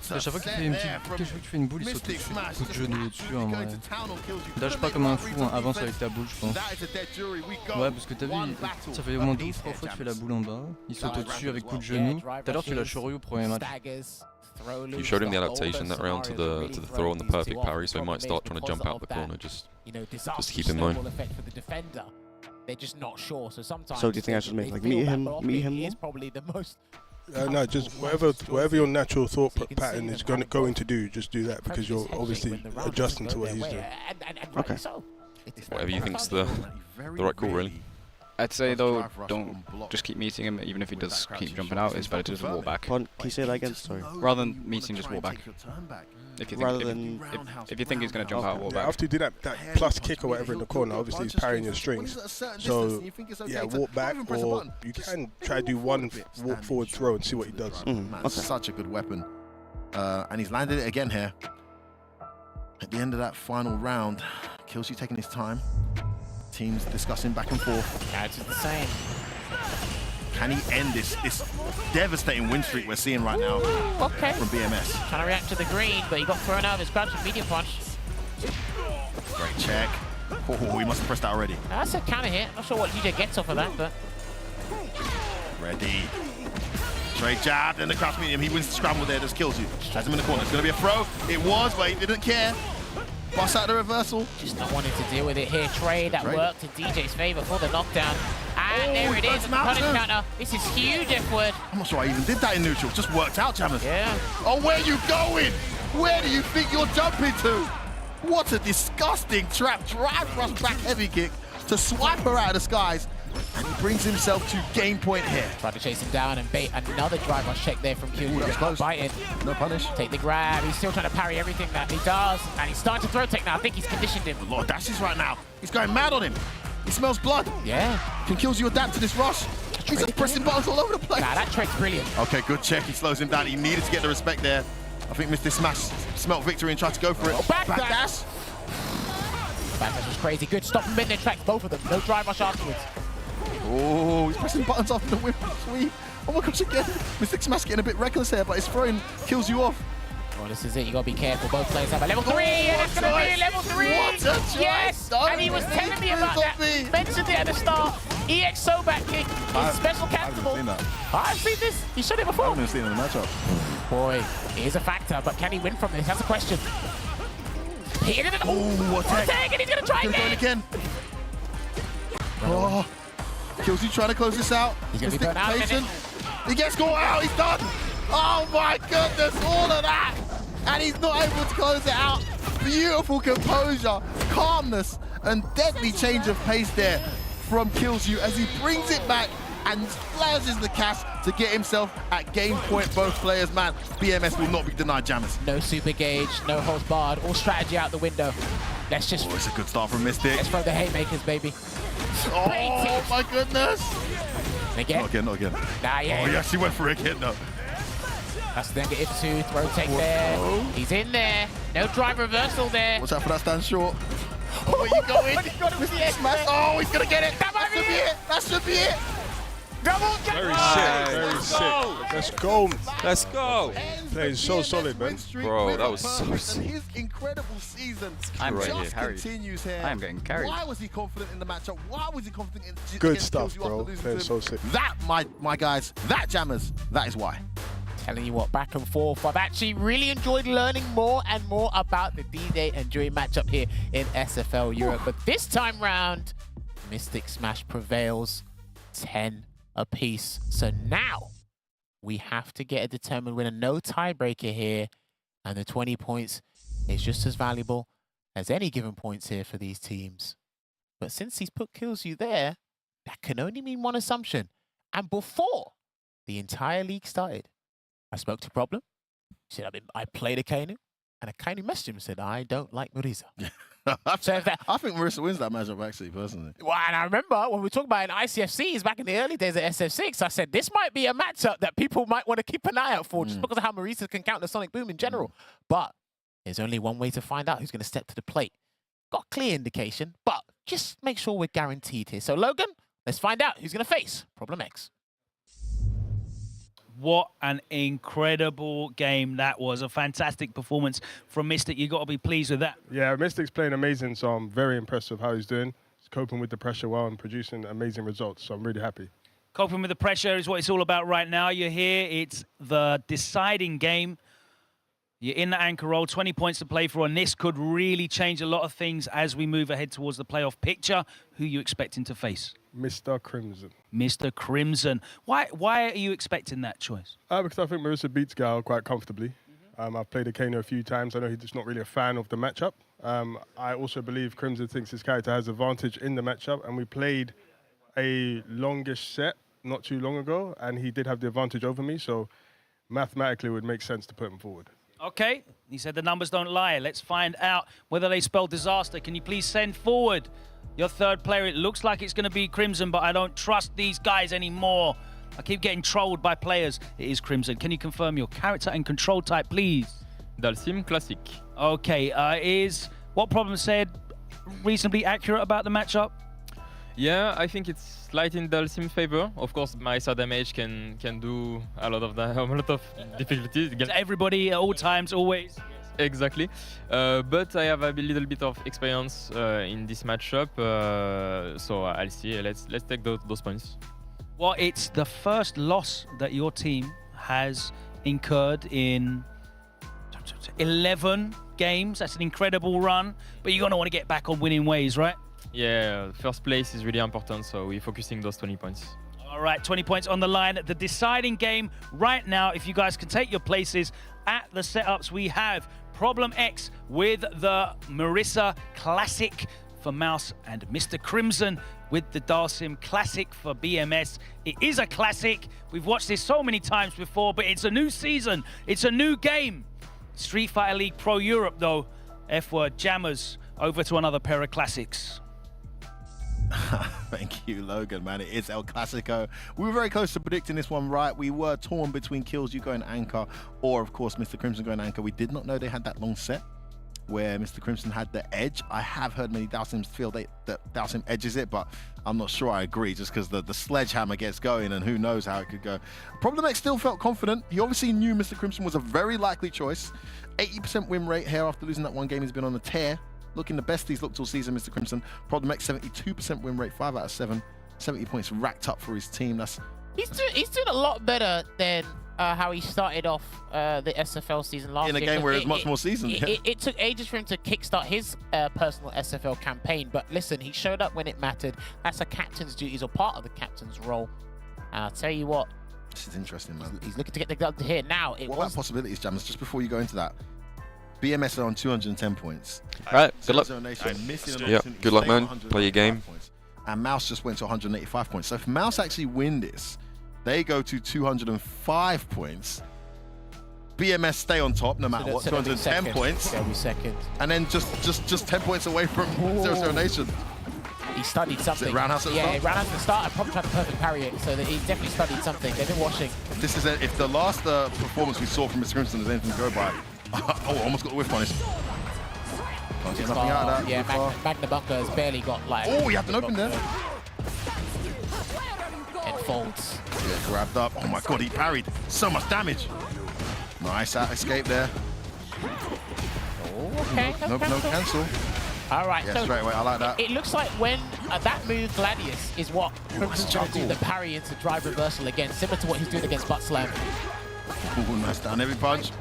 S20: À chaque fois qu'il fait une boule, il saute tout de suite. Coup de genou au-dessus, en vrai. Dash pas comme un fou, hein. Avance avec ta boule, je pense. Ouais, parce que t'as vu, ça fait au moins 2 ou 3 fois que tu fais la boule en bas. Il saute au-dessus avec coup de genou. Tout à l'heure, tu l'as Shoryu au premier match.
S21: You showed him the adaptation that round to the throw and the perfect parry, so he might start trying to jump out the corner just to keep in mind.
S7: They're just not sure, so sometimes.
S6: So do you think I should make like meet him
S7: Is probably the most.
S13: No, just whatever your natural thought pattern is going to do, just do that because you're obviously adjusting to what he's doing.
S6: Okay.
S21: Whatever you think's the right call, really.
S18: I'd say though, don't just keep meeting him. Even if he does keep jumping out, it's better to just walk back.
S6: Can you say that again? Sorry.
S18: Rather than meeting, just walk back. If you think he's going to jump out, walk back.
S13: After you do that plus kick or whatever in the corner, obviously he's parrying your strings. So yeah, walk back, or you can try to do one walk forward throw and see what he does.
S8: That's such a good weapon. And he's landed it again here. At the end of that final round, Kills You taking his time. Teams discussing back and forth.
S7: Yeah, it's the same.
S8: Can he end this devastating win streak we're seeing right now from BMS?
S7: Trying to react to the green, but he got thrown out of his grabs with medium punch.
S8: Great check. Oh, he must have pressed that already.
S7: That's a counter hit. Not sure what DJ gets off of that, but...
S8: Ready. Straight jab, then the crouch medium. He wins the scramble there, just Kills You. Has him in the corner. It's going to be a throw. It was, but he didn't care. Bust out the reversal.
S7: Just not wanting to deal with it here. Trade that worked in DJ's favor for the knockdown. And there it is, the punish counter. This is huge, F-word.
S8: I'm not sure I even did that in neutral. Just worked out, Jammers.
S7: Yeah.
S8: Oh, where are you going? Where do you think you're jumping to? What a disgusting trap. Drive rush back heavy kick to swipe her out of the skies. And he brings himself to game point here.
S7: Try to chase him down and bait another drive rush check there from Kilu.
S8: That's close.
S7: Biting.
S8: No punish.
S7: Take the grab. He's still trying to parry everything that he does. And he's starting to throw tech now. I think he's conditioned him.
S8: A lot of dashes right now. He's going mad on him. He smells blood.
S7: Yeah.
S8: Can Kills you adapt to this rush? He's just pressing buttons all over the place.
S7: Nah, that trick's brilliant.
S8: Okay, good check. He slows him down. He needed to get the respect there. I think Mr. Smash smelt victory and tried to go for it.
S7: Oh, back
S8: dash.
S7: Back dash was crazy. Good stop and mid tracks, both of them. No drive rush afterwards.
S8: Oh, he's pressing buttons after the whip sweep. Oh my gosh, again. Mr. Smash getting a bit reckless here, but his throwing kills you off.
S7: Well, this is it. You gotta be careful. Both players have a level 3, and it's gonna be level 3.
S8: What a choice.
S7: Yes, and he was telling me about that. Mentioned it at the start. EX so back kick. His special castable. I've seen this. He showed it before.
S8: I haven't seen it in the matchup.
S7: Boy, it is a factor, but can he win from this? That's a question. Hit it.
S8: Oh, what a
S7: tag, and he's gonna try again.
S8: Oh, Kills you trying to close this out.
S7: He's gonna be going out.
S8: He gets caught out. He's done. Oh my goodness, all of that. And he's not able to close it out. Beautiful composure, calmness, and deadly change of pace there from Kills You as he brings it back and flashes the cash to get himself at game point. Both players, man, BMS will not be denied, Jammers.
S7: No super gauge, no holds barred, all strategy out the window. Let's just...
S8: Oh, it's a good start from Mystic.
S7: Let's throw the haymakers, baby.
S8: Oh my goodness.
S7: And again.
S8: Not again.
S7: Nah, yeah.
S8: Oh, he actually went for it again, though.
S7: That's negative 2, throw take there. He's in there. No drive reversal there.
S8: Watch out for that stand short. Oh, where you going?
S7: He got it with the X.
S8: Oh, he's gonna get it. That should be it. That should be it.
S7: Double
S13: Very sick, very sick. Let's go.
S21: Let's go.
S13: Playing so solid, man.
S21: Bro, that was so sick.
S8: His incredible season
S18: I'm
S8: just
S18: getting carried.
S8: continues here.
S18: I am getting carried.
S8: Why was he confident in the matchup? Why was he confident in
S13: Good
S8: against
S13: stuff,
S8: Kills You after
S13: bro.
S8: losing
S13: Playing
S8: to
S13: so
S8: him?
S13: sick.
S8: That, my guys, that Jammers, that is why.
S7: Telling you what, back and forth. I've actually really enjoyed learning more and more about the D-Day and Jury matchup here in SFL Europe. But this time round, Mystic Smash prevails 10 apiece. So now we have to get a determined winner. No tiebreaker here. And the 20 points is just as valuable as any given points here for these teams. But since he's put Kills You there, that can only mean one assumption. And before the entire league started, I spoke to Problem. He said, I played a Kane, and a Kane messaged him and said, I don't like Marisa. So
S8: I think Marisa wins that matchup, actually, personally.
S7: Well, and I remember when we were talking about in ICFCs back in the early days at SF6, I said, this might be a matchup that people might want to keep an eye out for just because of how Marisa can counter Sonic Boom in general. But there's only one way to find out who's going to step to the plate. Got a clear indication, but just make sure we're guaranteed here. So, Logan, let's find out who's going to face Problem X.
S1: What an incredible game that was. A fantastic performance from Mystic. You got to be pleased with that.
S13: Yeah, Mystic's playing amazing, so I'm very impressed with how he's doing. He's coping with the pressure well and producing amazing results, so I'm really happy.
S1: Coping with the pressure is what it's all about right now. You're here. It's the deciding game. You're in the anchor role, 20 points to play for, and this could really change a lot of things as we move ahead towards the playoff picture. Who are you expecting to face?
S13: Mr. Crimson.
S1: Mr. Crimson. Why are you expecting that choice?
S13: Because I think Marisa beats Gal quite comfortably. I've played Akano a few times. I know he's just not really a fan of the matchup. I also believe Crimson thinks his character has advantage in the matchup, and we played a longish set not too long ago, and he did have the advantage over me, so mathematically it would make sense to put him forward.
S1: Okay, he said the numbers don't lie. Let's find out whether they spell disaster. Can you please send forward your third player? It looks like it's going to be Crimson, but I don't trust these guys anymore. I keep getting trolled by players. It is Crimson. Can you confirm your character and control type, please?
S3: Dalsim Classic.
S1: Okay, is what Problem said reasonably accurate about the matchup?
S3: Yeah, I think it's slight in Dalsim favor. Of course, Marisa damage can do a lot of difficulties.
S1: Everybody at all times, always.
S3: Exactly, but I have a little bit of experience in this matchup, so I'll see. Let's take those points.
S1: Well, it's the first loss that your team has incurred in 11 games. That's an incredible run, but you're going to want to get back on winning ways, right?
S17: Yeah, first place is really important, so we're focusing those 20 points.
S1: All right, 20 points on the line. The deciding game right now, if you guys can take your places at the setups, we have Problem X with the Marissa Classic for Mouse and Mr. Crimson with the Nassim Classic for BMS. It is a classic. We've watched this so many times before, but it's a new season. It's a new game. Street Fighter League Pro Europe, though. F-word jammers. Over to another pair of classics.
S8: Thank you, Logan, man. It is El Clasico. We were very close to predicting this one right. We were torn between Killsy going anchor or, of course, Mr. Crimson going anchor. We did not know they had that long set where Mr. Crimson had the edge. I have heard many Dalsims feel that Dalsim edges it, but I'm not sure I agree just because the sledgehammer gets going and who knows how it could go. Problem X still felt confident. He obviously knew Mr. Crimson was a very likely choice. 80% win rate here after losing that one game. He's been on a tear. Looking the best he's looked all season, Mr. Crimson. Problem X, 72% win rate, 5 out of 7. 70 points racked up for his team.
S7: He's doing a lot better than how he started off the SFL season last year.
S8: In a game where it was much more seasoned.
S7: It took ages for him to kickstart his personal SFL campaign, but listen, he showed up when it mattered. That's a captain's duties or part of the captain's role. And I'll tell you what.
S8: This is interesting, man.
S7: He's looking to get the gun to here now.
S8: What about possibilities, Jammers, just before you go into that? BMS are on 210 points.
S21: All right, good luck.
S8: Yeah,
S21: good luck, man. Play your game.
S8: And Mouse just went to 185 points. So if Mouse actually win this, they go to 205 points. BMS stay on top no matter what, 210 points.
S7: They'll be second.
S8: And then just 10 points away from 0-0 Nation.
S7: He studied something.
S8: Is it Roundhouse at the start?
S7: Yeah, Roundhouse at the start. I probably tried to perfect parry it, so that he definitely studied something. They've been watching.
S8: This is if the last performance we saw from Mr. Crimson is anything to go by. Oh, almost got the whiff punish. Can't get nothing out of that.
S7: Yeah, Magna Bunker has barely got like.
S8: Oh, he had an open there.
S7: It folds.
S8: Yeah, grabbed up. Oh my god, he parried. So much damage. Nice out escape there.
S7: Oh, okay.
S8: No cancel.
S7: All right.
S8: Yeah,
S7: so
S8: straight away. I like that.
S7: It looks like when that move, Gladius, is what Crimson's going to do the parry into drive reversal again, similar to what he's doing against Butt Slam.
S8: Ooh, nice down every punch.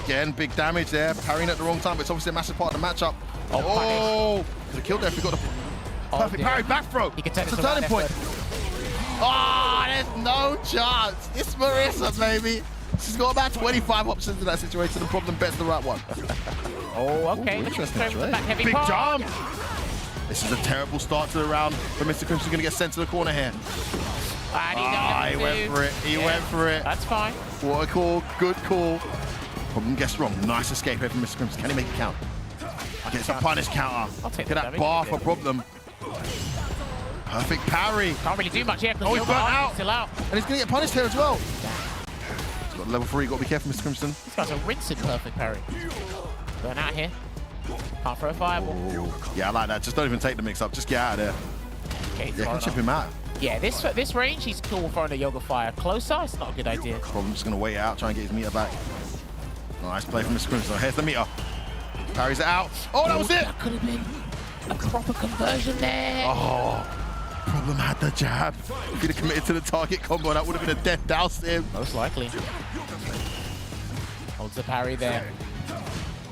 S8: Again, big damage there. Parrying at the wrong time, but it's obviously a massive part of the matchup. Oh, could have killed there if he got the perfect parry. Back throw.
S7: He can take
S8: it's a turning point. Oh, there's no chance. It's Marissa, baby. She's got about 25 options in that situation. The problem bets the right one.
S7: Oh, okay.
S8: Ooh, interesting. Big jump. This is a terrible start to the round, but Mr. Crimson's going to get sent to the corner here.
S7: He
S8: went for it. He went for it.
S7: That's fine.
S8: What a call. Good call. Problem guessed wrong. Nice escape here from Mr. Crimson. Can he make it count? Gets a punish counter.
S7: I'll take
S8: Get that bar for Problem. Perfect parry.
S7: Can't really do much here because
S8: he's burnt out.
S7: Still out.
S8: And he's going to get punished here as well. He's got level 3. Got to be careful, Mr. Crimson.
S7: This guy's a rinsing perfect parry. Burn out here. Can't throw a fireball.
S8: Ooh. Yeah, I like that. Just don't even take the mix up. Just get out of there.
S7: Okay,
S8: yeah, can chip him out.
S7: Yeah, this range, he's cool throwing a Yoga Fire. Closer, it's not a good idea.
S8: Problem's just going to wait it out, try and get his meter back. Nice play from Mr. Crimson. Here's the meter. Parries it out. Oh, that was it!
S7: That could have been a proper conversion there.
S8: Oh, Problem had the jab. If he'd have committed to the target combo, that would have been a death douse to him.
S7: Most likely. Holds the parry there.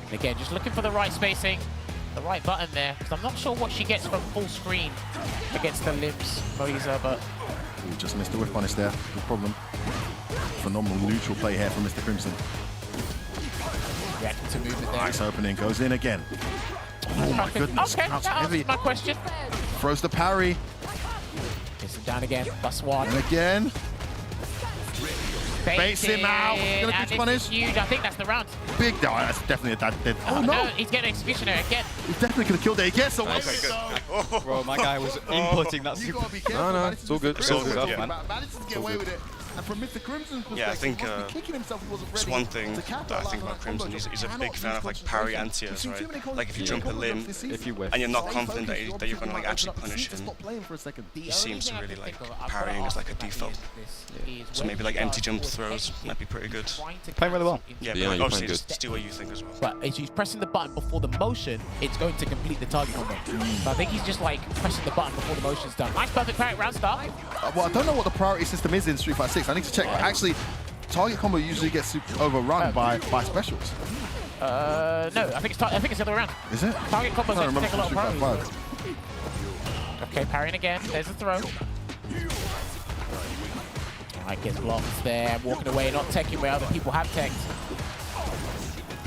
S7: And again, just looking for the right spacing, the right button there, because I'm not sure what she gets from full screen against the limbs, Moisa, but...
S8: Ooh, just missed the whiff punish there. No problem. Phenomenal neutral play here from Mr. Crimson.
S7: Reacting to movement there.
S8: Nice opening, goes in again. Oh my goodness,
S7: okay, that answers my question.
S8: Throws the parry.
S7: Gets him down again, plus one.
S8: And again. Baits him out. Gonna pitch punish.
S7: Huge. I think that's the round.
S8: Big. No, that's definitely a dead. Oh no!
S7: He's getting executioner again.
S8: He definitely could have killed it. He gets away
S9: with it. Bro, my guy was inputting that.
S8: You gotta be careful.
S21: No, it's all good. It's all good,
S8: man. Manages to get away with it. And from Mr. Crimson's perspective,
S14: yeah, I think
S8: kicking himself, he wasn't ready.
S14: it's one thing that I think about Crimson. He's a big fan of like parry anti-airs, right? Like if you jump a limb, and you're not confident that you're going to like actually punish him, he seems to really like parrying as like a default. Yeah. So maybe like empty jump throws might be pretty good.
S9: Playing really well.
S14: Yeah, but like, obviously just do what you think as well.
S7: But if he's pressing the button before the motion, it's going to complete the target combo. So I think he's just like pressing the button before the motion's done. Nice perfect parry round start.
S8: Well, I don't know what the priority system is in Street Fighter 6. I need to check. But actually, target combo usually gets overrun by specials.
S7: No, I think it's the other way around.
S8: Is it?
S7: Target combos
S8: I
S7: don't
S8: remember
S7: take a lot of
S8: from Street
S7: priority.
S8: Fighter 5.
S7: Okay, parrying again. There's the throw. Alright, gets blocked there. Walking away, not teching where other people have teched.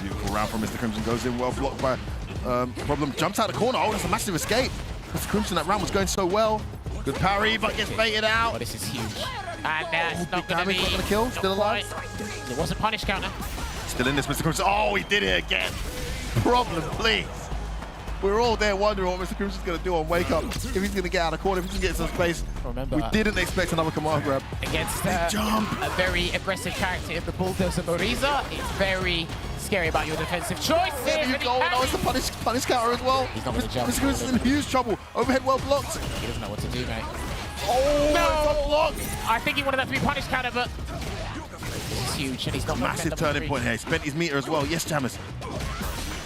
S8: Beautiful round from Mr. Crimson. Goes in, well blocked by Problem. Jumps out the corner. Oh, it's a massive escape. Mr. Crimson, that round was going so well. Good parry, but gets baited out.
S7: Oh, this is huge. And that's not going to be...
S8: Not going to kill. Still alive.
S7: It was a punish counter.
S8: Still in this, Mr. Crimson. Oh, he did it again. Problem, please. We're all there wondering what Mr. Crimson's going to do on Wake Up. If he's going to get out of the corner, if he's going to get some space.
S7: Remember,
S8: we didn't expect another command grab.
S7: Against a very aggressive character in the Bulldozer Moriza, it's very scary about your defensive choices.
S8: There you go. Oh, it's a punish counter as well.
S7: He's not going to jump.
S8: Mr. Crimson's in huge trouble. Overhead well blocked.
S7: He doesn't know what to do, mate.
S8: Oh,
S7: no!
S8: Blocked.
S7: I think he wanted that to be punish counter, but this is huge, and he's not
S8: massive turning point here. He spent his meter as well. Yes, Jammers.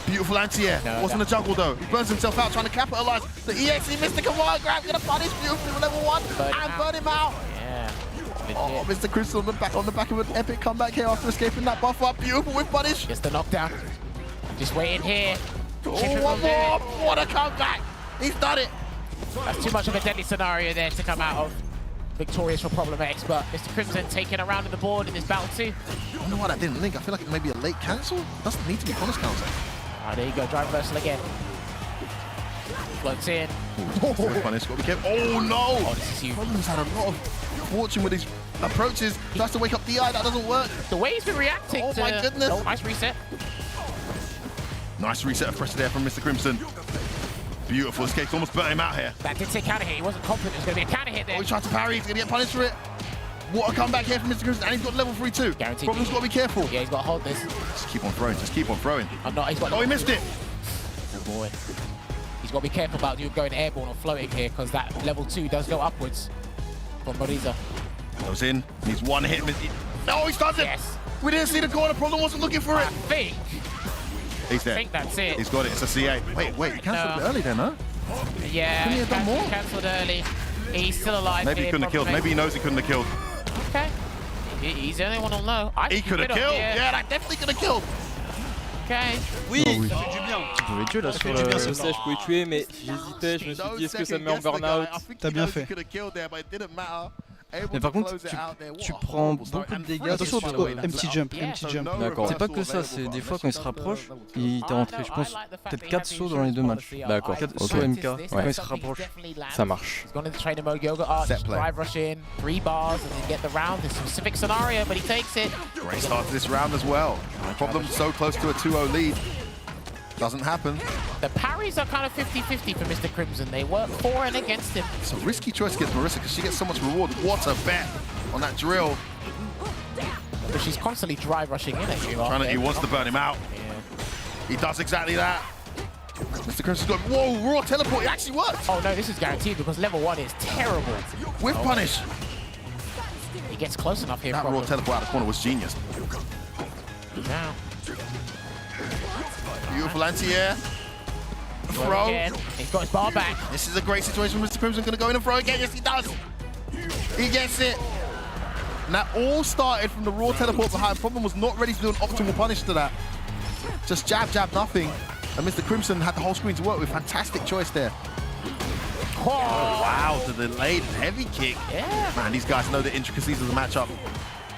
S8: Beautiful anti-air. Wasn't a juggle though. He burns himself out trying to capitalize. The EXE missed the command grab. Gonna punish beautifully with level 1 and burn him out.
S7: Yeah.
S8: Oh, Mr. Crystal on the back of an epic comeback here after escaping that buff up. Beautiful with punish.
S7: Just the knockdown. Just waiting here.
S8: Oh, one more. What a comeback. He's done it.
S7: That's too much of a deadly scenario there to come out of. Victorious for Problem X, but Mr. Crimson taking a round of the board in this battle too.
S8: I don't know why that didn't link. I feel like it may be a late cancel. Doesn't need to be punish counter.
S7: Ah, there you go, drive reversal again. Floats in.
S8: Punish, got to be careful. Oh no!
S7: Oh, this is huge.
S8: Problem's had a lot of fortune with his approaches. Tries to wake up DI, that doesn't work.
S7: The way he's been reacting
S8: to... my goodness.
S7: Oh, nice reset.
S8: Nice reset of pressure there from Mr. Crimson. Beautiful escape, almost burnt him out here.
S7: That did say counter hit, he wasn't confident it was going to be a counter hit there.
S8: Oh, he tried to parry, he's going to get punished for it. What a comeback here from Mr. Crimson, and he's got level 3 too.
S7: Guaranteed.
S8: Problem's got to be careful.
S7: Yeah, he's got to hold this.
S8: Just keep on throwing, just keep on throwing.
S7: Oh, no, he's got
S8: he missed it.
S7: Oh boy. He's got to be careful about you going airborne or floating here, because that level 2 does go upwards from Moriza.
S8: Goes in, he's one hit. No, he stuns it.
S7: Yes.
S8: We didn't see the corner, Problem wasn't looking for it.
S7: I think.
S8: He's there.
S7: I think that's it.
S8: He's got it, it's a CA. Wait, he cancelled a bit early then, huh?
S7: Yeah,
S8: couldn't he have done more?
S7: Cancelled early. He's still alive.
S8: Maybe he couldn't have killed. Maybe he knows he couldn't have killed.
S7: Okay. He's the only one who'll know.
S8: He could have killed. Yeah, that definitely could have killed.
S7: Okay.
S17: Oui,
S9: ça fait
S17: du bien.
S9: Tu pouvais tuer là sur le
S17: Ça, je pouvais tuer, mais j'hésitais. Je me suis dit, est-ce que ça me met en burn-out?
S19: T'as bien fait.
S20: Mais par contre, tu prends beaucoup de dégâts.
S19: Attention,
S20: sur
S19: empty jump, empty jump.
S20: D'accord. C'est pas que ça, c'est des fois quand il se rapproche, il t'est rentré, je pense, peut-être 4 sauts dans les 2 matchs.
S9: D'accord.
S20: 4 sauts MK, quand il se rapproche.
S9: Ça marche.
S7: He's gone into trainer mode, Yoga Arch, drive rush in, 3 bars, and then get the round. This specific scenario, but he takes it.
S8: Great start to this round as well. Problem so close to a 2-0 lead. Doesn't happen.
S7: The parries are kind of 50-50 for Mr. Crimson. They work for and against him.
S8: It's a risky choice against Marissa because she gets so much reward. What a bet on that drill.
S7: But she's constantly drive rushing in at you.
S8: He wants to burn him out.
S7: Yeah.
S8: He does exactly that. Mr. Crimson's got, whoa, raw teleport, it actually worked.
S7: Oh no, this is guaranteed because level 1 is terrible.
S8: With punish.
S7: He gets close enough here.
S8: That raw teleport out of the corner was genius.
S7: Now.
S8: Beautiful anti-air. Throw.
S7: He's got his bar back.
S8: This is a great situation. Mr. Crimson going to go in and throw again. Yes, he does. He gets it. And that all started from the raw teleport behind. Problem was not ready to do an optimal punish to that. Just jab, nothing. And Mr. Crimson had the whole screen to work with. Fantastic choice there. Oh, wow, the delayed heavy kick.
S7: Yeah.
S8: Man, these guys know the intricacies of the matchup.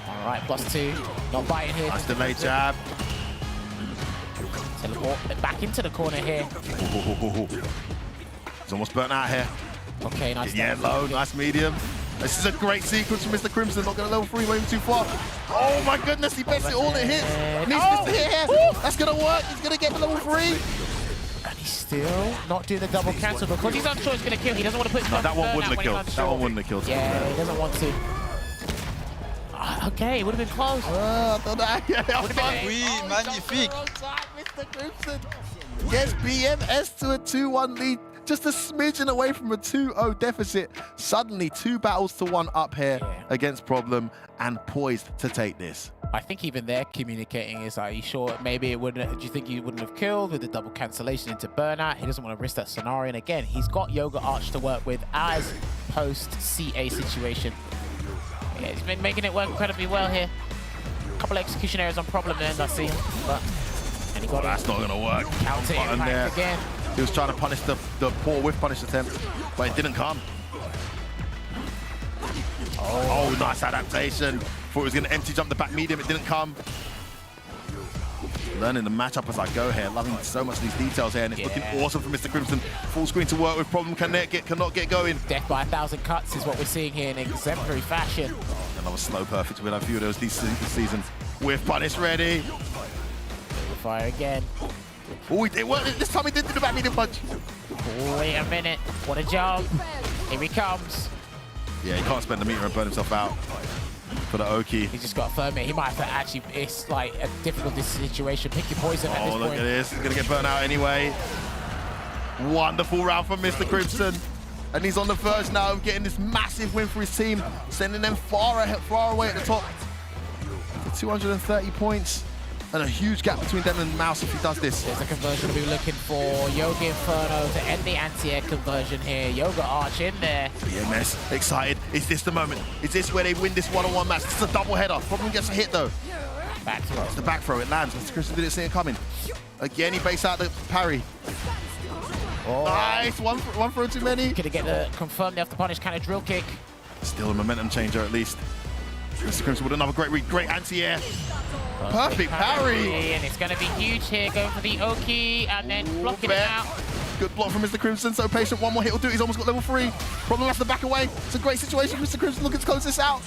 S7: All right, +2. Not biting here.
S8: Nice delayed jab.
S7: Teleport back into the corner here.
S8: He's almost burnt out here.
S7: Okay, nice.
S8: Yeah, low, nice medium. This is a great sequence from Mr. Crimson. Not going to level 3, waving too far. Oh my goodness, he bets it all it hits. Needs to hit here. That's going to work. He's going to get the level 3.
S7: And he's still not doing the double cancel because he's unsure it's going to kill. He doesn't want to put
S8: that one wouldn't have killed. That one wouldn't have killed.
S7: Yeah, he doesn't want to. Okay, it would have been close.
S17: Oui, magnifique.
S8: Mr. Crimson gets BMS to a 2-1 lead. Just a smidgen away from a 2-0 deficit. Suddenly 2 battles to 1 up here against Problem and poised to take this.
S7: I think even they're communicating is like, are you sure maybe it wouldn't, do you think you wouldn't have killed with the double cancellation into burnout? He doesn't want to risk that scenario. And again, he's got Yoga Arch to work with as post-CA situation. Yeah, he's been making it work incredibly well here. A couple of execution errors on Problem there, Nassim. But
S8: And he got that's not going to work.
S7: Counter
S8: Button
S7: impact
S8: there.
S7: again.
S8: He was trying to punish the poor whiff punish attempt, but it didn't come. Oh, nice adaptation. Thought he was going to empty jump the back medium, it didn't come. Learning the matchup as I go here, loving so much of these details here, and it's looking awesome for Mr. Crimson. Full screen to work with, problem cannot get going.
S7: Death by 1,000 cuts is what we're seeing here in exemplary fashion.
S8: Another slow perfect win. A few of those this season. With punish ready.
S7: Fire again.
S8: Oh, he did work. This time he did do the back medium punch.
S7: Wait a minute. What a jump. Here he comes.
S8: Yeah, he can't spend the meter and burn himself out for the Oki.
S7: He's just got to firm it. He might have to actually, it's like a difficult situation. Pick your poison at this point.
S8: Oh, look at this. He's going to get burnt out anyway. Wonderful round from Mr. Crimson. And he's on the verge now of getting this massive win for his team, sending them far away at the top. For 230 points. And a huge gap between them and Mouse if he does this.
S7: There's a conversion we'll be looking for. Yoga Inferno to end the anti-air conversion here. Yoga Arch in there.
S8: BMS excited. Is this the moment? Is this where they win this one-on-one match? This is a double header. Problem gets a hit though.
S7: Back throw.
S8: It's the back throw. It lands. Mr. Crimson didn't see it coming. Again, he bakes out the parry. Oh. Nice. One throw too many.
S7: Could he get the confirm the after punish kind of drill kick?
S8: Still a momentum changer at least. Mr. Crimson with another great anti-air. Perfect parry.
S7: And it's going to be huge here, going for the Oki and then blocking it out.
S8: Good block from Mr. Crimson, so patient. One more hit will do it. He's almost got level 3. Problem has to back away. It's a great situation for Mr. Crimson looking to close this out.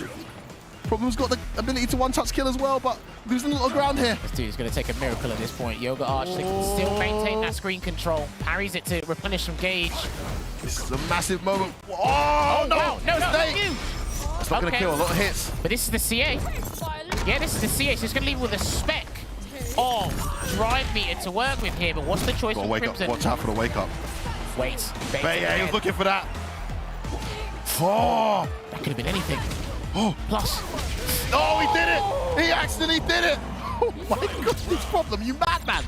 S8: Problem's got the ability to one-touch kill as well, but losing a lot of ground here.
S7: This dude's going to take a miracle at this point. Yoga Arch still maintain that screen control. Parries it to replenish some gauge.
S8: This is a massive moment. Oh, no!
S7: No,
S8: Mistake. It's not going to kill. A lot of hits.
S7: But this is the CA. Yeah, this is the CA, so he's going to leave with a spec of drive meter to work with here. But what's the choice for Crimson?
S8: Watch out for the wake up.
S7: Wait.
S8: Yeah, he was looking for that. Oh!
S7: That could have been anything.
S8: Oh,
S7: plus.
S8: Oh, he did it! He actually did it! Oh my God, this problem, you madman!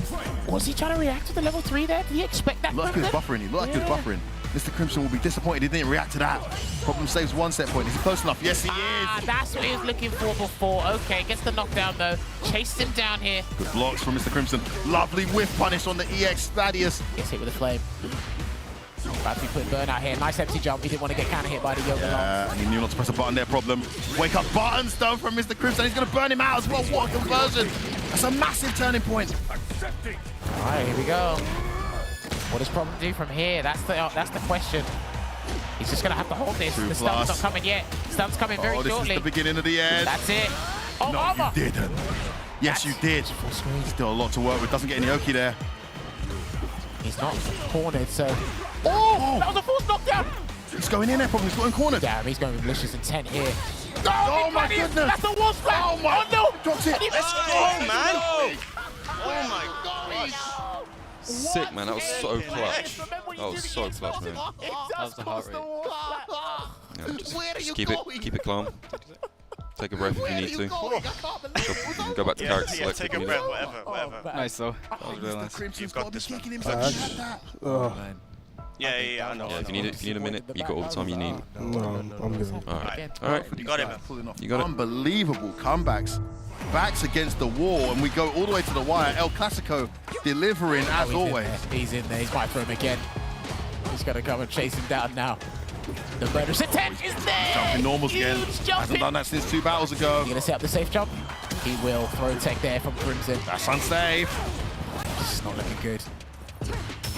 S7: Was he trying to react to the level 3 there? Did he expect that?
S8: Look like he was buffering. He looked like he was buffering. Mr. Crimson will be disappointed he didn't react to that. Problem saves 1 set point. Is he close enough? Yes, he is.
S7: That's what he was looking for before. Okay, gets the knockdown though. Chased him down here.
S8: Good blocks from Mr. Crimson. Lovely whiff punish on the EX Thaddeus.
S7: Gets hit with a flame. About to be putting burn out here. Nice empty jump. He didn't want to get counter hit by the Yoga Long.
S8: And he knew not to press a button there. Problem. Wake up buttons though from Mr. Crimson. He's going to burn him out as well. What a conversion. That's a massive turning point.
S7: All right, here we go. What does Problem do from here? That's the question. He's just going to have to hold this. The stun's not coming yet. Stun's coming very shortly.
S8: This is the beginning of the end.
S7: That's it. Oh,
S8: no,
S7: armor.
S8: You didn't. Yes, you did. Still a lot to work with. Doesn't get any Oki there.
S7: He's not cornered, so... Oh! That was a forced knockdown!
S8: He's going in there, Problem. He's got him cornered.
S7: Damn, he's going with malicious intent here.
S8: Oh my goodness!
S7: That's the wall splat!
S8: Oh my...
S7: Oh no!
S8: Drops it!
S14: Let's go, man! Oh my gosh!
S21: Sick, man. That was so clutch. That was so clutch, man.
S18: That was the heart rate.
S21: Yeah, just keep it calm. Take a breath if you need to. You can go back to character select
S14: take
S21: if
S14: a
S21: you
S14: breath,
S21: need.
S14: whatever.
S18: Nice though. That was really nice.
S14: You've got this, man. Yeah, I know.
S21: Yeah, if you need a minute, you got all the time you need.
S12: No, I'm good.
S21: Alright.
S14: You got it, man.
S21: You got it.
S8: Unbelievable comebacks. Backs against the wall, and we go all the way to the wire. El Clasico delivering as always.
S7: He's in there. He's might throw him again. He's going to come and chase him down now. The murderous intent is there!
S8: Jumping normals again. Hasn't done that since 2 battles ago.
S7: He's going to set up the safe jump. He will throw tech there from Crimson.
S8: That's unsafe.
S7: This is not looking good.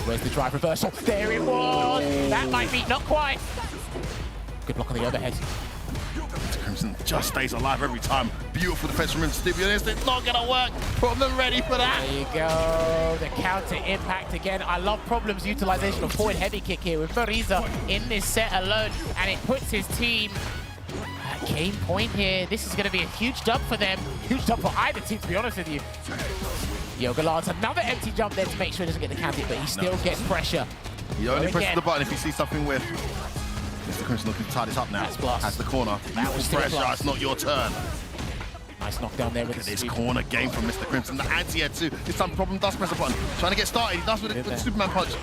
S7: Where's the drive reversal? There it was! That might be, not quite. Good block on the overhead.
S8: Crimson just stays alive every time. Beautiful defense from him, to be honest. It's not going to work. Problem ready for that.
S7: There you go. The counter impact again. I love Problem's utilization of forward heavy kick here with Bariza in this set alone. And it puts his team at game point here. This is going to be a huge dub for them. Huge dub for either team, to be honest with you. Yoga lands another empty jump there to make sure he doesn't get the counter, but he still gets pressure.
S8: He only presses the button if he sees something with. Mr. Crimson looking to tie this up now. Has the corner. Beautiful pressure. It's not your turn.
S7: Nice knockdown there with
S8: this corner game from Mr. Crimson. The anti-air too. This time Problem does press a button. Trying to get started. He does with the Superman punch.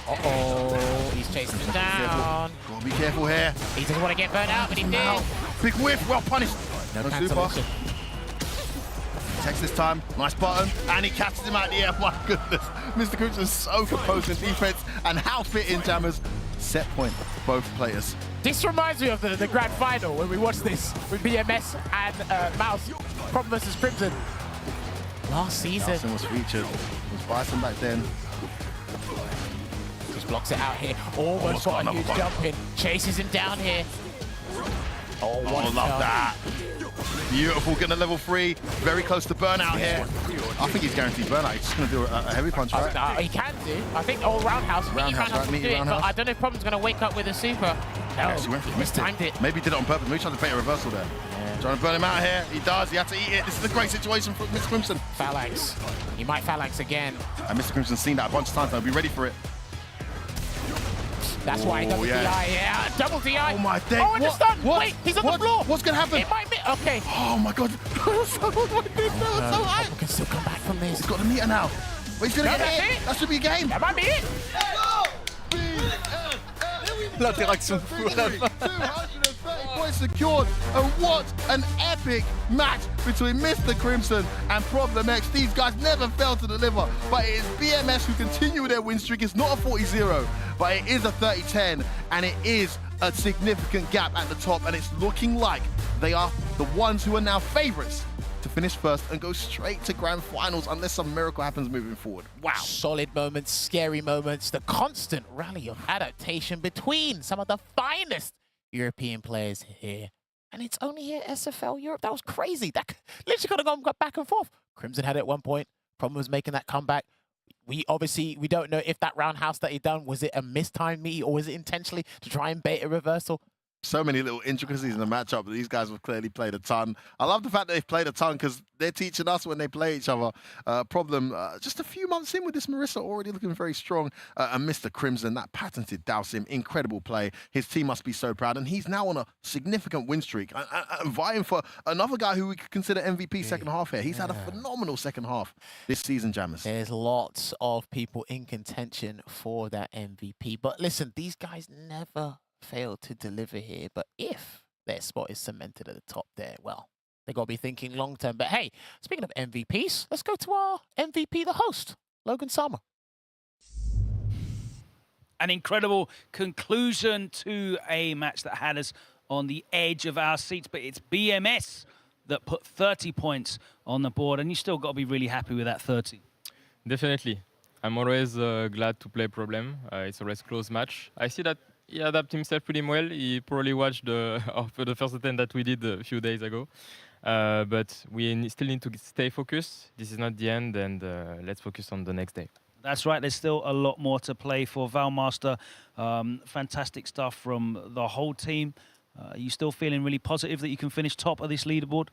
S7: Uh-oh. He's chasing him down.
S8: Gotta be careful here.
S7: He doesn't want to get burnt out, but he did.
S8: Big whiff. Well punished.
S7: No
S8: super. Takes this time, nice button, and he catches him out the air. My goodness, Mr. Crimson's so composed in defense, and how fitting, Jammers. Set point for both players.
S7: This reminds me of the grand final when we watched this with BMS and Mouse from versus Crimson last season.
S8: Nassim was featured, was Bison back then.
S7: Just blocks it out here, almost got a huge jump in, chases him down here. Oh,
S8: love that. Beautiful, getting a level 3, very close to burnout here. I think he's guaranteed burnout. He's just going to do a heavy punch, right?
S7: He can do. I think roundhouse.
S8: Roundhouse, right? Meaty roundhouse.
S7: But I don't know if Problem's going to wake up with a super. No,
S8: He missed it. Maybe he did it on purpose. Maybe he tried to bait a reversal there.
S7: Yeah.
S8: Trying to burn him out here. He does. He had to eat it. This is a great situation for Mr. Crimson.
S7: Phalanx. He might Phalanx again.
S8: And Mr. Crimson's seen that a bunch of times now. Be ready for it.
S7: That's why he does the DI, yeah. Double DI.
S8: Oh my day.
S7: Oh, and it's done.
S8: What?
S7: Wait, he's on the floor.
S8: What's going to happen?
S7: It might be. Okay.
S8: Oh my god. So high.
S7: Can still come back from this.
S8: He's got the meter now. Wait, he's going to get hit. That should be a game.
S7: That might be it.
S17: L'interaction fou à la fin.
S8: 230 points secured, and what an epic match between Mr. Crimson and Problem X. These guys never fail to deliver, but it is BMS who continue their win streak. It's not a 40-0, but it is a 30-10, and it is a significant gap at the top, and it's looking like they are the ones who are now favorites to finish first and go straight to grand finals unless some miracle happens moving forward. Wow.
S7: Solid moments, scary moments, the constant rally of adaptation between some of the finest European players here. And it's only here SFL Europe. That was crazy. That literally could have gone back and forth. Crimson had it at one point. Problem was making that comeback. We don't know if that roundhouse that he done, was it a mistimed meet or was it intentionally to try and bait a reversal?
S8: So many little intricacies in the matchup, but these guys have clearly played a ton. I love the fact that they've played a ton because they're teaching us when they play each other. Problem, just a few months in with this Marissa already looking very strong. And Mr. Crimson, that patented Dalsim, incredible play. His team must be so proud. And he's now on a significant win streak and vying for another guy who we could consider MVP second half here. He's had a phenomenal second half this season, Jammers.
S7: There's lots of people in contention for that MVP. But listen, these guys never failed to deliver here, but if their spot is cemented at the top there, well, they got to be thinking long term. But hey, speaking of MVPs, let's go to our MVP, the host, Logan Sama.
S1: An incredible conclusion to a match that had us on the edge of our seats, but it's BMS that put 30 points on the board, and you still got to be really happy with that 30.
S17: Definitely. I'm always glad to play Problem. It's always close match. I see that he adapted himself pretty well. He probably watched the first attempt that we did a few days ago. But we still need to stay focused. This is not the end, and let's focus on the next day.
S1: That's right. There's still a lot more to play for ValMaster. Fantastic stuff from the whole team. Are you still feeling really positive that you can finish top of this leaderboard?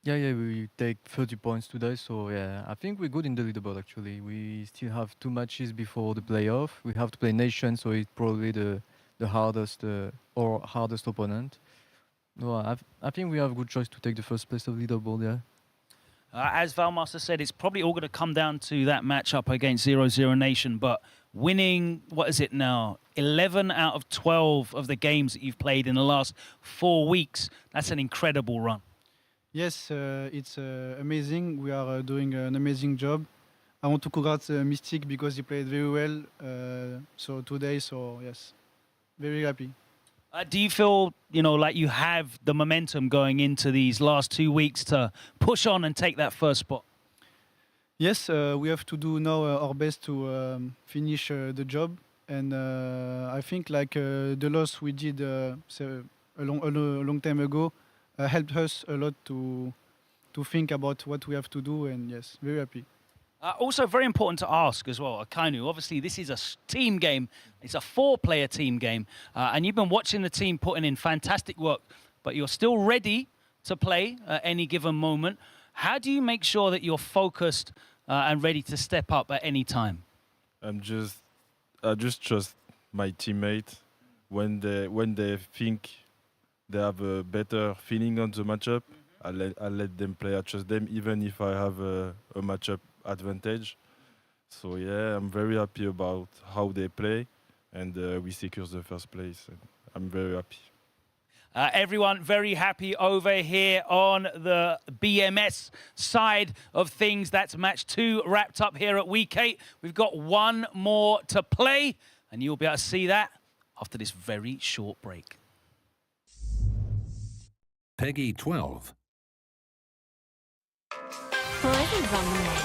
S20: Yeah, we take 30 points today, so yeah, I think we're good in the leaderboard actually. We still have 2 matches before the playoff. We have to play Nation, so it's probably the hardest or hardest opponent. No, I think we have a good choice to take the first place of leaderboard, yeah.
S1: As ValMaster said, it's probably all going to come down to that matchup against 0-0 Nation, but winning, what is it now, 11 out of 12 of the games that you've played in the last 4 weeks, that's an incredible run.
S19: Yes, it's amazing. We are doing an amazing job. I want to congratulate Mystic because he played very well today, so yes, very happy.
S1: Do you feel, like you have the momentum going into these last 2 weeks to push on and take that first spot?
S19: Yes, we have to do now our best to finish the job. And I think the loss we did a long time ago helped us a lot to think about what we have to do. And yes, very happy.
S1: Also very important to ask as well, Kainu, obviously this is a team game. It's a 4-player team game. And you've been watching the team putting in fantastic work, but you're still ready to play at any given moment. How do you make sure that you're focused and ready to step up at any time?
S11: I just trust my teammate when they think they have a better feeling on the matchup. I let them play. I trust them even if I have a matchup advantage. So yeah, I'm very happy about how they play, and we secure the first place. And I'm very happy.
S1: Everyone very happy over here on the BMS side of things. That's match 2 wrapped up here at Week 8. We've got one more to play, and you'll be able to see that after this very short break.
S10: Peggy 12.
S2: Blessings on the menu.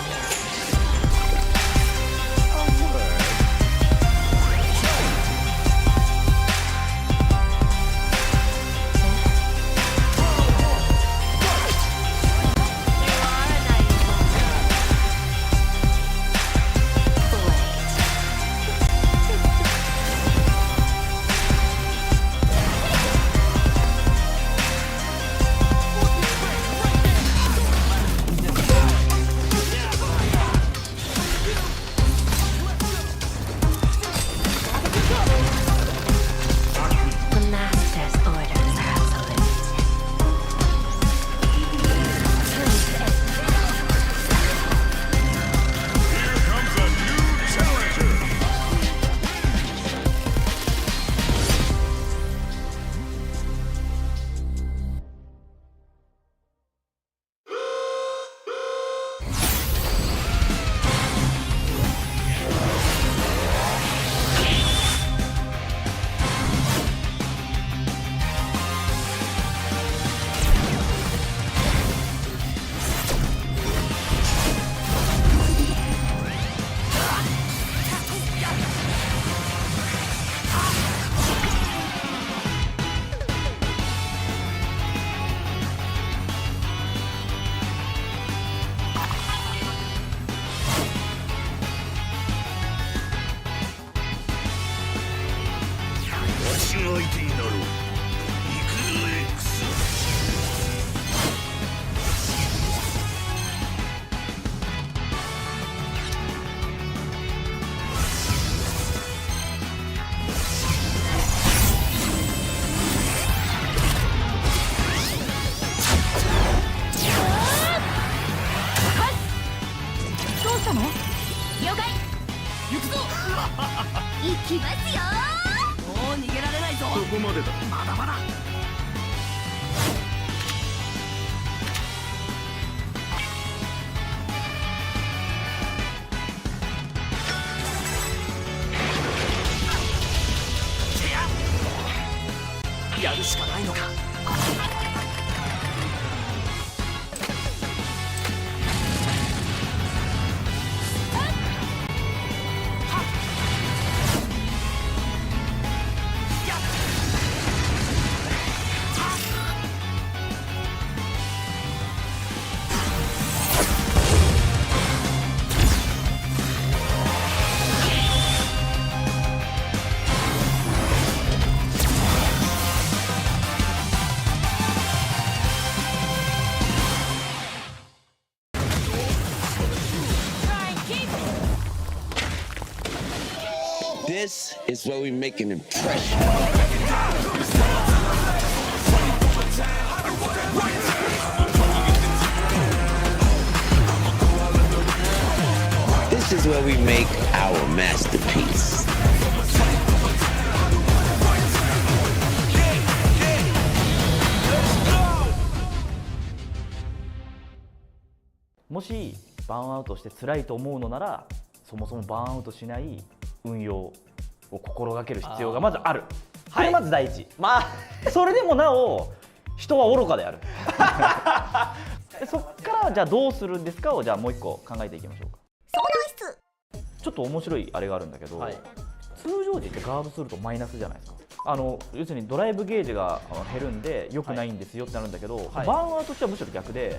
S4: This is where we make an impression. This is where we make our masterpiece.
S5: もしバーンアウトして辛いと思うのなら、そもそもバーンアウトしない運用を心がける必要がまずある。これまず第一。まあそれでもなお人は愚かである。そっからじゃあどうするんですかをじゃあもう一個考えていきましょうか。ちょっと面白いあれがあるんだけど、通常時ってガードするとマイナスじゃないですか。要するにドライブゲージが減るんで良くないんですよってなるんだけど、バーンアウトしてはむしろ逆で、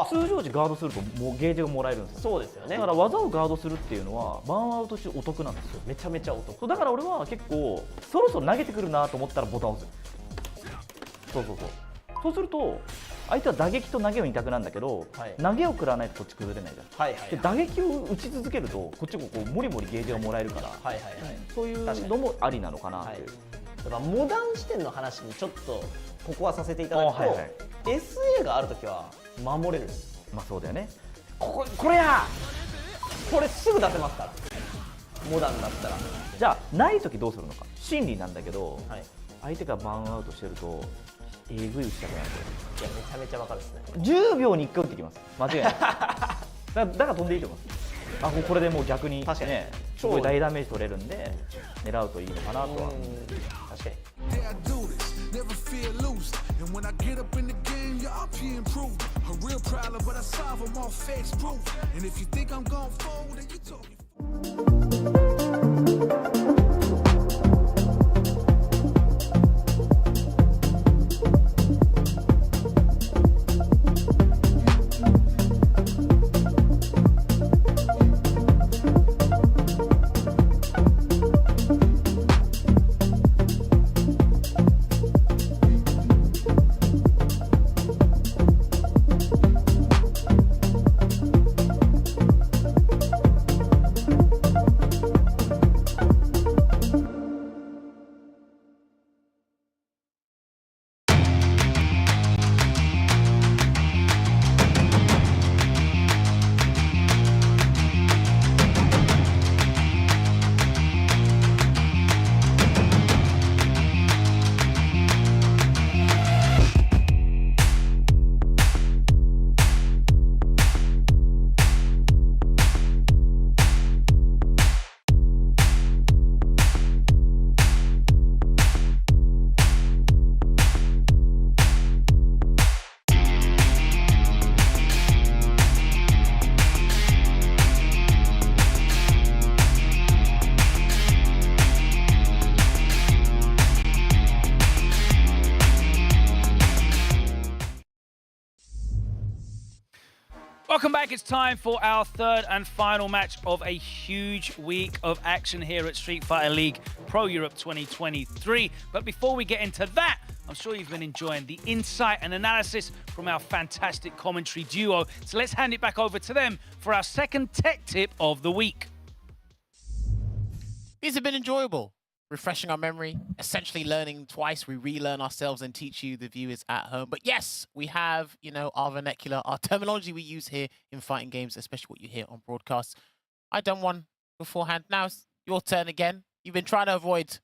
S5: 通常時ガードするともうゲージがもらえるんですよ。そうですよね。だから技をガードするっていうのはバーンアウトしてお得なんですよ。めちゃめちゃお得。だから俺は結構そろそろ投げてくるなと思ったらボタンを押す。そうすると相手は打撃と投げを2択なんだけど、投げを食らわないとこっち崩れないじゃん。で打撃を打ち続けるとこっちもこうモリモリゲージがもらえるから、そういうのもありなのかなっていう。
S6: だからモダン視点の話にちょっとここはさせていただくと、SA があるときは守れる。
S5: まあそうだよね。
S6: これすぐ出せますから、モダンだったら。
S5: じゃあないときどうするのか。心理なんだけど、相手がバーンアウトしてるとえぐい打ちたくなる。
S6: いやめちゃめちゃわかるですね。
S5: 10秒に1回打ってきます。間違いない。だから飛んでいいと思います。これでもう逆にね、すごい大ダメージ取れるんで狙うといいのかなとは。
S6: 確かに。
S15: Never feel loose, and when I get up in the game, y'all improve. A real problem, but I solve them all facts proof. And if you think I'm gon' fold, then you talking.
S1: Welcome back. It's time for our third and final match of a huge week of action here at Street Fighter League Pro Europe 2023. But before we get into that, I'm sure you've been enjoying the insight and analysis from our fantastic commentary duo. So let's hand it back over to them for our second tech tip of the week.
S7: These have been enjoyable. Refreshing our memory, essentially learning twice. We relearn ourselves and teach you, the viewers at home. But yes, we have, our vernacular, our terminology we use here in fighting games, especially what you hear on broadcasts. I've done one beforehand. Now it's your turn again. You've been trying to avoid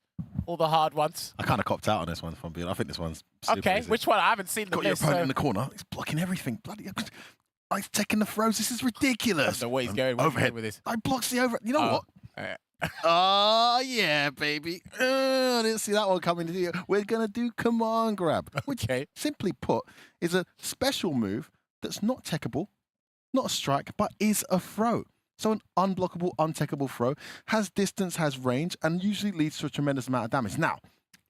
S7: all the hard ones.
S8: I kind of copped out on this one, if I'm being. I think this one's super
S7: okay.
S8: easy.
S7: Which one? I haven't seen the
S8: Got your opponent in the corner. He's blocking everything. Bloody. He's taking the throws. This is ridiculous.
S7: That's the way he's going.
S8: Overhead
S7: with this.
S8: I blocks the overhead. You know what? Oh, yeah, baby. I didn't see that one coming to you. We're going to do command grab, which, simply put, is a special move that's not techable, not a strike, but is a throw. So an unblockable, untechable throw has distance, has range, and usually leads to a tremendous amount of damage. Now,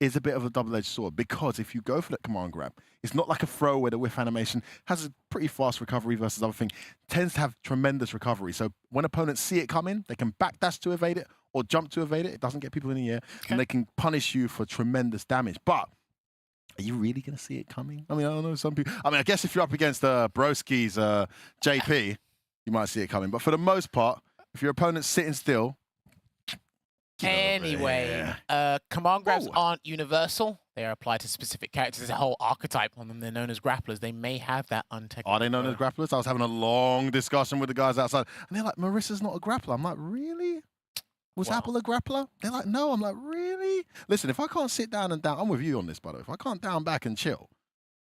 S8: is a bit of a double-edged sword because if you go for that command grab, it's not like a throw where the whiff animation has a pretty fast recovery versus other thing. Tends to have tremendous recovery. So when opponents see it coming, they can backdash to evade it or jump to evade it. It doesn't get people in the air, and they can punish you for tremendous damage. But are you really going to see it coming? I mean, I don't know, some people. I mean, I guess if you're up against Broski's JP, you might see it coming. But for the most part, if your opponent's sitting still.
S7: Anyway, command grabs aren't universal. They are applied to specific characters. There's a whole archetype on them. They're known as grapplers. They may have that untechable.
S8: Are they known as grapplers? I was having a long discussion with the guys outside, and they're like, Marissa's not a grappler. I'm like, really? Was Apple a grappler? They're like, no. I'm like, really? Listen, if I can't sit down and down, I'm with you on this, by the way. If I can't down back and chill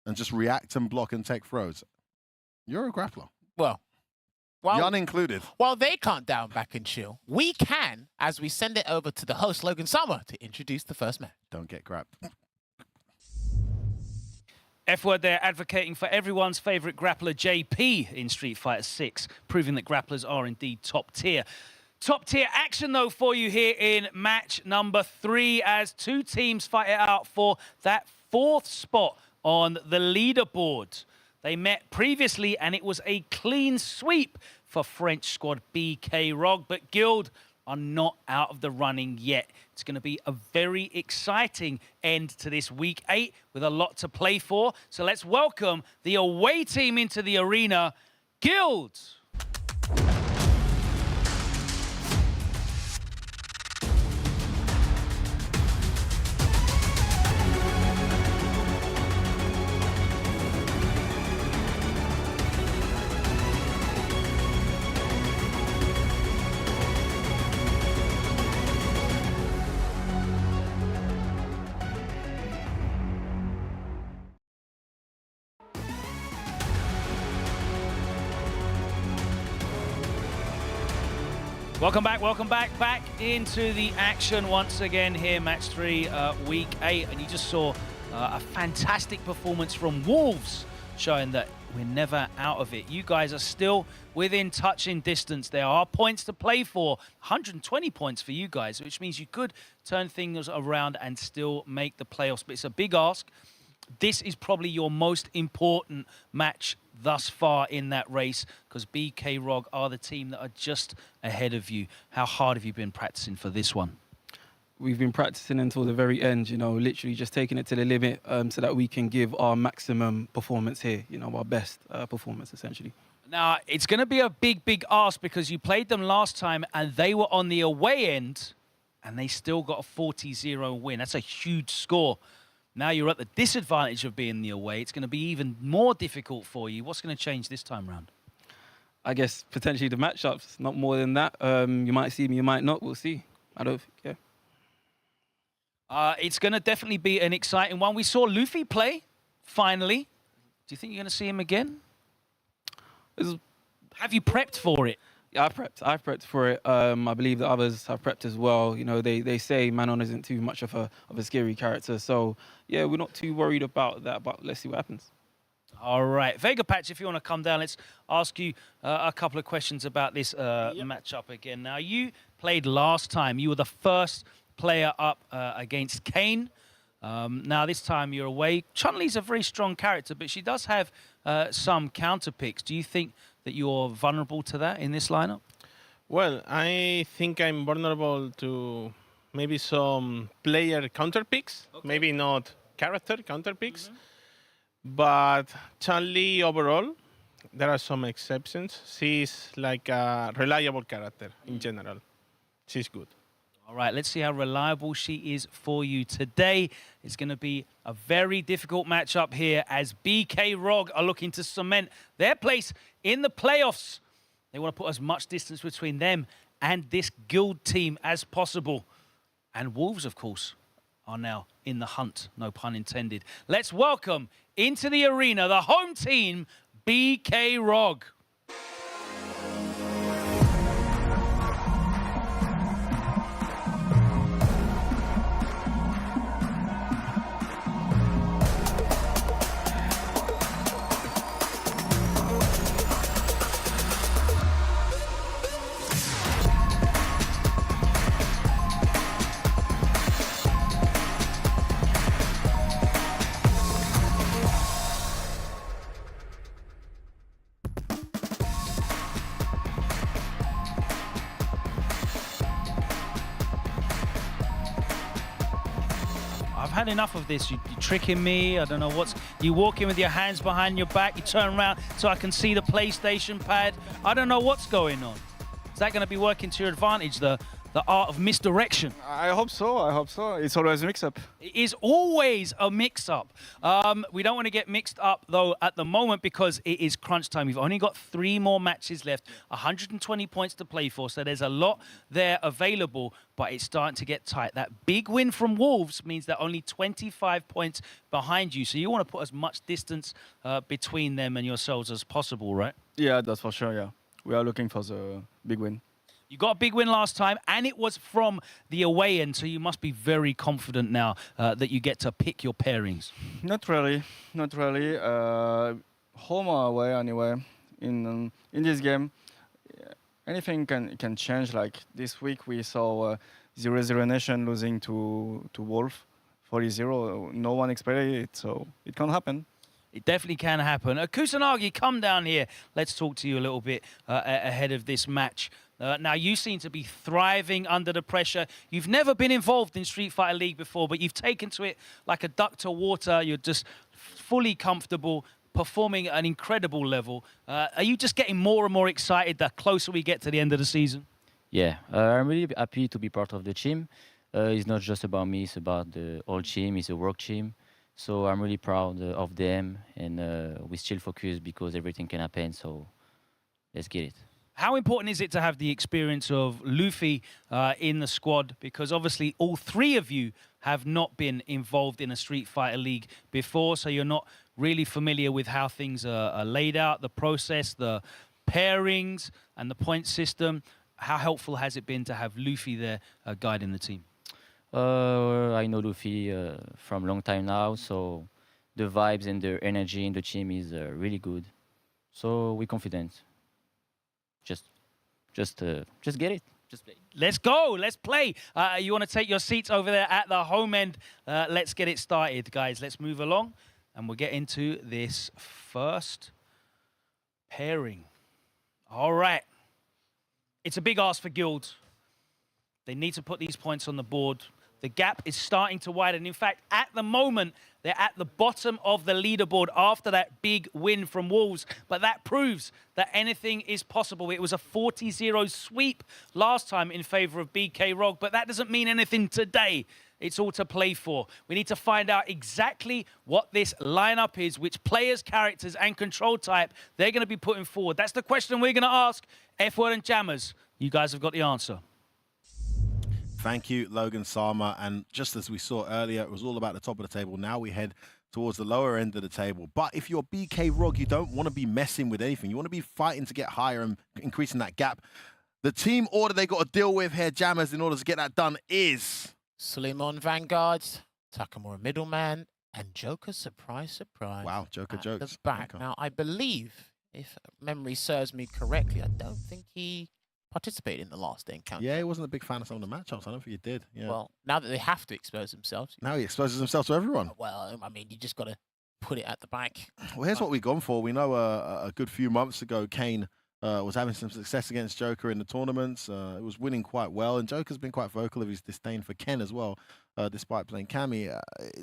S8: and just react and block and take throws, you're a grappler.
S7: Well,
S8: Jan included.
S7: While they can't down back and chill, we can as we send it over to the host, Logan Summer, to introduce the first match.
S8: Don't get grabbed.
S1: F-word there, advocating for everyone's favourite grappler, JP, in Street Fighter 6, proving that grapplers are indeed top tier. Top tier action, though, for you here in match number 3 as two teams fight it out for that 4th spot on the leaderboard. They met previously, and it was a clean sweep for French squad BK Rog, but Guild are not out of the running yet. It's going to be a very exciting end to this week 8 with a lot to play for. So let's welcome the away team into the arena, Guild. Welcome back into the action once again here, match 3, week 8, and you just saw a fantastic performance from Wolves, showing that we're never out of it. You guys are still within touching distance. There are points to play for, 120 points for you guys, which means you could turn things around and still make the playoffs, but it's a big ask. This is probably your most important match thus far in that race, because BK Rog are the team that are just ahead of you. How hard have you been practicing for this one?
S16: We've been practicing until the very end, you know, literally just taking it to the limit so that we can give our maximum performance here, you know, our best performance, essentially.
S1: Now, it's going to be a big ask, because you played them last time and they were on the away end and they still got a 40-0 win. That's a huge score. Now you're at the disadvantage of being the away. It's going to be even more difficult for you. What's going to change this time round?
S16: I guess potentially the matchups, not more than that. You might see me, you might not. We'll see. I don't think,
S1: It's going to definitely be an exciting one. We saw Luffy play, finally. Do you think you're going to see him again? Have you prepped for it?
S16: Yeah, I've prepped for it. I believe that others have prepped as well. You know, they say Manon isn't too much of a scary character. So, yeah, we're not too worried about that, but let's see what happens.
S1: All right. Vega Patch, if you want to come down, let's ask you a couple of questions about this matchup again. Now, you played last time. You were the first player up against Kane. Now, this time you're away. Chun-Li's a very strong character, but she does have some counter picks. Do you think that you're vulnerable to that in this lineup?
S22: Well, I think I'm vulnerable to maybe some player counter picks, maybe not character counter picks, but Chun-Li overall, there are some exceptions. She's like a reliable character in general. She's good.
S1: All right, let's see how reliable she is for you today. It's going to be a very difficult matchup here, as BK Rog are looking to cement their place in the playoffs. They want to put as much distance between them and this guild team as possible. And Wolves, of course, are now in the hunt, no pun intended. Let's welcome into the arena the home team, BK Rog. I've had enough of this. You're tricking me. I don't know what's... You walk in with your hands behind your back. You turn around so I can see the PlayStation pad. I don't know what's going on. Is that going to be working to your advantage, the art of misdirection?
S18: I hope so. I hope so. It's always a mix-up.
S1: It is always a mix-up. We don't want to get mixed up, though, at the moment, because it is crunch time. We've only got 3 more matches left, 120 points to play for, so there's a lot there available, but it's starting to get tight. That big win from Wolves means they're only 25 points behind you, so you want to put as much distance between them and yourselves as possible, right?
S18: Yeah, that's for sure, yeah. We are looking for the big win.
S1: You got a big win last time, and it was from the away end, so you must be very confident now that you get to pick your pairings.
S18: Not really, not really. Home or away, anyway. In this game, anything can change. Like this week, we saw 0-0 Nation losing to Wolf 40-0. No one expected it, so it can happen.
S1: It definitely can happen. Kusanagi, come down here. Let's talk to you a little bit ahead of this match. Now, you seem to be thriving under the pressure. You've never been involved in Street Fighter League before, but you've taken to it like a duck to water. You're just fully comfortable, performing at an incredible level. Are you just getting more and more excited the closer we get to the end of the season?
S23: Yeah, I'm really happy to be part of the team. It's not just about me, it's about the whole team, it's a work team. So I'm really proud of them, and we still focus because everything can happen, so let's get it.
S1: How important is it to have the experience of Luffy in the squad? Because obviously all 3 of you have not been involved in a Street Fighter League before, so you're not really familiar with how things are laid out, the process, the pairings, and the point system. how helpful has it been to have Luffy there guiding the team?
S23: I know Luffy from a long time now, so the vibes and the energy in the team is really good. So we're confident. Just get it. Just play.
S1: Let's go. Let's play. You want to take your seats over there at the home end? Let's get it started, guys. Let's move along, and we'll get into this first pairing. All right. It's a big ask for Guild. They need to put these points on the board. The gap is starting to widen. In fact, at the moment, they're at the bottom of the leaderboard after that big win from Wolves. But that proves that anything is possible. It was a 40-0 sweep last time in favor of BK Rog, but that doesn't mean anything today. It's all to play for. We need to find out exactly what this lineup is, which players, characters, and control type they're going to be putting forward. That's the question we're going to ask F-Word and Jammers. You guys have got the answer.
S8: Thank you, Logan Sama. And just as we saw earlier, it was all about the top of the table. Now we head towards the lower end of the table. But if you're BK Rog, you don't want to be messing with anything. You want to be fighting to get higher and increasing that gap. The team order they got to deal with here, Jammers, in order to get that done is
S7: Suleiman Vanguard, Takamura Middleman, and Joker, surprise.
S8: Wow, Joker
S7: at
S8: jokes.
S7: the back. Now, I believe, if memory serves me correctly, I don't think he participated in the last day encounter.
S8: Yeah, he wasn't a big fan of some of the matchups. I don't think he did. Yeah.
S7: Well, now that they have to expose themselves.
S8: Now he exposes himself to everyone.
S7: Well, I mean, you just got to put it at the back.
S8: Well, here's what we've gone for. We know a good few months ago, Kane was having some success against Joker in the tournaments. It was winning quite well, and Joker's been quite vocal of his disdain for Ken as well, despite playing Cammy.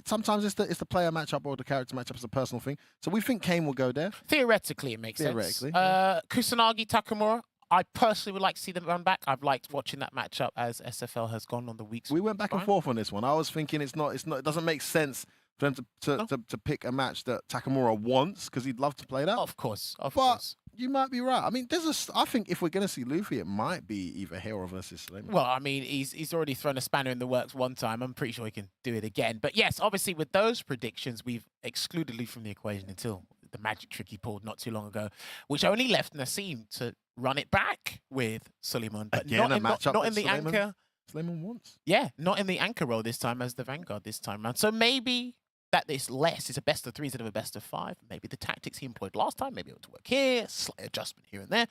S8: Sometimes it's the player matchup or the character matchup is a personal thing. So we think Kane will go there.
S7: Theoretically, it makes sense.
S8: Yeah.
S7: Kusanagi, Takamura, I personally would like to see them run back. I've liked watching that matchup as SFL has gone on the weeks.
S8: We went back and forth on this one. I was thinking it doesn't make sense for them to pick a match that Takamura wants because he'd love to play that.
S7: Of course.
S8: But you might be right. I mean, I think if we're going to see Luffy, it might be either Hero versus Suleiman.
S7: Well, I mean, he's already thrown a spanner in the works one time. I'm pretty sure he can do it again. But yes, obviously with those predictions, we've excluded Luffy from the equation until the magic trick he pulled not too long ago, which only left Nassim to run it back with Suleiman. But
S8: Again,
S7: not in the anchor.
S8: Suleiman wants.
S7: Yeah, not in the anchor role this time as the Vanguard this time round. So maybe that it's a best of 3 instead of a best of 5. Maybe the tactics he employed last time, maybe it would work here, slight adjustment here and there.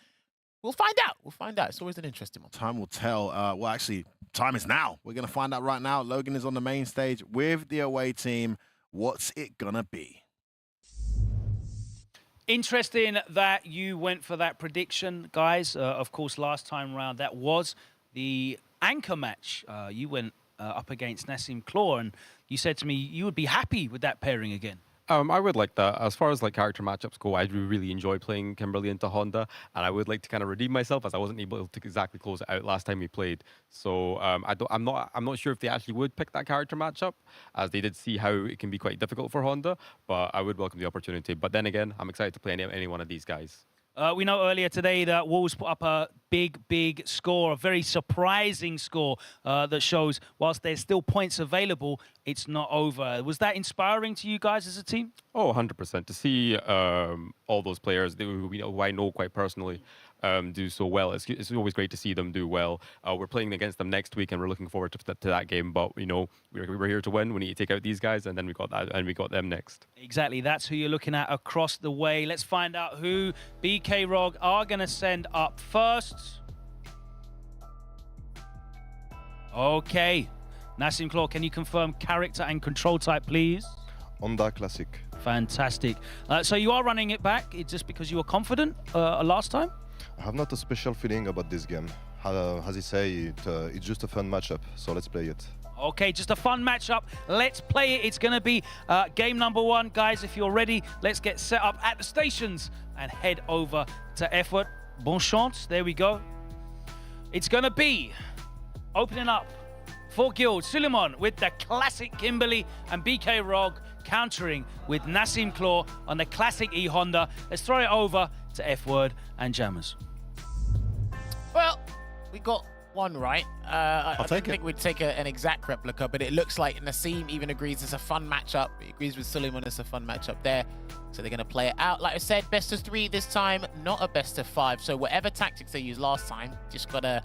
S7: We'll find out. It's always an interesting one.
S8: Time will tell. Well, actually, time is now. We're going to find out right now. Logan is on the main stage with the away team. What's it going to be?
S1: Interesting that you went for that prediction, guys. Of course, last time round, that was the anchor match. You went up against Nassim Claw, and you said to me you would be happy with that pairing again.
S3: I would like that. As far as like character matchups go, I do really enjoy playing Kimberly into Honda, and I would like to kind of redeem myself as I wasn't able to exactly close it out last time we played. So I'm not sure if they actually would pick that character matchup, as they did see how it can be quite difficult for Honda. But I would welcome the opportunity. But then again, I'm excited to play any one of these guys.
S1: We know earlier today that Wolves put up a big score, a very surprising score that shows whilst there's still points available, it's not over. Was that inspiring to you guys as a team?
S3: Oh, 100%. To see all those players who I know quite personally do so well. It's always great to see them do well. We're playing against them next week, and we're looking forward to that game. But we're here to win. We need to take out these guys, and then we got them next.
S1: Exactly. That's who you're looking at across the way. Let's find out who BK Rog are going to send up first. Okay. Nassim Claw, can you confirm character and control type, please?
S9: Honda Classic.
S1: Fantastic. So you are running it back. It's just because you were confident last time?
S9: I have not a special feeling about this game. As he say, it's just a fun matchup, so let's play it.
S1: Okay, just a fun matchup. Let's play it. It's going to be game number 1. Guys, if you're ready, let's get set up at the stations and head over to F-Word. Bon chance. There we go. It's going to be opening up for Guild. Suleiman with the classic Kimberly and BK Rog countering with Nassim Claw on the classic E-Honda. Let's throw it over to F-Word and Jammers.
S7: Well, we got one right. I don't think we'd take an exact replica, but it looks like Nassim even agrees it's a fun matchup. He agrees with Suleiman, it's a fun matchup there. So they're going to play it out. Like I said, best of 3 this time, not a best of 5. So whatever tactics they used last time, just got to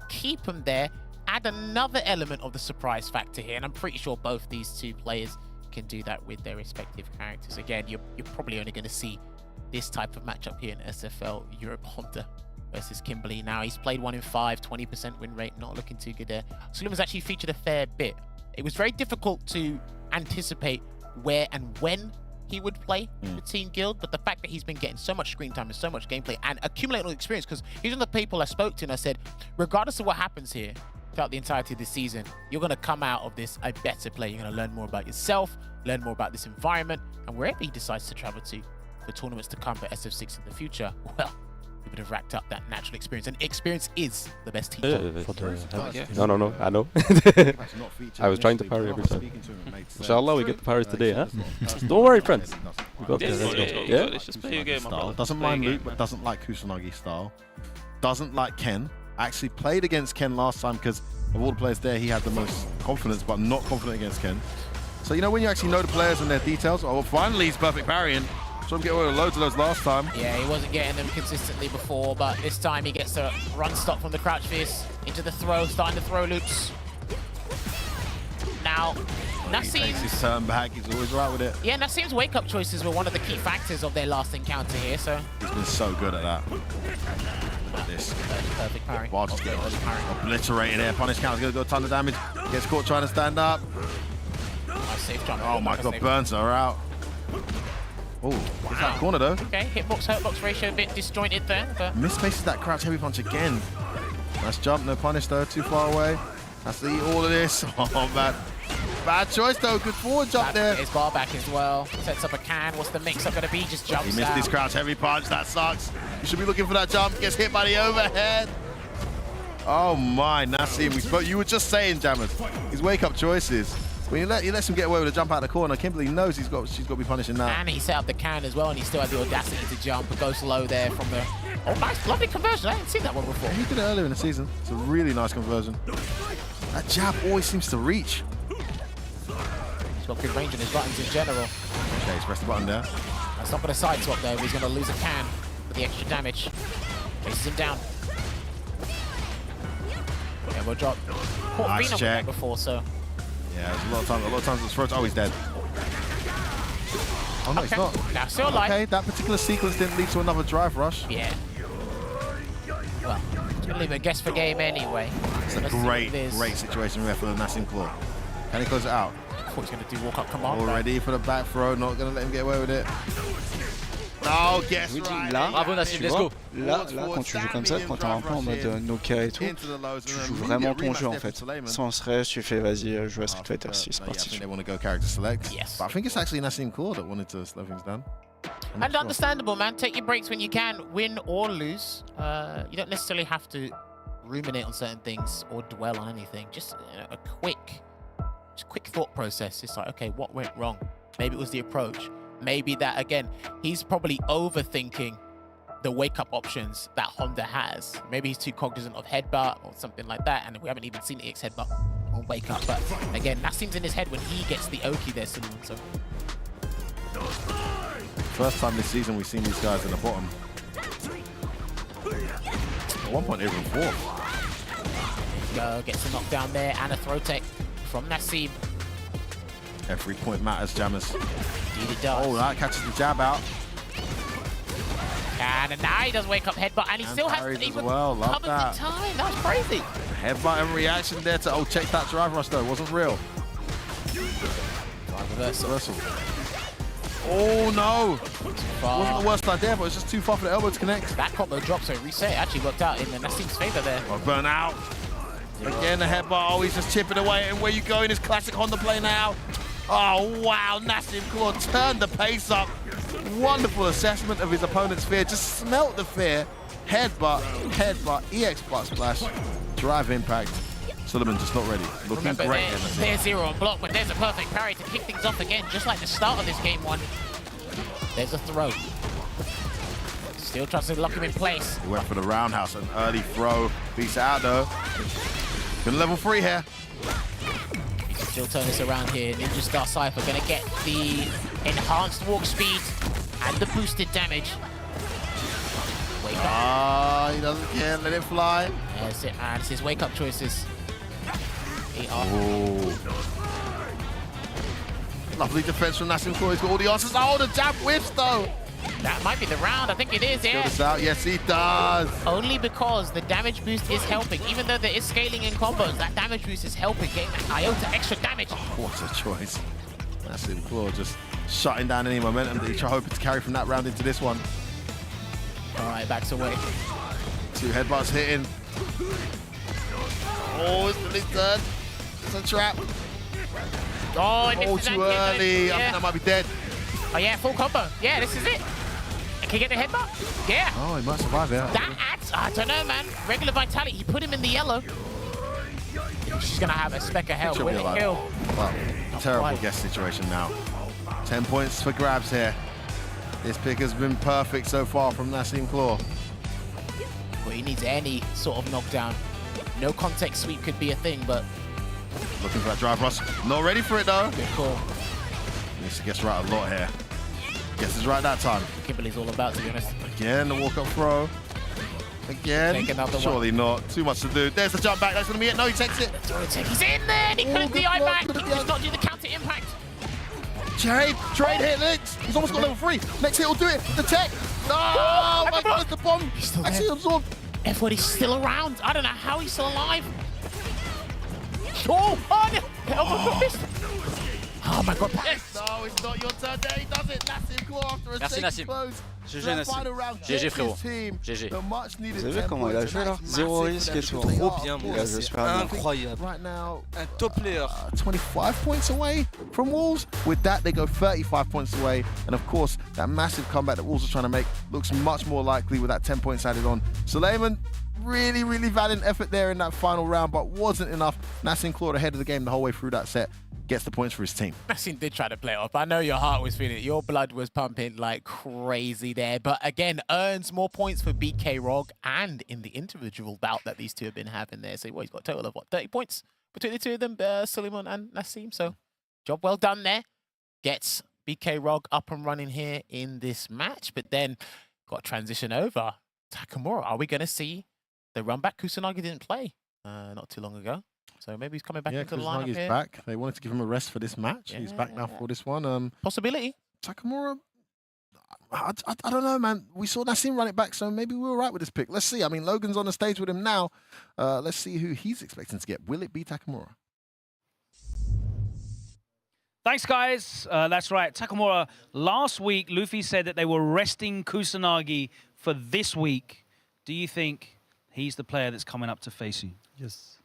S7: keep them there. Add another element of the surprise factor here. And I'm pretty sure both these two players can do that with their respective characters. Again, you're probably only going to see this type of matchup here in SFL Europe Honda versus Kimberly. Now, he's played 1 in 5, 20% win rate, not looking too good there. Suleiman's actually featured a fair bit. It was very difficult to anticipate where and when he would play the Team Guild, but the fact that he's been getting so much screen time and so much gameplay and accumulating all experience, because he's one of the people I spoke to and I said, regardless of what happens here throughout the entirety of this season, you're going to come out of this a better player. You're going to learn more about yourself, learn more about this environment, and wherever he decides to travel to for tournaments to come for SF6 in the future, well, you would have racked up that natural experience, and experience is the best teacher.
S3: No, I know. I was trying to parry every time. Inshallah, we get the parries today, huh? Don't worry, friends. We got this.
S8: Yeah?
S1: Just play your game.
S8: Doesn't mind Luke, but doesn't like Kusanagi style. Doesn't like Ken. Actually played against Ken last time because of all the players there, he had the most confidence, but not confident against Ken. So, you know, when you actually know the players and their details, oh, well, finally he's perfect parrying. Saw him get away with loads of those last time.
S7: Yeah, he wasn't getting them consistently before, but this time he gets a run stop from the crouch fierce into the throw, starting to throw loops. Now, Nassim's...
S8: He takes his turn back, he's always right with it.
S7: Yeah, Nassim's wake-up choices were one of the key factors of their last encounter here, so...
S8: He's been so good at that. Look at this.
S7: Perfect parry.
S8: Bar just getting obliterated there. Punish count's going to do a ton of damage. Gets caught trying to stand up.
S7: Nice safe jump.
S8: Oh my god, burns her out. Oh, gets that corner though.
S7: Okay, hitbox, hurtbox ratio a bit disjointed there, but...
S8: Misplaces that crouch heavy punch again. Nice jump, no punish though, too far away. Has to eat all of this. Oh man. Bad choice though, good forward jump there.
S7: His bar back as well. Sets up a can. What's the mix-up going to be? Just jumps
S8: He missed his crouch heavy punch, that sucks. You should be looking for that jump, gets hit by the overhead. Oh my, Nassim, you were just saying, Jammers, his wake-up choices. When he lets him get away with a jump out of the corner, Kimberly knows she's got to be punishing that.
S7: And he set up the can as well, and he still had the audacity to jump and goes low there from the... Oh, nice, lovely conversion. I haven't seen that one before.
S8: He did it earlier in the season. It's a really nice conversion. That jab always seems to reach.
S7: He's got good range on his buttons in general.
S8: Okay, he's pressed the button there.
S7: That's not going to side swap though. He's going to lose a can for the extra damage. Chases him down. Yeah, we'll drop. Caught
S8: Nice
S7: Phenom with
S8: check.
S7: that before, so...
S8: Yeah, there's a lot of times it's first. Oh, he's dead. Oh, no, he's not.
S7: Now, still alive.
S8: Okay, that particular sequence didn't lead to another drive rush.
S7: Yeah. Well, he's going to leave a guess for game anyway.
S8: It's a great situation there for the Nassim Claw. Can he close it out?
S7: I thought he was going to do walk-up command.
S8: All ready for the back throw, not going to let him get away with it. Oh, guess right.
S20: Bravo Nassim, let's go. Là, quand tu joues comme ça, quand t'es un peu en mode Nokia et tout, tu joues vraiment ton jeu en fait. Sans stress, tu fais vas-y, joue à Street Fighter 6, c'est parti.
S8: They want to go character select.
S7: Yes.
S8: But I think it's actually Nassim Claw that wanted to slow things down.
S7: And understandable, man. Take your breaks when you can, win or lose. You don't necessarily have to ruminate on certain things or dwell on anything. Just a quick thought process. It's like, okay, what went wrong? Maybe it was the approach. Maybe that, again, he's probably overthinking the wake-up options that Honda has. Maybe he's too cognizant of headbutt or something like that, and we haven't even seen the EX headbutt on wake-up. But again, Nassim's in his head when he gets the Oki there, Suleiman. So.
S8: First time this season we've seen these guys in the bottom. At one point they were in fourth.
S7: Gets a knockdown there and a throw tech from Nassim.
S8: Every point matters, Jammers.
S7: Indeed it does.
S8: Oh, that catches the jab out.
S7: And now he does wake up headbutt, and he still hasn't even covered the time. That was crazy.
S8: Headbutt and reaction there to check that drive rush though. Wasn't real.
S7: Reversal.
S8: Oh no! Wasn't the worst idea, but it's just too far for the elbow to connect.
S7: That combo drop, so reset actually worked out in Nassim's favor there.
S8: Oh, burn out. Again, the headbutt. Oh, he's just chipping away. And where you go in his classic Honda play now. Oh, wow. Nassim Claw turned the pace up. Wonderful assessment of his opponent's fear. Just smelt the fear. Headbutt, EX butt splash, drive impact. Suleiman just not ready. Looking
S7: Remember,
S8: great.
S7: There's zero on block, but there's a perfect parry to kick things off again, just like the start of this game one. There's a throw. Still tries to lock him in place.
S8: He went for the roundhouse, an early throw. Beats it out though. Been level 3 here.
S7: He can still turn this around here. Ninja Star Cypher gonna get the enhanced walk speed and the boosted damage. Wake up.
S8: Ah, he doesn't care. Let it fly.
S7: That's it, man. It's his wake up choices.
S8: Lovely defense from Nassim. He's got all the answers. Oh, the jab whiffs though.
S7: That might be the round. I think it is, yeah.
S8: This out. Yes, he does.
S7: Only because the damage boost is helping. Even though there is scaling in combos, that damage boost is helping, getting that iota extra damage.
S8: What a choice. Nassim Claw just shutting down any momentum that he's hoping to carry from that round into this one.
S7: All right, backs away.
S8: 2 headbutts hitting. Oh, it's the turn. It's a trap.
S7: Oh,
S8: too early.
S7: Yeah.
S8: I think that might be dead.
S7: Oh yeah, full combo. Yeah, this is it. Can he get the headbutt? Yeah.
S8: Oh, he might survive there.
S7: That adds, I don't know, man. Regular vitality. He put him in the yellow. She's gonna have a speck of health. Will it kill?
S8: Well, terrible guess situation now. 10 points for grabs here. This pick has been perfect so far from Nassim Claw.
S7: Well, he needs any sort of knockdown. No context sweep could be a thing, but...
S8: Looking for that drive rush. Not ready for it, though.
S7: Good call.
S8: Needs to guess right a lot here. Guesses right that time.
S7: Kimberly's all about, to be honest.
S8: Again, the walk-up throw. Again.
S7: Take another
S8: Surely not. Too much to do. There's the jump back. That's going to be it. No, he takes it.
S7: He's in there, and he couldn't DI back. He does not do the counter impact.
S8: Trade hit next. He's almost got level 3. Next hit will do it. The tech. Oh, my God, the bomb. Actually absorbed.
S7: F-Word is still around. I don't know how he's still alive. Oh, oh my God.
S8: Yes. No, it's not your turn. There he does it. Nassim Claw after a
S12: Nassim.
S8: close.
S12: GG Nassim. GG frérot. GG.
S8: Vous
S12: avez vu comment il a joué là? Zéro risque et tout. Trop bien mon gars, c'est incroyable.
S8: Right now,
S12: un top player.
S8: 25 points away from Wolves. With that, they go 35 points away. And of course, that massive comeback that Wolves are trying to make looks much more likely with that 10 points added on. Suleiman, really, really valiant effort there in that final round, but wasn't enough. Nassim clawed ahead of the game the whole way through that set. Gets the points for his team.
S7: Nassim did try to play it off. I know your heart was feeling it. Your blood was pumping like crazy there. But again, earns more points for BK Rog and in the individual bout that these two have been having there. So he's got a total of, what, 30 points between the two of them, Suleiman and Nassim. So job well done there. Gets BK Rog up and running here in this match. But then got to transition over. Takamura, are we going to see the run back? Kusanagi didn't play not too long ago. So maybe he's coming back into the lineup here.
S8: Back. They wanted to give him a rest for this match. Yeah. He's back now for this one.
S7: Possibility.
S8: Takamura, I don't know, man. We saw Nassim run it back, so maybe we were right with this pick. Let's see. I mean, Logan's on the stage with him now. Let's see who he's expecting to get. Will it be Takamura?
S1: Thanks, guys. That's right. Takamura, last week, Luffy said that they were resting Kusanagi for this week. Do you think he's the player that's coming up to face you?
S13: Yes.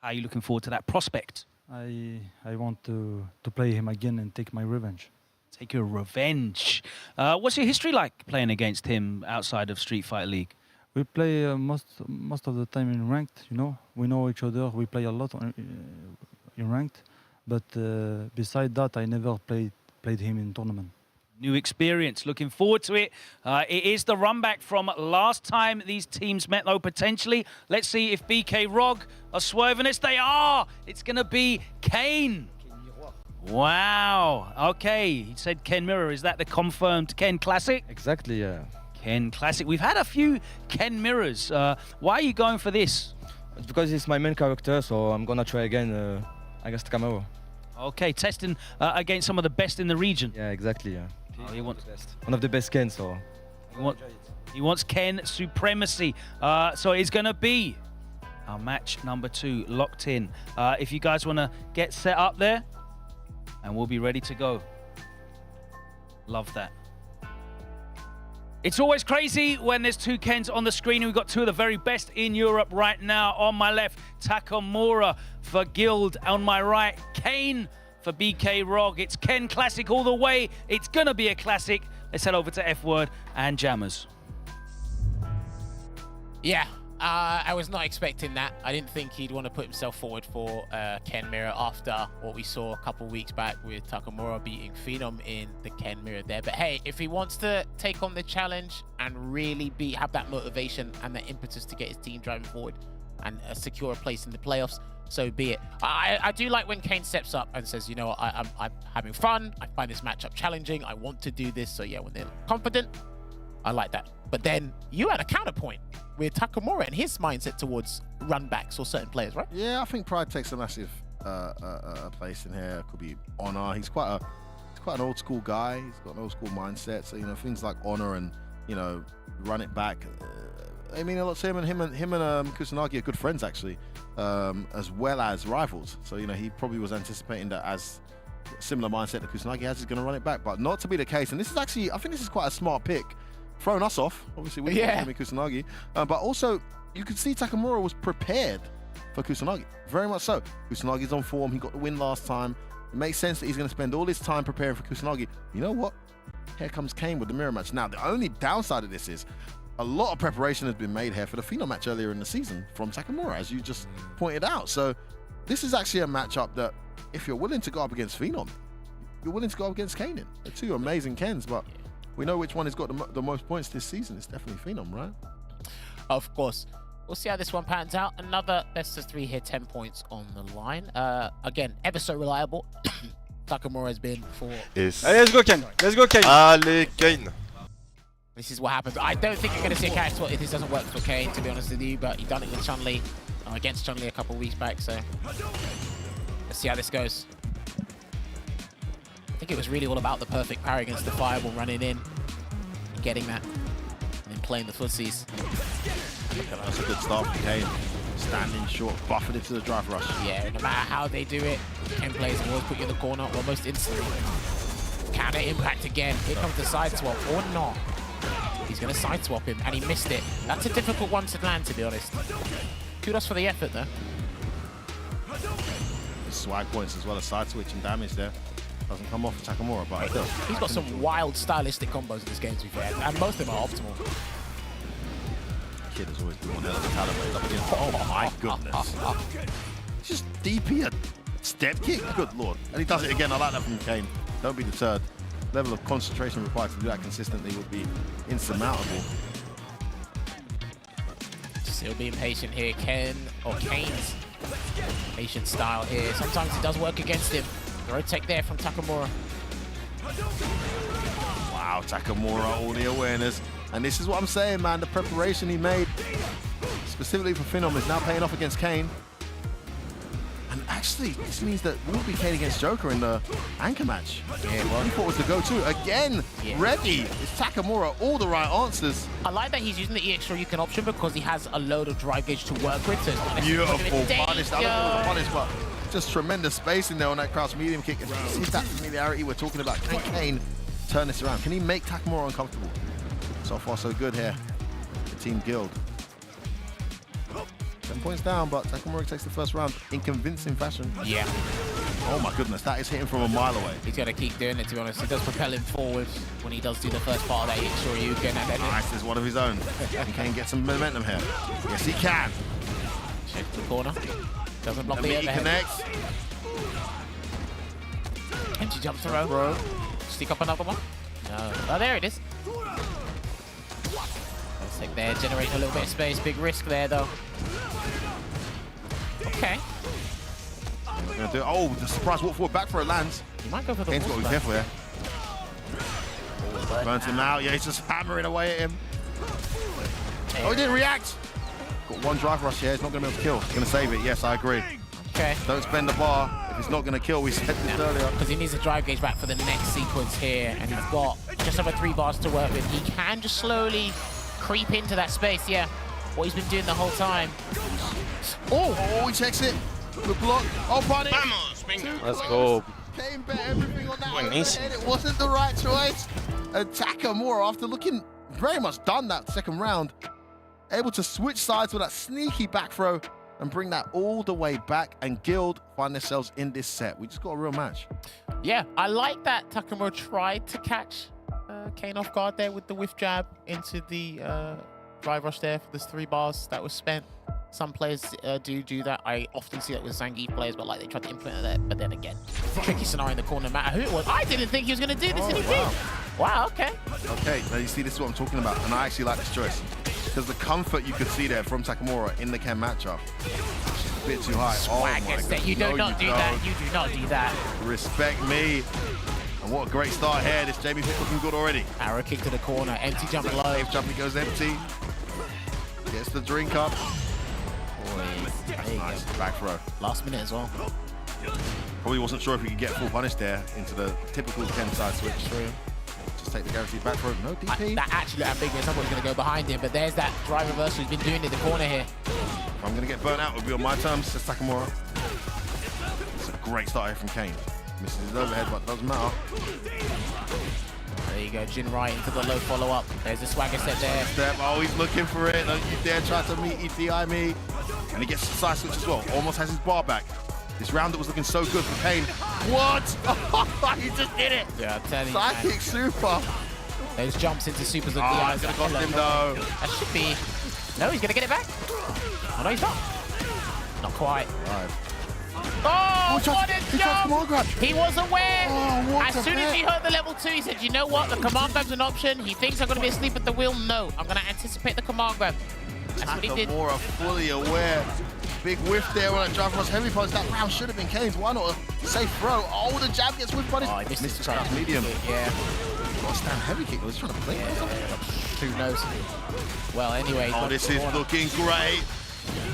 S1: Are you looking forward to that prospect?
S13: I want to play him again and take my revenge.
S1: Take your revenge. What's your history like playing against him outside of Street Fighter League?
S13: We play most of the time in ranked, you know. We know each other. We play a lot in ranked. But beside that, I never played him in tournament.
S1: New experience. Looking forward to it. It is the run back from last time these teams met, though, potentially. Let's see if BK Rog are swerving us. They are. It's going to be Kane. Wow. Okay. He said Ken Mirror. Is that the confirmed Ken Classic?
S13: Exactly, yeah.
S1: Ken Classic. We've had a few Ken Mirrors. Why are you going for this?
S13: It's because it's my main character, so I'm going to try again against Takamura.
S1: Okay, testing against some of the best in the region.
S13: Yeah, exactly, yeah.
S1: Oh, he wants
S13: one of the best Ken, so
S1: he wants Ken supremacy. So it's going to be our match number 2 locked in. If you guys want to get set up there, and we'll be ready to go. Love that. It's always crazy when there's 2 Kens on the screen. We've got 2 of the very best in Europe right now. On my left, Takamura for Guild. On my right, Kane for BK Rog. It's Ken Classic all the way. It's going to be a classic. Let's head over to F-Word and Jammers.
S7: Yeah, I was not expecting that. I didn't think he'd want to put himself forward for Ken Mirror after what we saw a couple weeks back with Takamura beating Phenom in the Ken Mirror there. But hey, if he wants to take on the challenge and really have that motivation and that impetus to get his team driving forward and secure a place in the playoffs, so be it. I do like when Kane steps up and says, you know, I'm having fun. I find this matchup challenging. I want to do this. So yeah, when they're confident, I like that. But then you had a counterpoint with Takamura and his mindset towards runbacks or certain players, right?
S8: Yeah, I think pride takes a massive place in here. Could be honor. He's quite an old school guy. He's got an old school mindset. So, you know, things like honor and, you know, run it back. I mean, a lot to him and Kusanagi are good friends actually, as well as rivals. So, you know, he probably was anticipating that as similar mindset that Kusanagi has, he's going to run it back, but not to be the case. And this is actually, I think this is quite a smart pick. Throwing us off, obviously, we didn't want Kusanagi, but also you can see Takamura was prepared for Kusanagi, very much so. Kusanagi's on form. He got the win last time. It makes sense that he's going to spend all his time preparing for Kusanagi. You know what? Here comes Kane with the mirror match. Now, the only downside of this is a lot of preparation has been made here for the Phenom match earlier in the season from Takamura, as you just pointed out. So this is actually a matchup that, if you're willing to go up against Phenom, you're willing to go up against Kane. They're two amazing Kens, but we know which one has got the most points this season. It's definitely Phenom, right?
S7: Of course. We'll see how this one pans out. Another best of 3 here, 10 points on the line. Again, ever so reliable. Takamura has been for...
S9: Yes.
S20: Allez, let's go, Kane. Let's go, Kane.
S9: Allez, Kane.
S7: This is what happens. I don't think you're going to see a character swap if this doesn't work for Kane, to be honest with you, but he done it with Chun-Li, against Chun-Li a couple of weeks back, so let's see how this goes. I think it was really all about the perfect parry against the fireball, running in and getting that, and then playing the footsies.
S8: That's a good start from Kane. Standing short, buffing into the drive rush.
S7: Yeah, no matter how they do it, Kane players will always put you in the corner almost instantly. Counter impact again. Here comes the side swap, or not. He's going to side swap him, and he missed it. That's a difficult one to land, to be honest. Kudos for the effort, though.
S8: Swag points as well as side switch and damage there. Doesn't come off for Takamura, but still.
S7: He's got some wild stylistic combos in this game, to be fair, and most of them are optimal.
S8: Kid has always been one hell of a talent up against. Oh my goodness. Just DP a step kick. Good lord. And he does it again. I like that from Kane. Don't be deterred. Level of concentration required to do that consistently would be insurmountable.
S7: Still being patient here. Kane's patient style here. Sometimes it does work against him. Throw tech there from Takamura.
S8: Wow, Takamura, all the awareness. And this is what I'm saying, man. The preparation he made, specifically for Phenom, is now paying off against Kane. And actually, this means that we'll be Kane against Joker in the anchor match. Yeah, well, he thought was the go-to. Again, ready. It's Takamura, all the right answers.
S7: I like that he's using the EX Shoryuken option because he has a load of drive gauge to work with. So
S8: beautiful punish. I don't know what the punish, but just tremendous space in there on that crouch medium kick. And you see that familiarity we're talking about. Can Kane turn this around? Can he make Takamura uncomfortable? So far, so good here. The Team Guild. 10 points down, but Takamura takes the first round in convincing fashion.
S7: Yeah.
S8: Oh my goodness, that is hitting from a mile away.
S7: He's got to keep doing it, to be honest. It does propel him forward when he does do the first part of that EX Shoryuken. And then
S8: nice, there's one of his own. He can get some momentum here. Yes, he can.
S7: Check the corner. Doesn't block the overhead.
S8: Connects.
S7: Empty jump throw. Stick up another one. No. Oh, there it is. Let's take there, generate a little bit of space. Big risk there, though. Okay.
S8: Oh, the surprise walk forward back for a lands.
S7: He might go for the
S8: Kane's got to be careful here. Burns him out. Yeah, he's just hammering away at him. Oh, he didn't react. Got one drive rush here. He's not going to be able to kill. He's going to save it. Yes, I agree.
S7: Okay.
S8: Don't spend the bar if it's not going to kill. We said this earlier.
S7: Because he needs a drive gauge back for the next sequence here. And he's got just over 3 bars to work with. He can just slowly creep into that space. Yeah. What he's been doing the whole time.
S8: Oh, he checks it. Good block. Oh, punish.
S12: Let's go.
S8: Kane bet everything on that one, and it wasn't the right choice. And Takamura, after looking very much done that second round, able to switch sides with that sneaky back throw and bring that all the way back, and Guild find themselves in this set. We just got a real match.
S7: Yeah, I like that Takamura tried to catch Kane off guard there with the whiff jab into the drive rush there. There's 3 bars that was spent. Some players do that. I often see that with Zangief players, but like they tried to implement that. But then again, tricky scenario in the corner, no matter who it was. I didn't think he was going to do this, and he did. Wow, okay.
S8: Okay, now you see, this is what I'm talking about, and I actually like this choice. Because the comfort you could see there from Takamura in the Ken matchup, a bit too high.
S7: You do not do that. You do not do that.
S8: Respect me. And what a great start here. This Jamie Pick looking good already.
S7: Arrow kick to the corner. Empty jump low.
S8: Safe jumping goes empty. Gets the drink up. Nice back throw.
S7: Last minute as well.
S8: Probably wasn't sure if he could get full punish there into the typical Ken side switch.
S7: True.
S8: Just take the guaranteed back throw. No DP.
S7: That actually looked ambiguous. I thought he was going to go behind him, but there's that drive reversal he's been doing in the corner here.
S8: If I'm going to get burnt out, it would be on my terms, says Takamura. It's a great start here from Kane. Misses his overhead, but doesn't matter.
S7: There you go, Jin right into the low follow-up. There's a swagger step there.
S8: Step, oh, he's looking for it. Don't you dare try to ETI me. And he gets the side switch as well. Almost has his bar back. This round that was looking so good for Kane. What? He just did it.
S7: Yeah, I'm telling you,
S8: side kick super.
S7: Those jumps into supers of
S8: the
S7: eyes.
S8: It's going to cost him though.
S7: That should be. No, he's going to get it back. Oh, no, he's not. Not quite.
S8: Right.
S7: Oh, what a jump! He was aware. As soon as he heard the level 2, he said, you know what? The command grab's an option. He thinks I'm going to be asleep at the wheel. No, I'm going to anticipate the command grab. That's what he did.
S8: Takamura fully aware. Big whiff there when that drive across heavy punch. That round should have been Kane's. Why not a safe throw? Oh, the jab gets whiff punished.
S7: Oh, he missed
S8: the crouch medium.
S7: Yeah.
S8: Got a stand heavy kick. Was he trying to play it?
S7: Who knows? Well, anyway.
S8: Oh, this is looking great.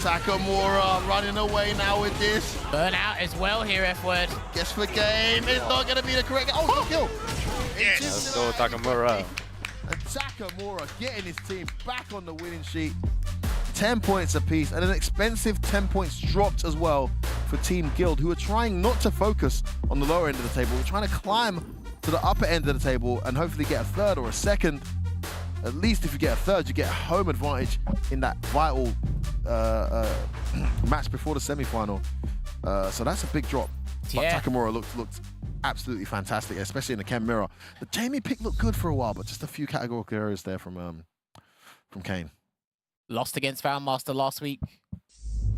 S8: Takamura running away now with this.
S7: Burnout as well here, F-word.
S8: Guess the game is not going to be the correct. Oh, kill.
S3: Yes. Let's go, Takamura.
S8: And Takamura getting his team back on the winning sheet. 10 points apiece, and an expensive 10 points dropped as well for Team Guild, who are trying not to focus on the lower end of the table. We're trying to climb to the upper end of the table and hopefully get a third or a second. At least if you get a third, you get a home advantage in that vital match before the semi-final. So that's a big drop. But Takamura looked absolutely fantastic, especially in the Ken mirror. The Jamie pick looked good for a while, but just a few categorical errors there from Kane.
S7: Lost against ValMaster last week.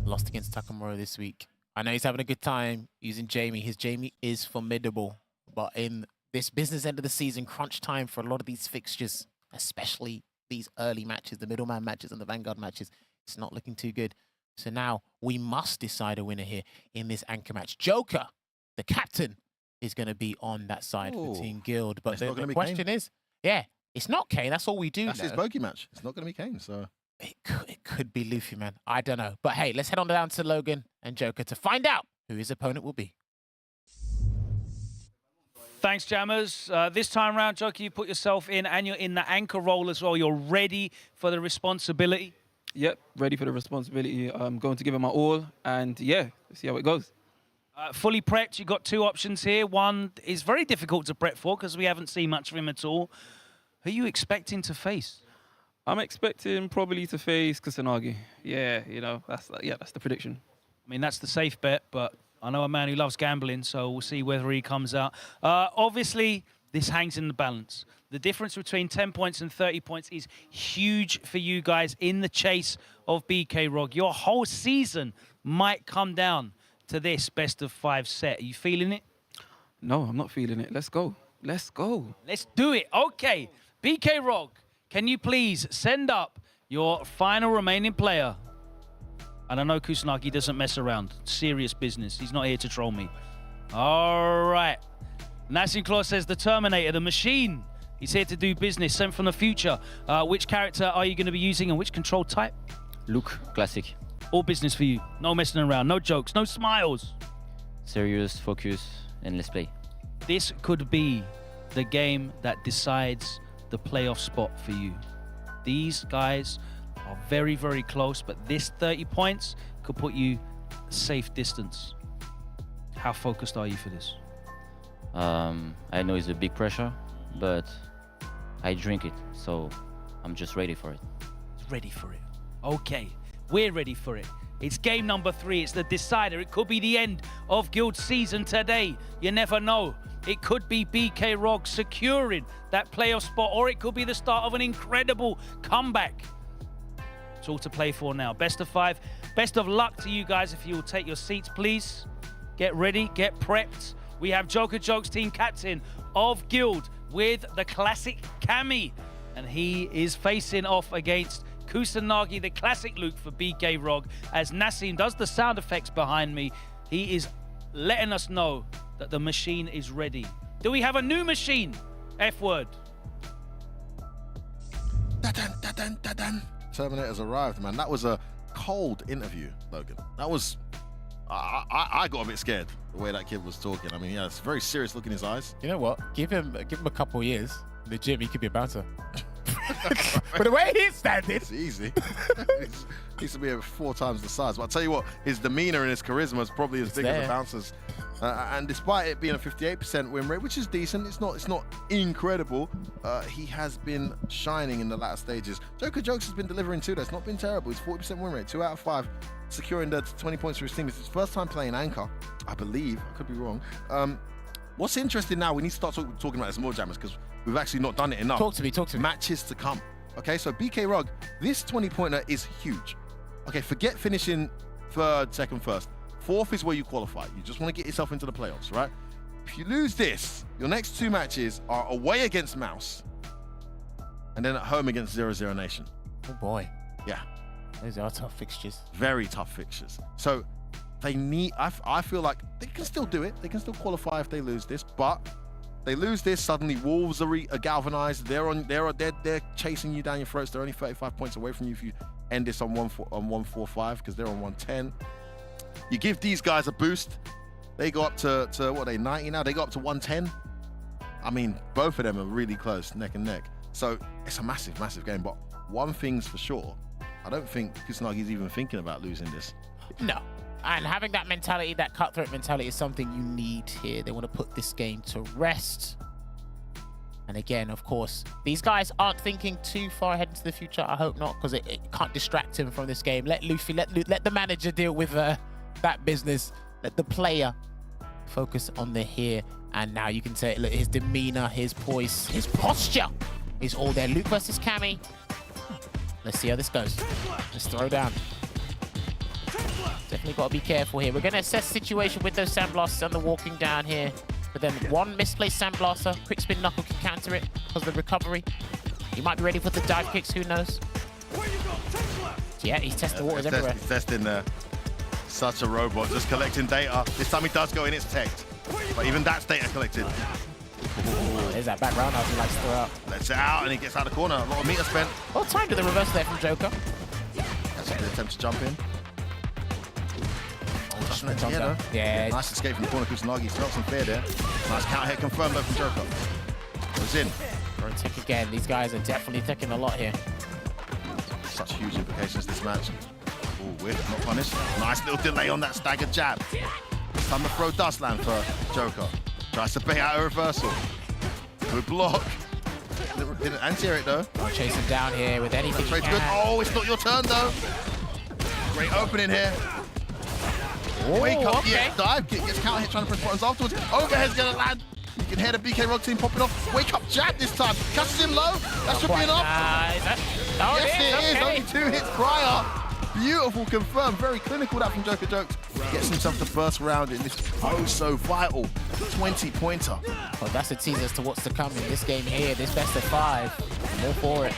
S7: Lost against Takamura this week. I know he's having a good time using Jamie. His Jamie is formidable. But in this business end of the season, crunch time for a lot of these fixtures, especially these early matches, the middleman matches and the Vanguard matches, it's not looking too good. So now we must decide a winner here in this anchor match. Joker, the captain, is going to be on that side for Team Guild. But the question is, it's not Kane. That's all we do.
S8: That's his bogey match. It's not going to be Kane. So
S7: it could be Luffy, man. I don't know. But hey, let's head on down to Logan and Joker to find out who his opponent will be.
S1: Thanks, Jammers. This time round, Joker, you put yourself in, and you're in the anchor role as well. You're ready for the responsibility.
S16: Yep, ready for the responsibility. I'm going to give it my all, and yeah, let's see how it goes.
S1: Fully prepped, you've got 2 options here. One is very difficult to prep for because we haven't seen much of him at all. Who are you expecting to face?
S16: I'm expecting probably to face Kusanagi. Yeah, you know, that's the prediction.
S1: I mean, that's the safe bet, but I know a man who loves gambling, so we'll see whether he comes out. Obviously, this hangs in the balance. The difference between 10 points and 30 points is huge for you guys in the chase of BK Rog. Your whole season might come down to this best-of-5 set. Are you feeling it?
S16: No, I'm not feeling it. Let's go. Let's go.
S1: Let's do it. Okay, BK Rog, can you please send up your final remaining player? And I know Kusanagi doesn't mess around. Serious business. He's not here to troll me. All right. Nassim Claus says the Terminator, the machine. He's here to do business. Sent from the future. Which character are you going to be using and which control type?
S23: Luke, classic.
S1: All business for you. No messing around. No jokes. No smiles.
S23: Serious, focus, and let's play.
S1: This could be the game that decides the playoff spot for you. These guys are very, very close, but this 30 points could put you safe distance. How focused are you for this?
S23: I know it's a big pressure, but I drink it, so I'm just ready for it.
S1: Ready for it. Okay, we're ready for it. It's game number 3. It's the decider. It could be the end of Guild season today. You never know. It could be BK Rog securing that playoff spot, or it could be the start of an incredible comeback. It's all to play for now. Best of 5. Best of luck to you guys. If you will take your seats, please. Get ready, get prepped. We have Joker Jokes team captain of Guild with the classic Cammy. And he is facing off against Kusanagi, the classic Luke for BK Rog. As Nassim does the sound effects behind me, he is letting us know that the machine is ready. Do we have a new machine? F word.
S8: Terminator's arrived, man. That was a cold interview, Logan. That was... I got a bit scared the way that kid was talking. I mean, yeah, it's very serious look in his eyes.
S7: You know what? Give him a couple of years in the gym. He could be a bouncer. But the way he's standing,
S8: it's easy. He used to be 4 times the size. But I'll tell you what, his demeanor and his charisma is probably as big as a bouncer's. And despite it being a 58% win rate, which is decent, it's not incredible. He has been shining in the latter stages. Joker Jokes has been delivering too. That's not been terrible. He's 40% win rate, 2 out of 5, securing the 20 points for his team. It's his first time playing anchor, I believe. I could be wrong. What's interesting now? We need to start talking about this more, Jammers, because we've actually not done it enough.
S7: Talk to me.
S8: Matches to come. Okay, so BK Rog, this 20-pointer is huge. Okay, forget finishing 3rd, 2nd, 1st. 4th is where you qualify. You just want to get yourself into the playoffs, right? If you lose this, your next 2 matches are away against Mouse and then at home against 00 Nation.
S7: Oh boy.
S8: Yeah.
S7: Those are tough fixtures.
S8: Very tough fixtures. So they need, I feel like they can still do it. They can still qualify if they lose this, but they lose this, suddenly Wolves are galvanized. They're chasing you down your throats. They're only 35 points away from you if you end this on 145 because they're on 110. You give these guys a boost. They go up to what are they, 90 now? They go up to 110. I mean, both of them are really close, neck and neck. So it's a massive, massive game. But one thing's for sure, I don't think Kusanagi's even thinking about losing this.
S7: No. And having that mentality, that cutthroat mentality, is something you need here. They want to put this game to rest. And again, of course, these guys aren't thinking too far ahead into the future. I hope not, because it can't distract him from this game. Let Luffy, let the manager deal with that business. Let the player focus on the here and now. You can say, look, his demeanor, his poise, his posture is all there. Luke versus Cammy. Let's see how this goes. Let's throw down. Definitely got to be careful here. We're going to assess the situation with those sandblasters and the walking down here. But then one misplaced sandblaster, quick spin knuckle can counter it because of the recovery. He might be ready for the dive kicks, who knows? Yeah, he's testing waters everywhere.
S8: He's testing such a robot, just collecting data. This time he does go in, it's teched. But even that's data collected.
S7: Ooh, there's that back roundhouse he likes to throw out.
S8: Lets it out and he gets out of the corner. A lot of meter spent.
S7: Well timed to the reverse there from Joker.
S8: That's a good attempt to jump in.
S7: Yeah.
S8: Nice escape from the corner. Kusanagi felt some fear there. Nice counter hit confirmed though from Joker. Goes in.
S7: For a tick again. These guys are definitely taking a lot here.
S8: Such huge implications this match. Oh, weird, not punished. Nice little delay on that staggered jab. Time to throw dust land for Joker. Tries to bait out a reversal. Good block. Didn't anti-air it though.
S7: I'll chase him down here with anything he can.
S8: Good. Oh, it's not your turn though. Great opening here.
S7: Ooh,
S8: wake up,
S7: okay.
S8: yeah, dive kick, gets counter hit, trying to press buttons afterwards. Overhead's gonna land. You can hear the BK Rog team popping off. Wake up jab this time. Catches him low. That should be enough. Yes, it is. Only 2 hits prior. Beautiful confirmed. Very clinical that from Joker Jokes. Gets himself the first round in this so vital 20-pointer.
S7: Well, that's a teaser as to what's to come in this game here. This best of 5. I'm all for it.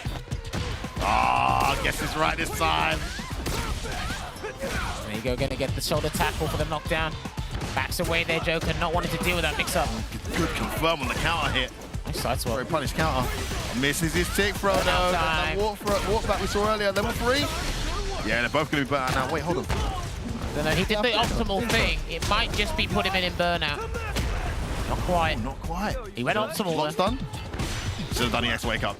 S8: Ah, guess it's right this time.
S7: There you go, gonna get the shoulder tackle for the knockdown. Backs away there, Joker, not wanting to deal with that mix-up.
S8: Good confirm on the counter hit.
S7: Nice side swap.
S8: Very punished counter. Misses his tick throw though. That walk back we saw earlier, level 3. Yeah, they're both gonna be burnt out now. Wait, hold on.
S7: No, he did the optimal thing. It might just be put him in burnout. Not quite.
S8: Not quite.
S7: He went optimal.
S8: Lock's done. Should have done the X wake up.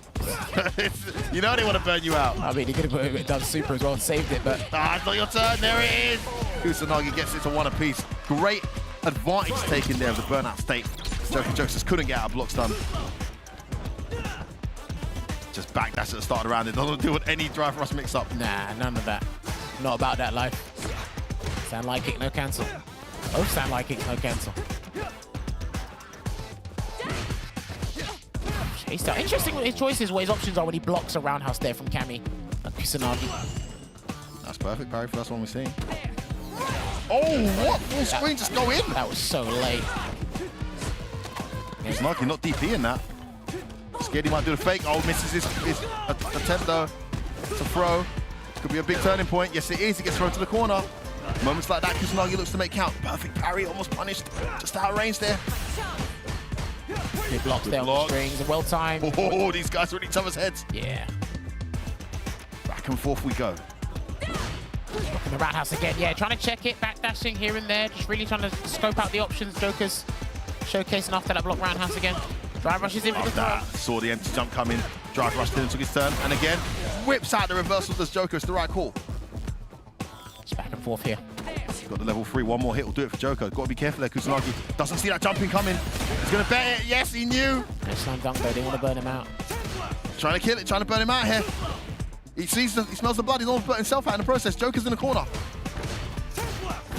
S8: You know they want to burn you out.
S7: I mean, he could have done super as well and saved it, but...
S8: Ah, it's not your turn. There it is. Kusanagi gets it to 1 apiece. Great advantage taken there of the burnout state. Joker Jokes just couldn't get out of blocks done. Just backdash at the start of the round. It doesn't do with any drive rush mix up.
S7: Nah, none of that. Not about that life. Sound like kick, no cancel. Both sound like kick, no cancel. Chased out. Interesting what his choices, what his options are when he blocks a roundhouse there from Cammy. Kusanagi.
S8: Perfect parry, first one we've seen. Oh, what? Full screen, just go in.
S7: That was so late.
S8: Kusanagi not DP in that. Scared he might do the fake. Oh, misses his attempt though. It's a throw. This could be a big turning point. Yes, it is. He gets thrown to the corner. Moments like that, Kusanagi looks to make count. Perfect parry, almost punished. Just out of range there.
S7: Good blocks there on the strings, well timed.
S8: Oh, these guys are in each other's heads.
S7: Yeah.
S8: Back and forth we go.
S7: In the roundhouse again, yeah, trying to check it, backdashing here and there, just really trying to scope out the options. Joker's showcasing after that block roundhouse again. Drive rushes in for the throw.
S8: Saw the empty jump coming, drive rushed in, took his turn, and again, whips out the reversal, does Joker. It's the right call.
S7: It's back and forth here.
S8: Got the level 3, one more hit will do it for Joker. Got to be careful there, Kusanagi. Doesn't see that jumping coming. He's going to bet it. Yes, he knew.
S7: No slam dunk though, they want to burn him out.
S8: Trying to kill it, trying to burn him out here. He smells the blood, he's almost burnt himself out in the process. Joker's in the corner.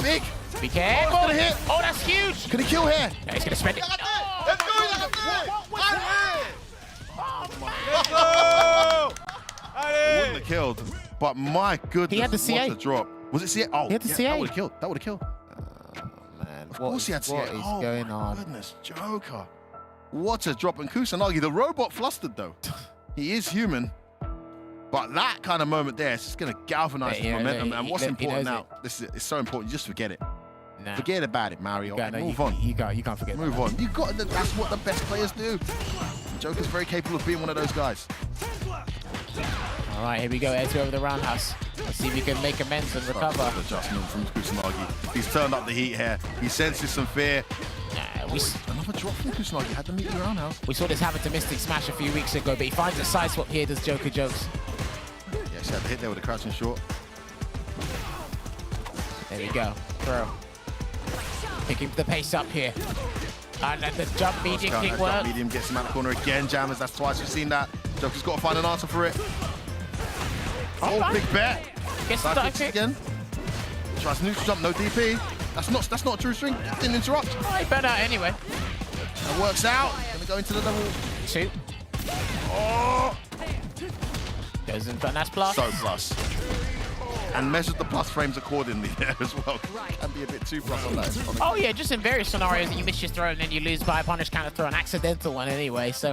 S8: Big.
S7: Be careful.
S8: Oh, hit.
S7: Oh, that's huge.
S8: Can he kill here?
S7: No, he's going to spend it.
S8: Let's go! He wouldn't have killed, but my goodness,
S7: he had the CA.
S8: What a drop. Was it CA? Oh,
S7: he had the CA.
S8: That would have killed. That would have killed.
S7: Man,
S8: of course he had CA.
S7: What is going on?
S8: Goodness, Joker. What a drop. And Kusanagi, the robot flustered though. He is human. But that kind of moment there, it's just going to galvanize his momentum. And what's important now, it's so important, you just forget it.
S7: Nah.
S8: Forget about it, Mario. Move on.
S7: You can't forget
S8: Move on. That's what the best players do. Joker's very capable of being one of those guys.
S7: All right, here we go. Edge over the roundhouse. Let's see if he can make amends and recover.
S8: Adjustment from Kusanagi. He's turned up the heat here. He senses some fear. Another drop from Kusanagi. Had to meet the roundhouse.
S7: We saw this happen to Mystic Smash a few weeks ago, but he finds a side swap here, does Joker jokes.
S8: Yes, he had the hit there with the crouching short.
S7: There we go. Throw. Picking the pace up here. And then the jump medium kick work.
S8: Jump medium gets him out the corner again, Jammers. That's twice we've seen that. Joker's got to find an answer for it. Oh, big bet.
S7: Gets the dive kick
S8: again. Tries neutral jump, no DP. That's not a true string. Didn't interrupt.
S7: Oh, he burned out anyway.
S8: That works out. Gonna go into the level
S7: 2.
S8: Oh.
S7: Goes in for a nice plus.
S8: So plus. And measures the plus frames accordingly there as well. Can be a bit too plus on that.
S7: Oh yeah, just in various scenarios that you miss your throw and then you lose by a punish counter throw, an accidental one anyway, so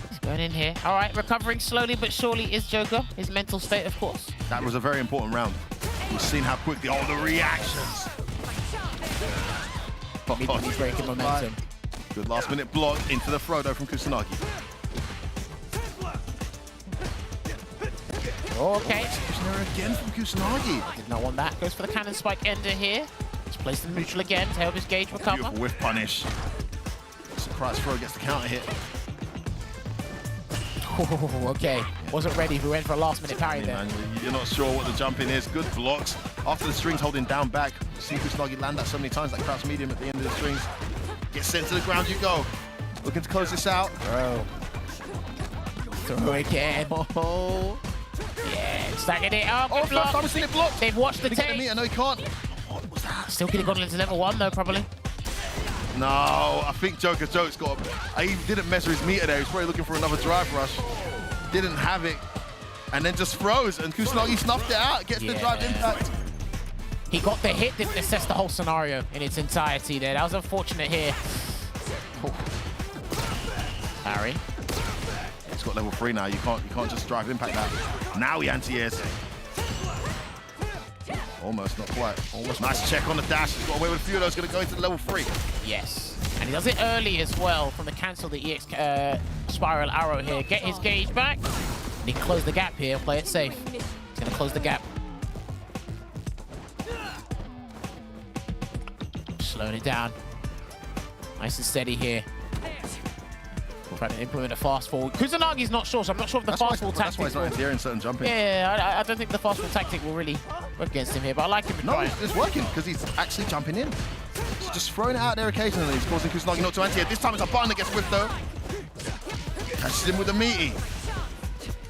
S7: it's going in here. All right, recovering slowly but surely is Joker. His mental state, of course.
S8: That was a very important round. We've seen how quick the reactions.
S7: He's breaking momentum.
S8: Good last minute block into the throw though from Kusanagi.
S7: Okay.
S8: Again from Kusanagi.
S7: Did not want that. Goes for the cannon spike ender here. He's placed in neutral again to help his gauge recover.
S8: Beautiful whiff punish. Surprise throw gets the counter hit.
S7: Oh, okay. Wasn't ready. We went for a last minute parry there.
S8: Man, you're not sure what the jump in is. Good blocks. After the strings holding down back. Seen Kusanagi land that so many times, that crouch medium at the end of the strings. Get sent to the ground you go. Looking to close this out.
S7: Throw again.
S8: Oh.
S7: Yeah, stacking it up.
S8: Oh, first time I've seen it blocked.
S7: They've watched the tape.
S8: No, he can't. What was that?
S7: Still could have gone into level 1 though, probably.
S8: No, I think Joker's got he didn't measure his meter there. He was probably looking for another drive rush. Didn't have it. And then just froze. And Kusanagi snuffed it out. Gets the drive impact.
S7: He got the hit, didn't assess the whole scenario in its entirety there. That was unfortunate here. Harry.
S8: It's got level 3 now. You can't just drive impact that. Now he anti-airs. Almost, not quite. Almost. Nice check on the dash. He's got away with a few of those. Going to go into level 3.
S7: Yes. And he does it early as well from the cancel the EX spiral arrow here. Get his gauge back. And he can close the gap here. Play it safe. He's going to close the gap. Slowing it down. Nice and steady here. Trying to implement a fast fall. Kusanagi's not sure, so I'm not sure if the fast fall tactic.
S8: That's why he's not adhering certain jumping.
S7: Yeah, I don't think the fast fall tactic will really work against him here, but I like him to try.
S8: No, it's working because he's actually jumping in. He's just throwing it out there occasionally. He's causing Kusanagi not to anti-air. This time it's a button that gets whipped though. Catches him with a meaty.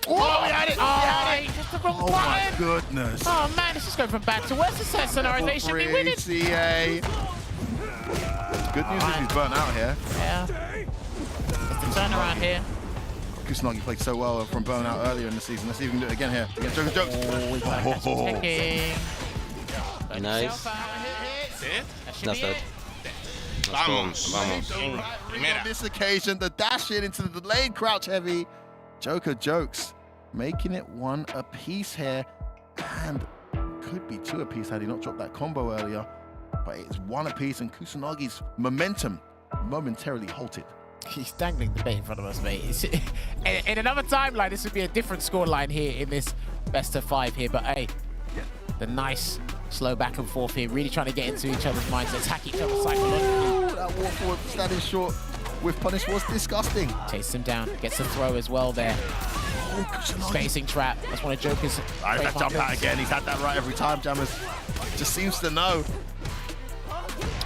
S8: Oh, he had it!
S7: Oh, just the wrong button.
S8: My goodness.
S7: Oh man, this is going from bad to worse. This scenario, they should be winning.
S8: CA. Good news is he's burnt out here.
S7: Yeah. It's the turnaround here.
S8: Kusanagi played so well from burnout earlier in the season. Let's see if we can do it again here against Joker Jokes.
S4: Nice. That's it.
S8: Vamos. On this occasion, the dash in into the delayed crouch heavy. Joker Jokes making it 1 apiece here, and could be 2 apiece had he not dropped that combo earlier. But it's 1 apiece, and Kusanagi's momentum momentarily halted.
S7: He's dangling the bait in front of us, mate. In another timeline, this would be a different scoreline here in this best of 5 here. But hey, the nice slow back and forth here, really trying to get into each other's minds, attack each other psychologically.
S8: That walk forward, standing short with punish was disgusting.
S7: Chases him down, gets a throw as well there. Spacing trap, that's one of Joker's.
S8: That jump out again, he's had that right every time, Jammers. Just seems to know.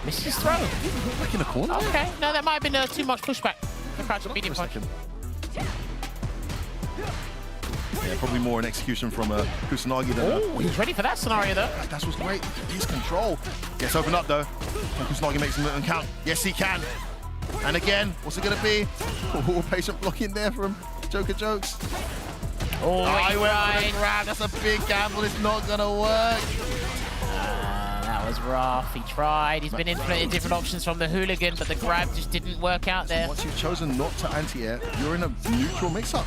S7: Misses his throw.
S8: Back in the corner.
S7: Okay, no, that might have been too much pushback. The crouch medium punch.
S8: Yeah, probably more an execution from Kusanagi than.
S7: Oh, he's ready for that scenario though.
S8: That was great. His control. Gets opened up though. And Kusanagi makes him count. Yes, he can. And again, what's it gonna be? Oh, patient blocking there from Joker Jokes.
S7: Oh,
S8: he went for the grab. That's a big gamble. It's not gonna work.
S7: That was rough. He tried. He's been implementing different options from the hooligan, but the grab just didn't work out there.
S8: Once you've chosen not to anti-air, you're in a neutral mix-up.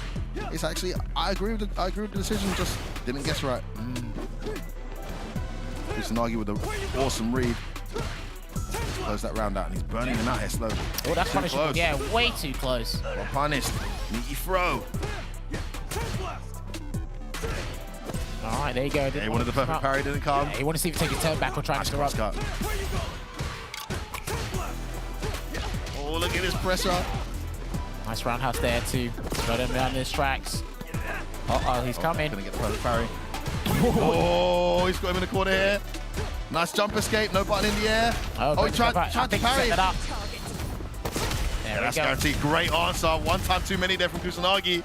S8: It's actually, I agree with the decision. Just didn't guess right. Kusanagi with an awesome read. Let's close that round out, and he's burning him out here slowly.
S7: Oh, that's punishable. Yeah, way too close.
S8: Well punished. Meaty throw.
S7: All right, there you go.
S8: He wanted the perfect parry, didn't come.
S7: Yeah, he wanted to see if he take his turn back or try to interrupt.
S8: Oh, look at this pressure.
S7: Nice roundhouse there too. Slow him down his tracks. Uh-oh, he's coming.
S8: Gonna get the perfect parry. Oh, he's got him in the corner here. Nice jump escape, no button in the air.
S7: Oh,
S8: he tried to parry.
S7: That's
S8: guaranteed. Great answer. 1 time too many there from Kusanagi.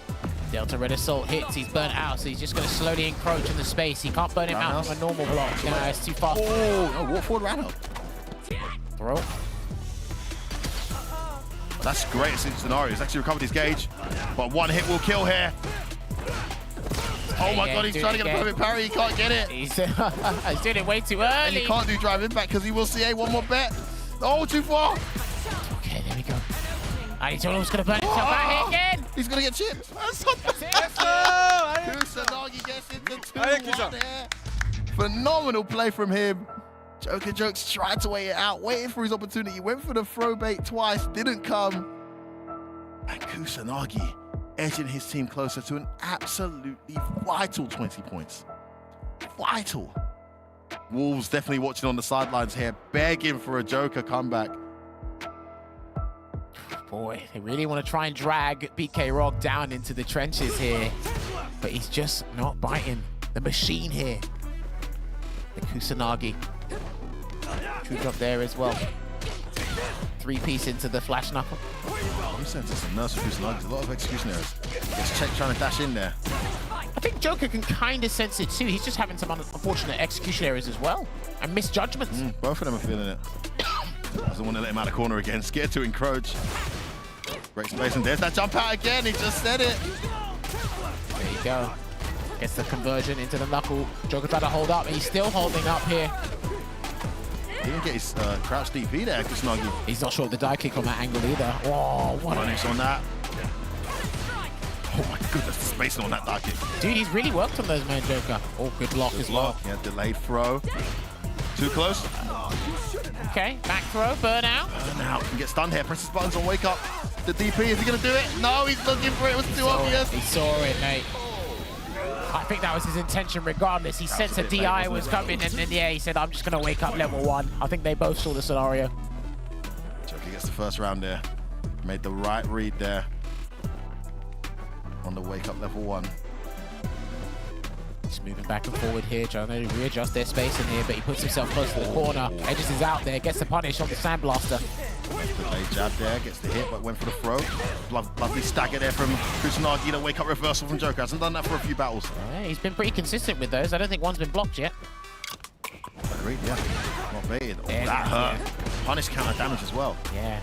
S7: Delta Red Assault hits, he's burnt out, so he's just going to slowly encroach in the space. He can't burn him out from a normal block. No, it's too far.
S8: Oh, no, walk forward round.
S7: Throw.
S8: That's great scenario. He's actually recovered his gauge, but 1 hit will kill here. Oh my God, he's trying to get a perfect parry. He can't get it.
S7: He's doing it way too early.
S8: And he can't do drive impact because he will see 1 more bet. Oh, too far.
S7: Okay, there we go. And he's almost going to burn himself out here again.
S8: He's going to get chipped. Kusanagi gets into 2-1 here. Phenomenal play from him. Joker Jokes tried to wait it out, waiting for his opportunity. Went for the throw bait twice, didn't come. And Kusanagi edging his team closer to an absolutely vital 20 points. Vital. Wolves definitely watching on the sidelines here, begging for a Joker comeback.
S7: Boy, they really want to try and drag BK Rock down into the trenches here, but he's just not biting. The machine here, the Kusanagi. True drop there as well. 3-piece into the flash knuckle.
S8: I'm saying it's a nurse for Kusanagi. There's a lot of execution errors. Gets checked trying to dash in there.
S7: I think Joker can kind of sense it too. He's just having some unfortunate execution errors as well, and misjudgments.
S8: Both of them are feeling it. Doesn't want to let him out of the corner again. Scared to encroach. Great space, and there's that jump out again. He just said it.
S7: There you go. Gets the conversion into the knuckle. Joker tried to hold up, and he's still holding up here.
S8: He didn't get his crouch DP there, Kusanagi.
S7: He's not sure of the die kick on that angle either. Oh, what
S8: punish on that. Oh my goodness, the spacing on that die kick.
S7: Dude, he's really worked on those, man, Joker. Oh, good block as well.
S8: Yeah, delayed throw. Too close.
S7: Okay, back throw, burnout.
S8: Burnout can get stunned here. Presses buttons on wake up. The DP, is he going to do it? No, he's looking for it. It was too obvious.
S7: He saw it, mate. I think that was his intention regardless. He sensed a DI was coming, and then, yeah, he said, I'm just going to wake up level 1. I think they both saw the scenario.
S8: Joker gets the first round there. Made the right read there on the wake up level 1.
S7: Just moving back and forward here, trying to readjust their space in here, but he puts himself close to the corner. Edges is out there, gets the punish on the Sandblaster.
S8: Delayed jab there, gets the hit, but went for the throw. Lovely stagger there from Kusanagi. The wake up reversal from Joker. Hasn't done that for a few battles.
S7: Yeah, he's been pretty consistent with those. I don't think one's been blocked yet.
S8: Agreed, yeah. Not baited. Oh, that hurt. Yeah. Punish counter damage as well.
S7: Yeah.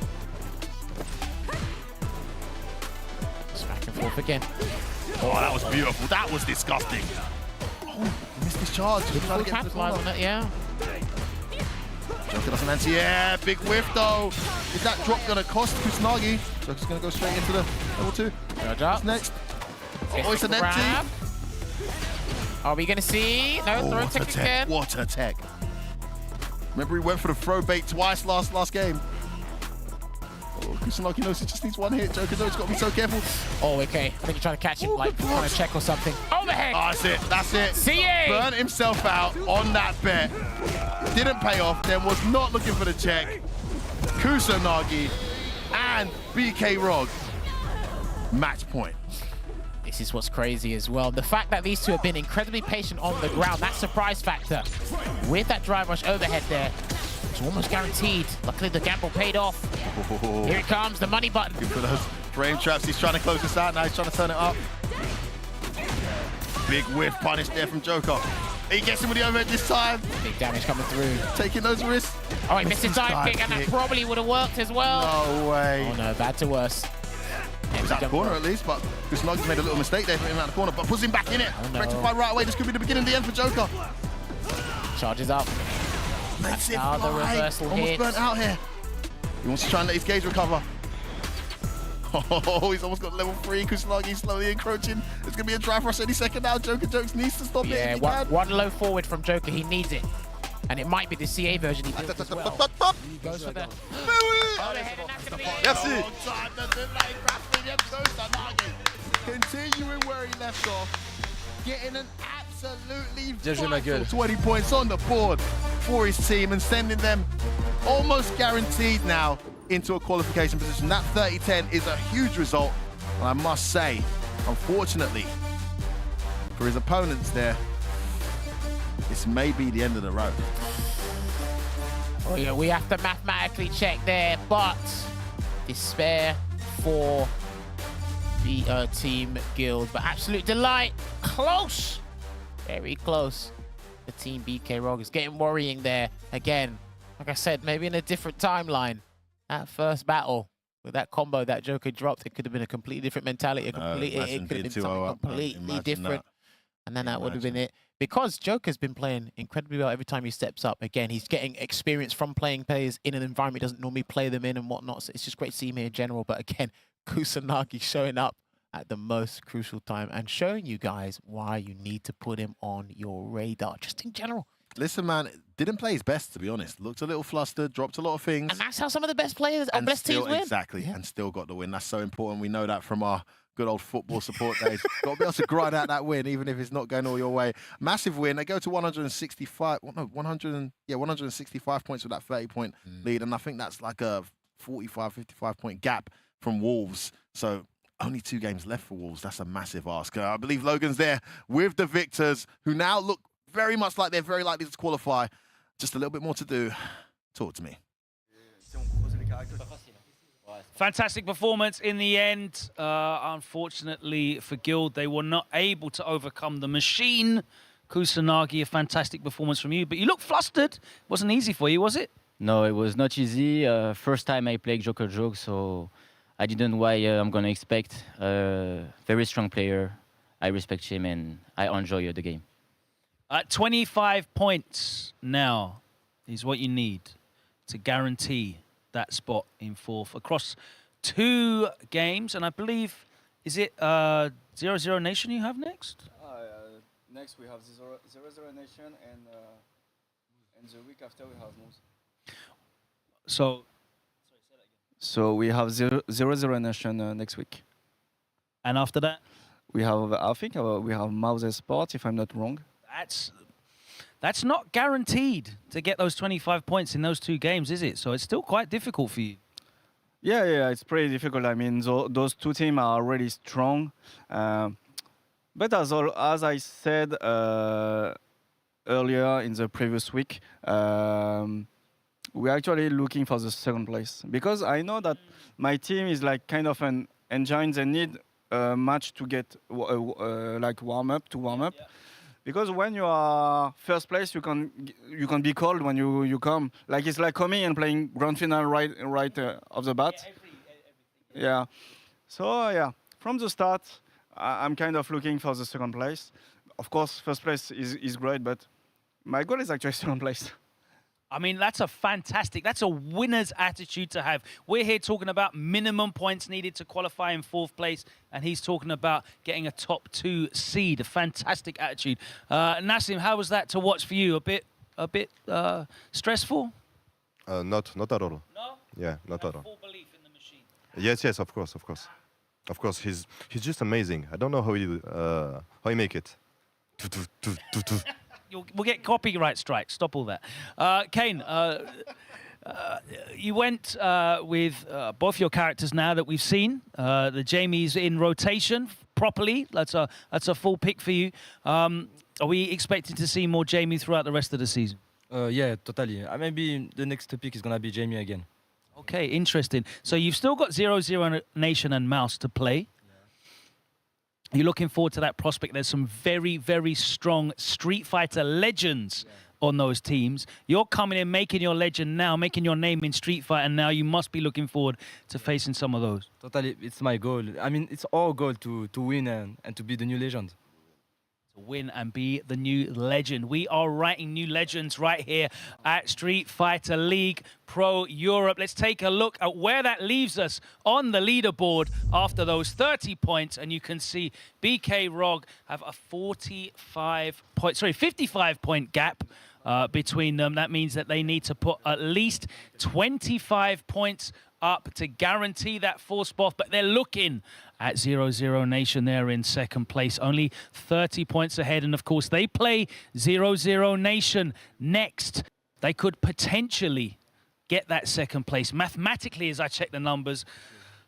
S7: Back and FourF again.
S8: Oh, that was beautiful. That was disgusting. Oh, missed his charge. Trying to get to the corner.
S7: On it, yeah.
S8: Joker doesn't answer. Yeah, big whiff though. Is that drop going to cost Kusanagi? Joker's going to go straight into the level 2. What's next? Oh, it's an empty.
S7: Are we going to see? No, throw tech again.
S8: What a tech. Remember, he went for the throw bait twice last game. Oh, Kusanagi knows he just needs one hit. Joker knows he's got to be so careful.
S7: Oh, okay. I think he's trying to catch him, like, trying to check or something. Overhead!
S8: Oh, that's it. That's it.
S7: CA!
S8: Burnt himself out on that bet. Didn't pay off. Then was not looking for the check. Kusanagi and BK Rog. Match point.
S7: This is what's crazy as well. The fact that these two have been incredibly patient on the ground, that surprise factor. With that drive rush overhead there, it's almost guaranteed. Luckily, the gamble paid off.
S8: Oh.
S7: Here it comes, the money button.
S8: Good for those frame traps. He's trying to close this out. Now he's trying to turn it up. Big whiff punish there from Joker. He gets him with the overhead this time.
S7: Big damage coming through.
S8: Taking those risks.
S7: Oh, he missed his dive kick, and that probably would have worked as well.
S8: No way.
S7: Oh no, bad to worse.
S8: He's out the corner at least, but Kusanagi's made a little mistake there, putting him out the corner, but puts him back in it.
S7: Oh, no.
S8: Rectify right away. This could be the beginning of the end for Joker.
S7: Charges up.
S8: Makes it
S7: now
S8: fly.
S7: the reversal
S8: Almost
S7: hit.
S8: burnt out here. He wants to try and let his gauge recover. Oh, he's almost got level 3. Kusanagi slowly encroaching. There's going to be a drive rush any second now. Joker Jokes needs to stop it.
S7: Yeah, one low forward from Joker. He needs it. And it might be the CA version he builds as well. He goes for the...
S8: Merci. Continuing where he left off. Getting an absolutely vital 20 points on the board for his team and sending them almost guaranteed now into a qualification position. That 30-10 is a huge result. And I must say, unfortunately, for his opponents there, this may be the end of the road.
S7: Oh, yeah, we have to mathematically check there, but despair for the team guild. But absolute delight, close, very close. The team BK Rog is getting worrying there again. Like I said, maybe in a different timeline. That first battle with that combo that Joker dropped, it could have been a completely different mentality. It could have been something completely different. And then that would have been it. Because Joker's been playing incredibly well every time he steps up. Again, he's getting experience from playing players in an environment he doesn't normally play them in and whatnot. So it's just great to see him here in general. But again, Kusanagi showing up at the most crucial time and showing you guys why you need to put him on your radar, just in general.
S8: Listen, man, didn't play his best, to be honest. Looked a little flustered, dropped a lot of things.
S7: And that's how some of the best players or best teams win.
S8: Exactly, and still got the win. That's so important. We know that from our good old football support days. Got to be able to grind out that win, even if it's not going all your way. Massive win. They go to 165, no, 165 points with that 30-point lead. And I think that's like a 45, 55-point gap from Wolves. So only 2 games left for Wolves. That's a massive ask. I believe Logan's there with the victors, who now look very much like they're very likely to qualify. Just a little bit more to do. Talk to me.
S1: Fantastic performance in the end. Unfortunately for Guild, they were not able to overcome the machine. Kusanagi, a fantastic performance from you, but you look flustered. Wasn't easy for you, was it?
S23: No, it was not easy. First time I played Joker Joke, so I didn't know what I'm going to expect. Very strong player. I respect him and I enjoy the game.
S1: 25 points now is what you need to guarantee that spot in FourF across 2 games. And I believe, is it 0-0 Nation you have next?
S18: Next we have 0-0 Nation and the week after we have Moose. So we have 0-0 Nation next week.
S1: And after that?
S18: We have, I think we have Mouse Sport, if I'm not wrong.
S1: That's not guaranteed to get those 25 points in those 2 games, is it? So it's still quite difficult for you.
S18: Yeah, it's pretty difficult. I mean, those 2 teams are really strong. But as I said earlier in the previous week, we're actually looking for the 2nd place. Because I know that my team is like kind of an engine. They need a match to get like warm up. Yeah. Because when you are 1st place, you can be cold when you come. Like it's like coming and playing grand final right off the bat. Yeah. So yeah, from the start, I'm kind of looking for the second place. Of course, first place is great, but my goal is actually second place.
S1: I mean, that's a winner's attitude to have. We're here talking about minimum points needed to qualify in 4th place, and he's talking about getting a top 2 seed. A fantastic attitude. Nassim, how was that to watch for you? A bit stressful?
S9: Not at all.
S1: No?
S9: Yeah, not at all.
S1: Full belief in the machine.
S9: Yes, of course. Of course, he's just amazing. I don't know how he make it.
S1: We'll get copyright strikes. Stop all that. Kane, you went with both your characters now that we've seen. The Jamie's in rotation properly. That's a full pick for you. Are we expecting to see more Jamie throughout the rest of the season?
S12: Yeah, totally. Maybe the next pick is going to be Jamie again.
S1: Okay, interesting. So you've still got 0-0 Nation and Mouse to play. You're looking forward to that prospect. There's some very, very strong Street Fighter legends on those teams. You're coming in, making your legend now, making your name in Street Fighter, and now you must be looking forward to facing some of those.
S12: Totally, it's my goal. I mean, it's our goal to win and to be the new legend.
S1: To win and be the new legend. We are writing new legends right here at Street Fighter League Pro Europe. Let's take a look at where that leaves us on the leaderboard after those 30 points. And you can see BK Rog have a 55-point gap between them. That means that they need to put at least 25 points up to guarantee that 4th spot, but they're looking at 0-0 Nation there in 2nd place, only 30 points ahead, and of course they play 0-0 Nation next. They could potentially get that 2nd place. Mathematically, as I check the numbers,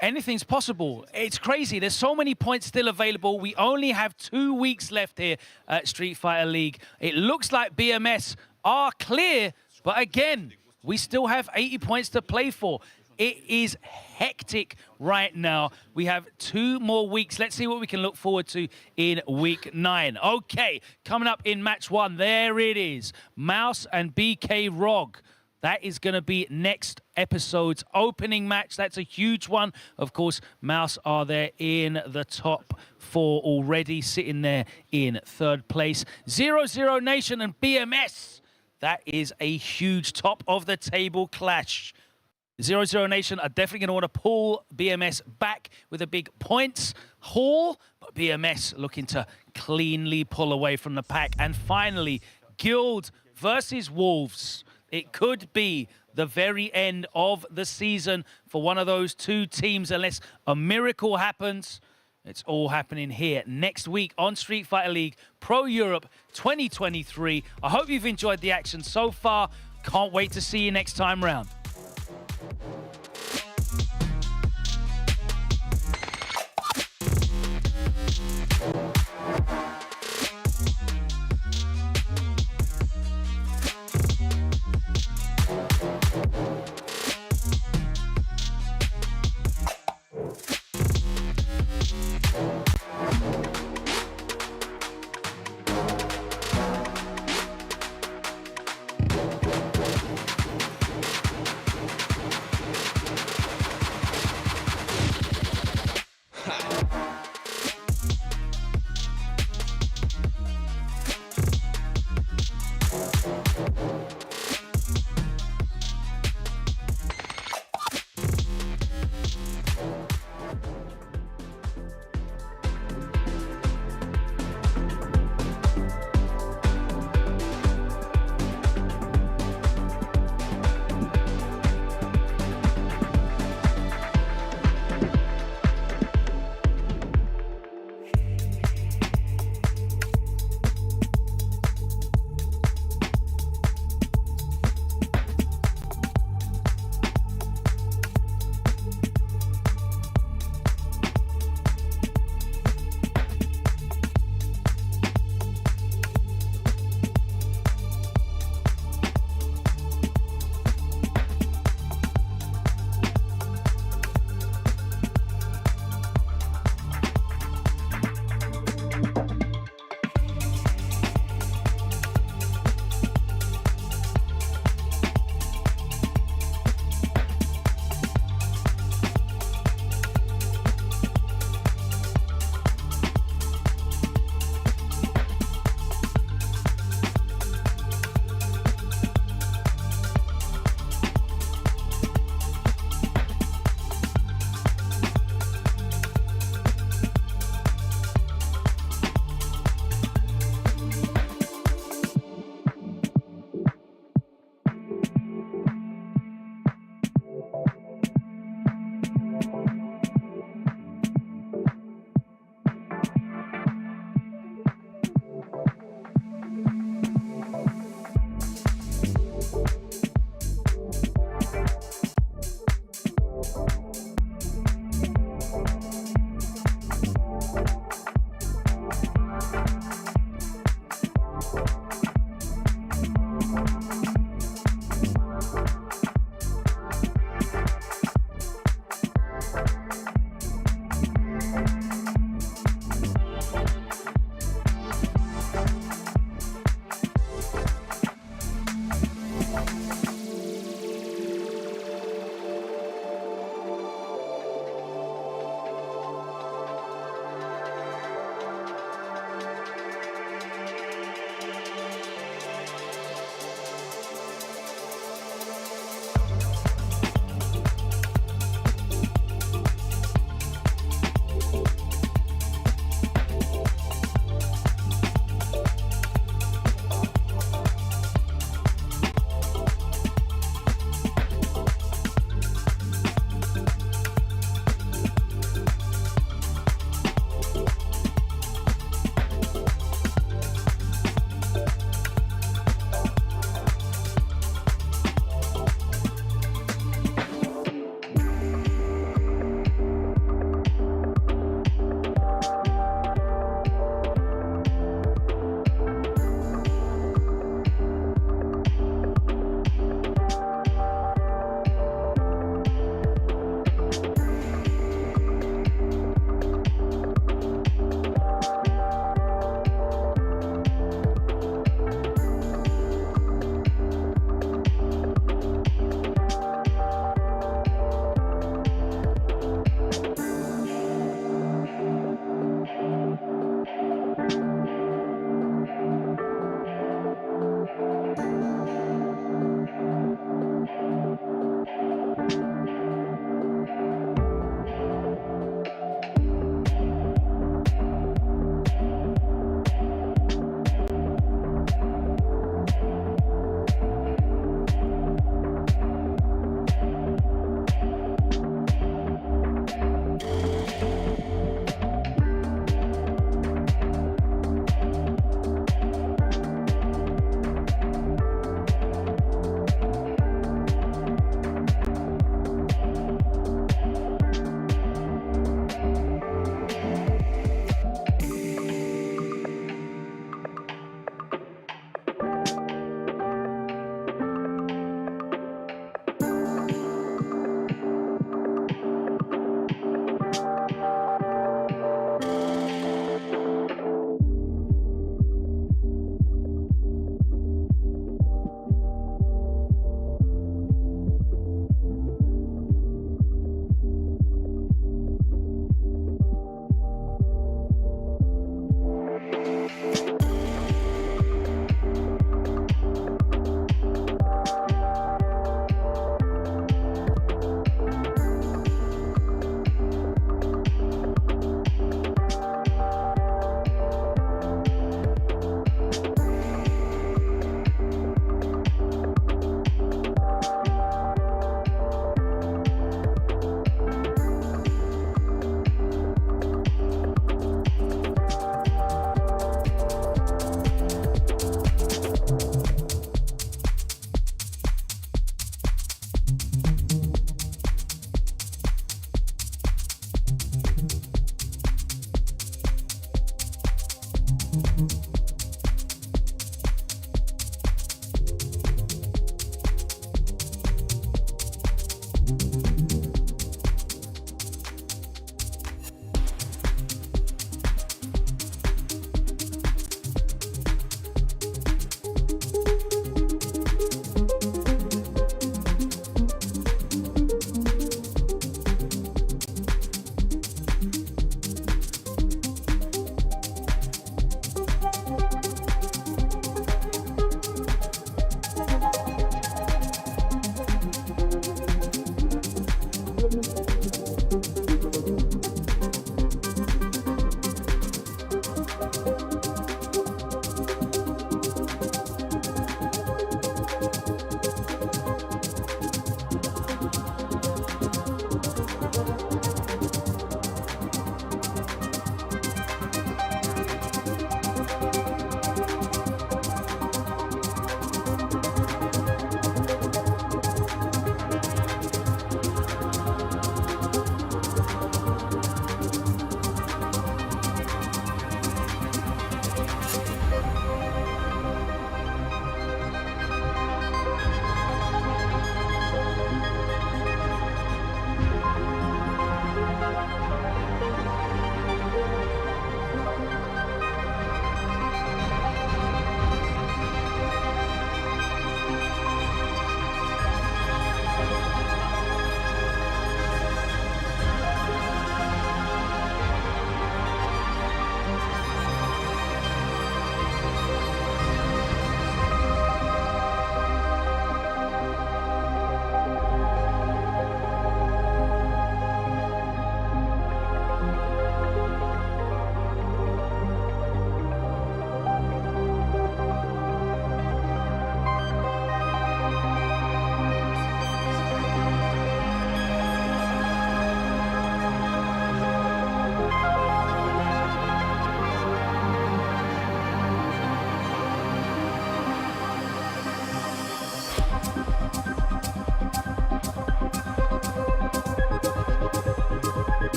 S1: anything's possible. It's crazy. There's so many points still available. We only have 2 weeks left here at Street Fighter League. It looks like BMS are clear, but again, we still have 80 points to play for. It is hectic right now. We have 2 more weeks. Let's see what we can look forward to in week 9. Okay, coming up in match 1, there it is. Mouse and BK Rog. That is going to be next episode's opening match. That's a huge one. Of course, Mouse are there in the top 4 already, sitting there in 3rd place. 0-0 Nation and BMS. That is a huge top of the table clash. 0-0 Nation are definitely going to want to pull BMS back with a big points haul, but BMS looking to cleanly pull away from the pack. And finally, Guild versus Wolves. It could be the very end of the season for one of those 2 teams, unless a miracle happens. It's all happening here next week on Street Fighter League Pro Europe 2023. I hope you've enjoyed the action so far. Can't wait to see you next time round.